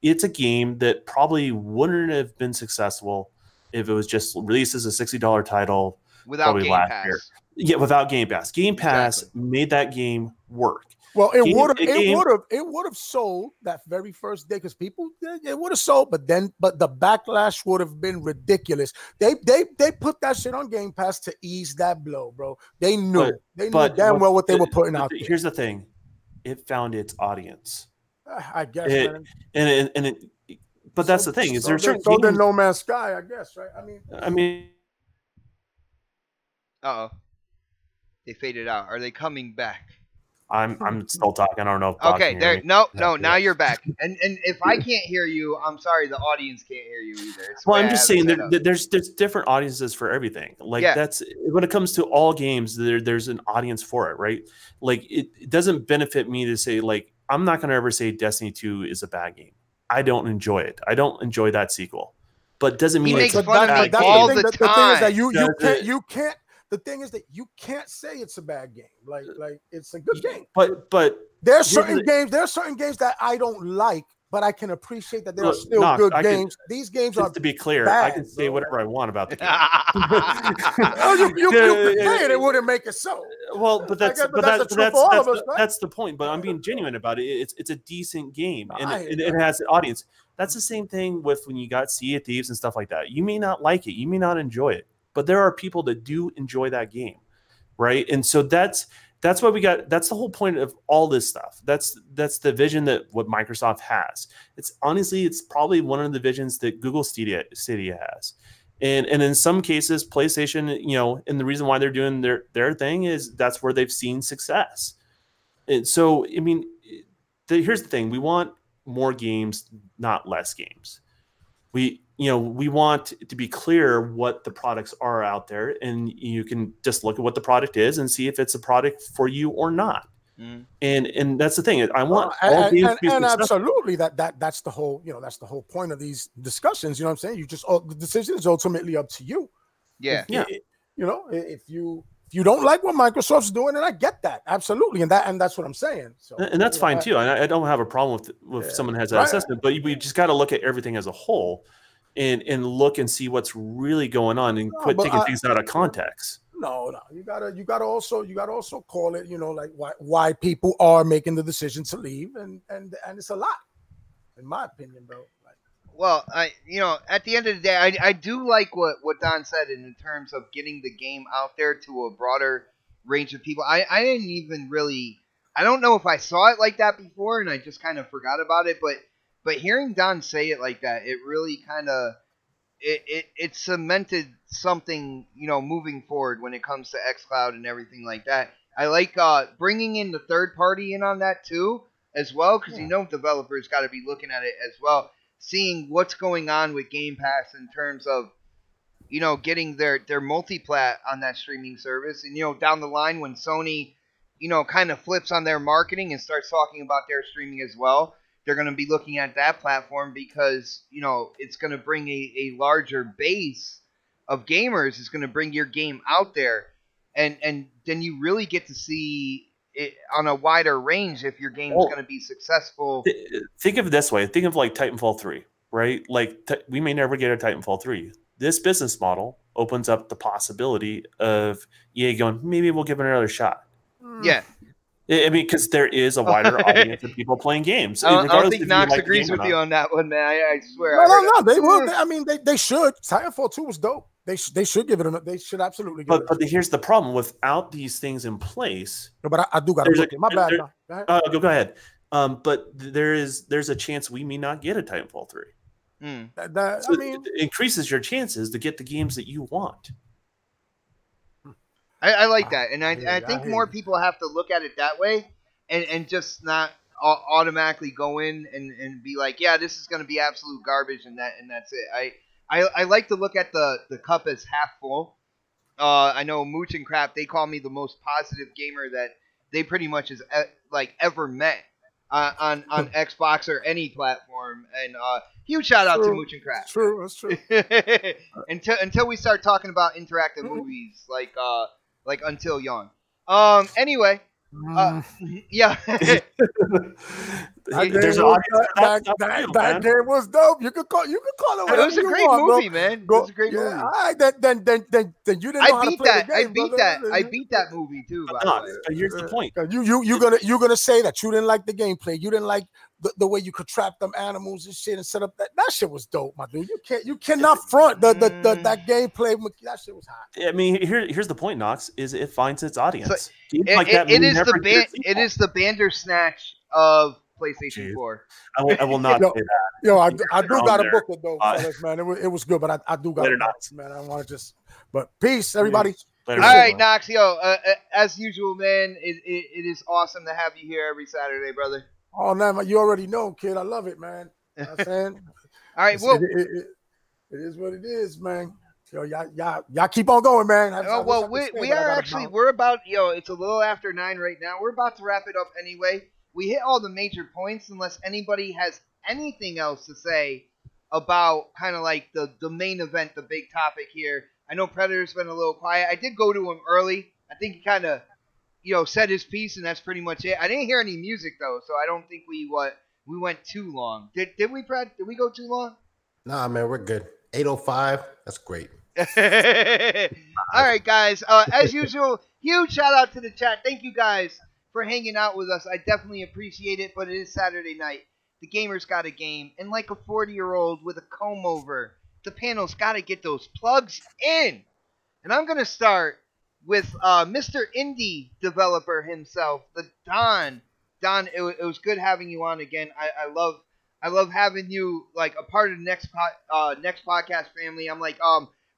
it's a game that probably wouldn't have been successful if it was just released as a $60 title without Game Pass. Year. Yeah, without Game Pass. Game Pass made that game work. Well, it would have sold that very first day because it would have sold, but the backlash would have been ridiculous. They put that shit on Game Pass to ease that blow, bro. They knew damn well what they were putting out there. Here's the thing, it found its audience. I guess, but that's the thing. Is there certain games? So No Man's Sky, I guess, right? I mean, they faded out. Are they coming back? I'm still talking. I don't know. Okay, there. No. Now you're back. And if I can't hear you, I'm sorry. The audience can't hear you either. Well, I'm just saying there's different audiences for everything. Like that's when it comes to all games. There's an audience for it, right? Like it doesn't benefit me to say like I'm not going to ever say Destiny 2 is a bad game. I don't enjoy it. I don't enjoy that sequel, but doesn't mean it's a bad game. All the time. The thing is that you can't. The thing is that you can't say it's a bad game. Like it's a good game. But there's certain games that I don't like, but I can appreciate that there are still good games. These games are to be clear, bad, I can say whatever I want about the game. you can say it, it wouldn't make it so. Well, but that's the point. But I'm being genuine about it. It's a decent game and it has an audience. That's the same thing with when you got Sea of Thieves and stuff like that. You may not like it, you may not enjoy it. But there are people that do enjoy that game, right? And so that's why we got. That's the whole point of all this stuff. That's the vision that what Microsoft has. It's probably one of the visions that Google Stadia has, and in some cases, PlayStation, and the reason why they're doing their thing is that's where they've seen success. And so, I mean, here's the thing: we want more games, not less games. We want to be clear what the products are out there, and you can just look at what the product is and see if it's a product for you or not. And that's the thing. I want all games to be successful. Absolutely that's the whole that's the whole point of these discussions. You know what I'm saying? The decision is ultimately up to you. Yeah. If you don't like what Microsoft's doing, and I get that absolutely, and that's what I'm saying. So, and that's fine too. I don't have a problem with someone has that assessment, but we just got to look at everything as a whole, and look and see what's really going on, and quit taking things out of context. No, you gotta also call it, like why people are making the decision to leave, and it's a lot, in my opinion, bro. Well, at the end of the day, I do like what Don said in terms of getting the game out there to a broader range of people. I didn't even really I don't know if I saw it like that before and I just kind of forgot about it, but hearing Don say it like that, it really kind of it cemented something, moving forward when it comes to xCloud and everything like that. I like bringing in the third party in on that too as well, because developers got to be looking at it as well, seeing what's going on with Game Pass in terms of getting their multi-plat on that streaming service, and down the line when Sony kind of flips on their marketing and starts talking about their streaming as well, they're going to be looking at that platform because it's going to bring a larger base of gamers. It's going to bring your game out there, and then you really get to see it on a wider range if your game is going to be successful. Think of it this way. Think of like Titanfall 3, right? Like we may never get a Titanfall 3. This business model opens up the possibility of EA going, maybe we'll give it another shot. Yeah. I mean, because there is a wider audience of people playing games. I don't think Knox agrees with you on that one, man. I swear. No. They will. I mean, they should. Titanfall 2 was dope. They should give it. They should absolutely give it. But here's the problem: without these things in place. No, but I do got to look it. My bad. Go ahead. But there's a chance we may not get a Titanfall 3. So I mean, it increases your chances to get the games that you want. I like that, and I think more people have to look at it that way, and just not automatically go in and be like, yeah, this is going to be absolute garbage, and that's it. I like to look at the cup as half full. I know Mooch and Crap, they call me the most positive gamer that they pretty much has ever met on Xbox or any platform, and huge shout out to Mooch and Crap. That's true. until we start talking about interactive movies like Until Yawn. Anyway, yeah. There's an audience for that game was dope. You could call it. It was a great movie, man. It was a great movie. All right, then you didn't know how to play the game. I beat that movie too. By the way. But here's the point. You're gonna say that you didn't like the gameplay. You didn't like the way you could trap them animals and shit and set up that shit was dope, my dude. You cannot front that gameplay. That shit was hot. I mean, here's the point, Knox, is it finds its audience. It is the Bandersnatch of PlayStation 4. I will not say that. Yo, I do got a book it though, fellas, man. It was good, but I do got a book, man. I want to just. But peace, everybody. All right, Knox. Yo, as usual, man. It is awesome to have you here every Saturday, brother. Oh, man, you already know, kid. I love it, man. You know what I'm saying? All right, well, it is what it is, man. Yo, y'all keep on going, man. We're about, it's a little after 9 right now. We're about to wrap it up anyway. We hit all the major points unless anybody has anything else to say about kind of like the main event, the big topic here. I know Predator's been a little quiet. I did go to him early. I think he kind of, said his piece, and that's pretty much it. I didn't hear any music though, so I don't think we went too long. Did we, Pred? Did we go too long? Nah, man, we're good. 8:05. That's great. All right, guys. As usual, huge shout out to the chat. Thank you guys for hanging out with us. I definitely appreciate it, but it is Saturday night. The gamers got a game, and like a 40-year-old with a comb over, the panel's got to get those plugs in. And I'm going to start with Mr. Indie developer himself, the Don. Don, it was good having you on again. I love having you like a part of the next podcast family. I'm like,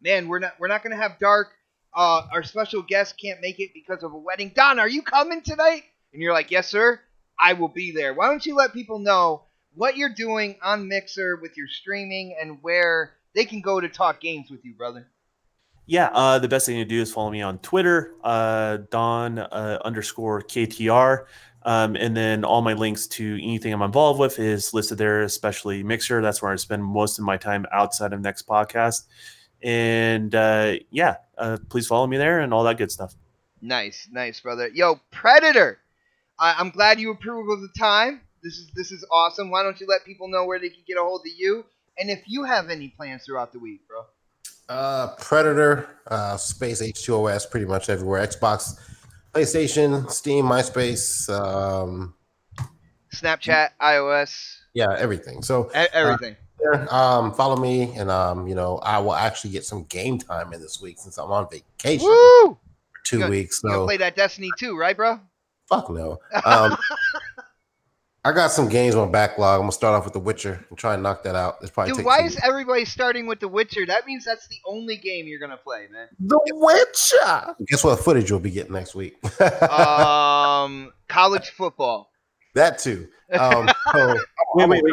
man, we're not gonna have Dark. Our special guest can't make it because of a wedding. Don, are you coming tonight? And you're like, yes, sir. I will be there. Why don't you let people know what you're doing on Mixer with your streaming and where they can go to talk games with you, brother? Yeah, the best thing to do is follow me on Twitter, Don_KTR. And then all my links to anything I'm involved with is listed there, especially Mixer. That's where I spend most of my time outside of Next Podcast. And please follow me there and all that good stuff. Nice, brother. Yo, Predator, I'm glad you approve of the time. This is awesome. Why don't you let people know where they can get a hold of you, and if you have any plans throughout the week, bro? Predator, Space H2OS, pretty much everywhere. Xbox, PlayStation, Steam, MySpace, Snapchat, iOS. Yeah, everything. So everything. Follow me, and I will actually get some game time in this week since I'm on vacation for 2 weeks. So you'll play that Destiny 2, right, bro? Fuck no. I got some games on backlog. I'm gonna start off with The Witcher and try and knock that out. It's probably Dude, take why 2 is weeks. everybody starting with The Witcher? That means that's the only game you're gonna play, man. The Witcher. Guess what footage you'll be getting next week? College football. That too. So, Wait.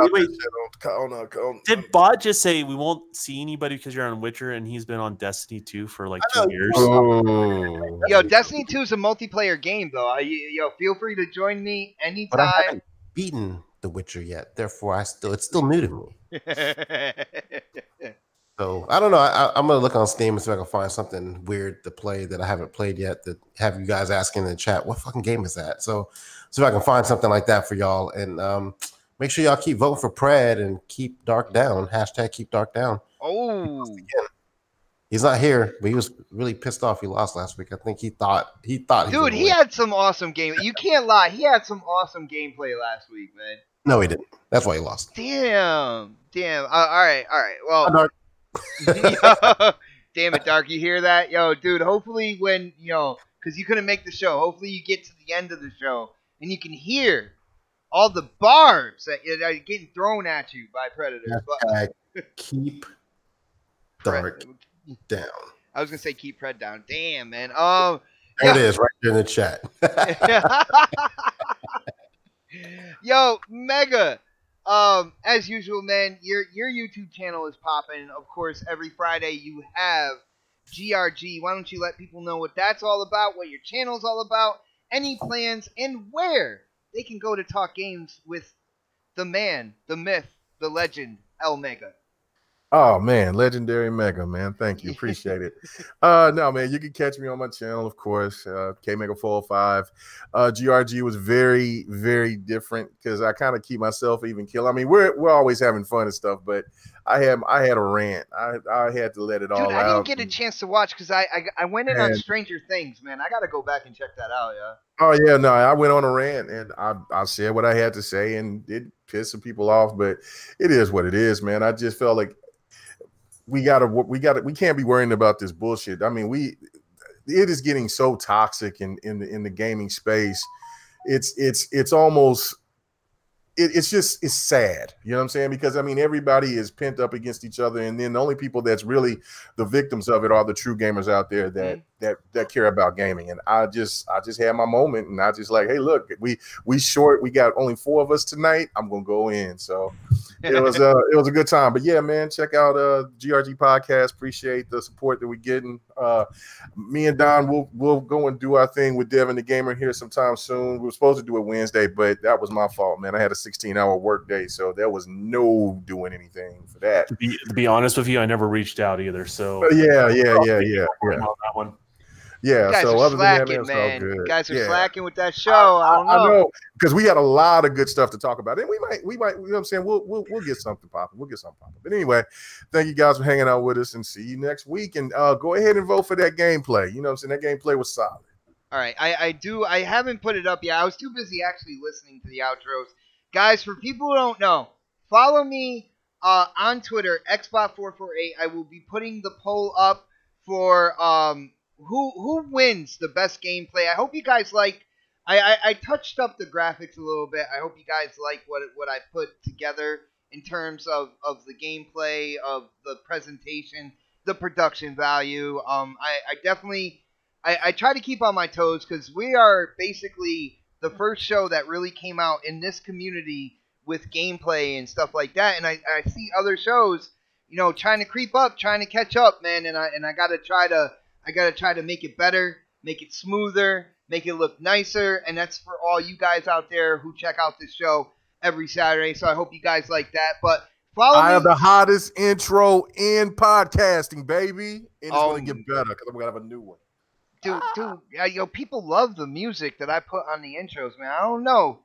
On. Did Bot just say we won't see anybody because you're on Witcher and he's been on Destiny 2 for like 2 years? Oh. Yo, Destiny 2 is a multiplayer game, though. Yo, feel free to join me but I anytime. haven't beaten The Witcher yet. Therefore, it's still new to me. So I don't know. I'm gonna look on Steam and see if I can find something weird to play that I haven't played yet. That have you guys asking in the chat, what fucking game is that? So if I can find something like that for y'all, and make sure y'all keep voting for Pred and keep Dark down. # keep Dark down. Oh, He's not here, but he was really pissed off. He lost last week. I think he thought. dude, he had some awesome game. You can't lie. He had some awesome gameplay last week, man. No, he didn't. That's why he lost. Damn. All right. Well, Dark. yo, damn it, Dark. You hear that? Yo, dude, hopefully when, because you couldn't make the show, hopefully you get to the end of the show and you can hear all the barbs that are getting thrown at you by predators. Keep Dark down. I was going to say keep Pred down. Damn, man. There it is, right there in the chat. Yo, Mega. As usual, man, your YouTube channel is popping. Of course, every Friday you have GRG. Why don't you let people know what that's all about, what your channel's all about, any plans, and where they can go to talk games with the man, the myth, the legend, El Mega. Oh man, legendary Mega, man. Thank you. Appreciate it. No, man, you can catch me on my channel, of course. KMega405. GRG was very, very different because I kind of keep myself even kill. I mean, we're always having fun and stuff, but I had a rant. I had to let it all out. Dude, I didn't get a chance to watch because I went in on Stranger Things, man. I gotta go back and check that out, yeah. Oh yeah, no, I went on a rant and I said what I had to say, and it pissed some people off, but it is what it is, man. I just felt like we can't be worrying about this bullshit. I mean, it is getting so toxic in the gaming space. It's almost it's sad. You know what I'm saying? Because I mean, everybody is pent up against each other, and then the only people that's really the victims of it are the true gamers out there that care about gaming. And I just had my moment, and I just like, hey, look, we short. We got only 4 of us tonight. I'm gonna go in. So it was a good time. But yeah, man, check out GRG podcast. Appreciate the support that we're getting. Me and Don we'll go and do our thing with Devin the Gamer here sometime soon. We were supposed to do it Wednesday, but that was my fault, man. I had a 16-hour work day, so there was no doing anything for that. To be honest with you, I never reached out either. So yeah. On that one. Yeah, you guys so are other slacking, than that, man, it's all good. You guys are Yeah. slacking with that show. I don't know. I know, because we had a lot of good stuff to talk about, and we might, you know what I'm saying? We'll get something popping. We'll get something popping. But anyway, thank you guys for hanging out with us, and see you next week. And go ahead and vote for that gameplay. You know what I'm saying? That gameplay was solid. All right, I haven't put it up yet. I was too busy actually listening to the outros. Guys, for people who don't know, follow me on Twitter, Xbox448. I will be putting the poll up for who wins the best gameplay. I hope you guys like. I touched up the graphics a little bit. I hope you guys like what I put together in terms of the gameplay, of the presentation, the production value. I definitely I try to keep on my toes because we are basically the first show that really came out in this community with gameplay and stuff like that. And I see other shows, trying to creep up, trying to catch up, man. And I gotta try to make it better, make it smoother, make it look nicer. And that's for all you guys out there who check out this show every Saturday. So I hope you guys like that. But follow me. I have the hottest intro in podcasting, baby. And it's going to get better because I'm going to have a new one. Dude, people love the music that I put on the intros, man. I don't know.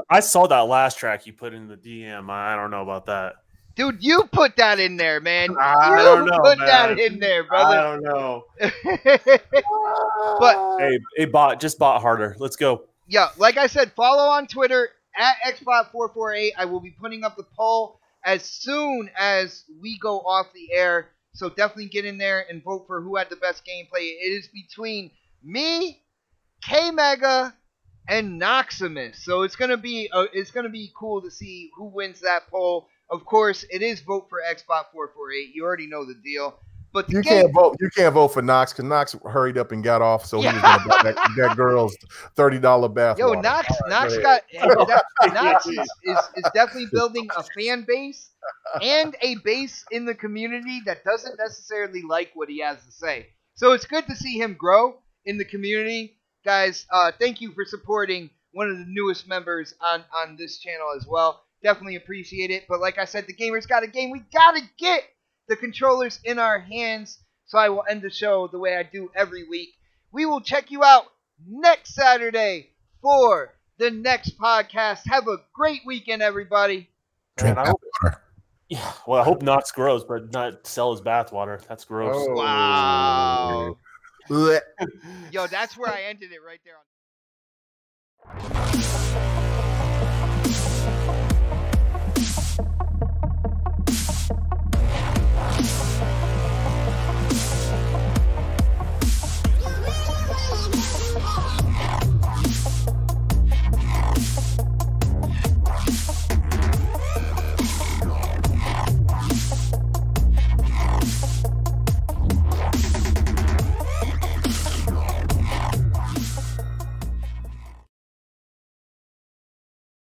I saw that last track you put in the DM. I don't know about that. Dude, you put that in there, man. I don't know, put man. that in there, brother. I don't know. But hey, bot, just bot harder. Let's go. Yeah, like I said, follow on Twitter at Xbot448. I will be putting up the poll as soon as we go off the air. So definitely get in there and vote for who had the best gameplay. It is between me K Mega and Knoxximus. So it's gonna be cool to see who wins that poll. Of course, it is vote for Xbox 448. You already know the deal. But you can't vote. You can't vote for Knox because Knox hurried up and got off, so he was going to buy that girl's $30 bath. Yo, Knox is definitely building a fan base and a base in the community that doesn't necessarily like what he has to say. So it's good to see him grow in the community, guys. Thank you for supporting one of the newest members on this channel as well. Definitely appreciate it. But like I said, the gamers got a game. We gotta get the controllers in our hands, so I will end the show the way I do every week. We will check you out next Saturday for the next podcast. Have a great weekend, everybody. And I hope Knox grows, but not sell his bathwater. That's gross. Oh. Wow. Yo, that's where I ended it right there.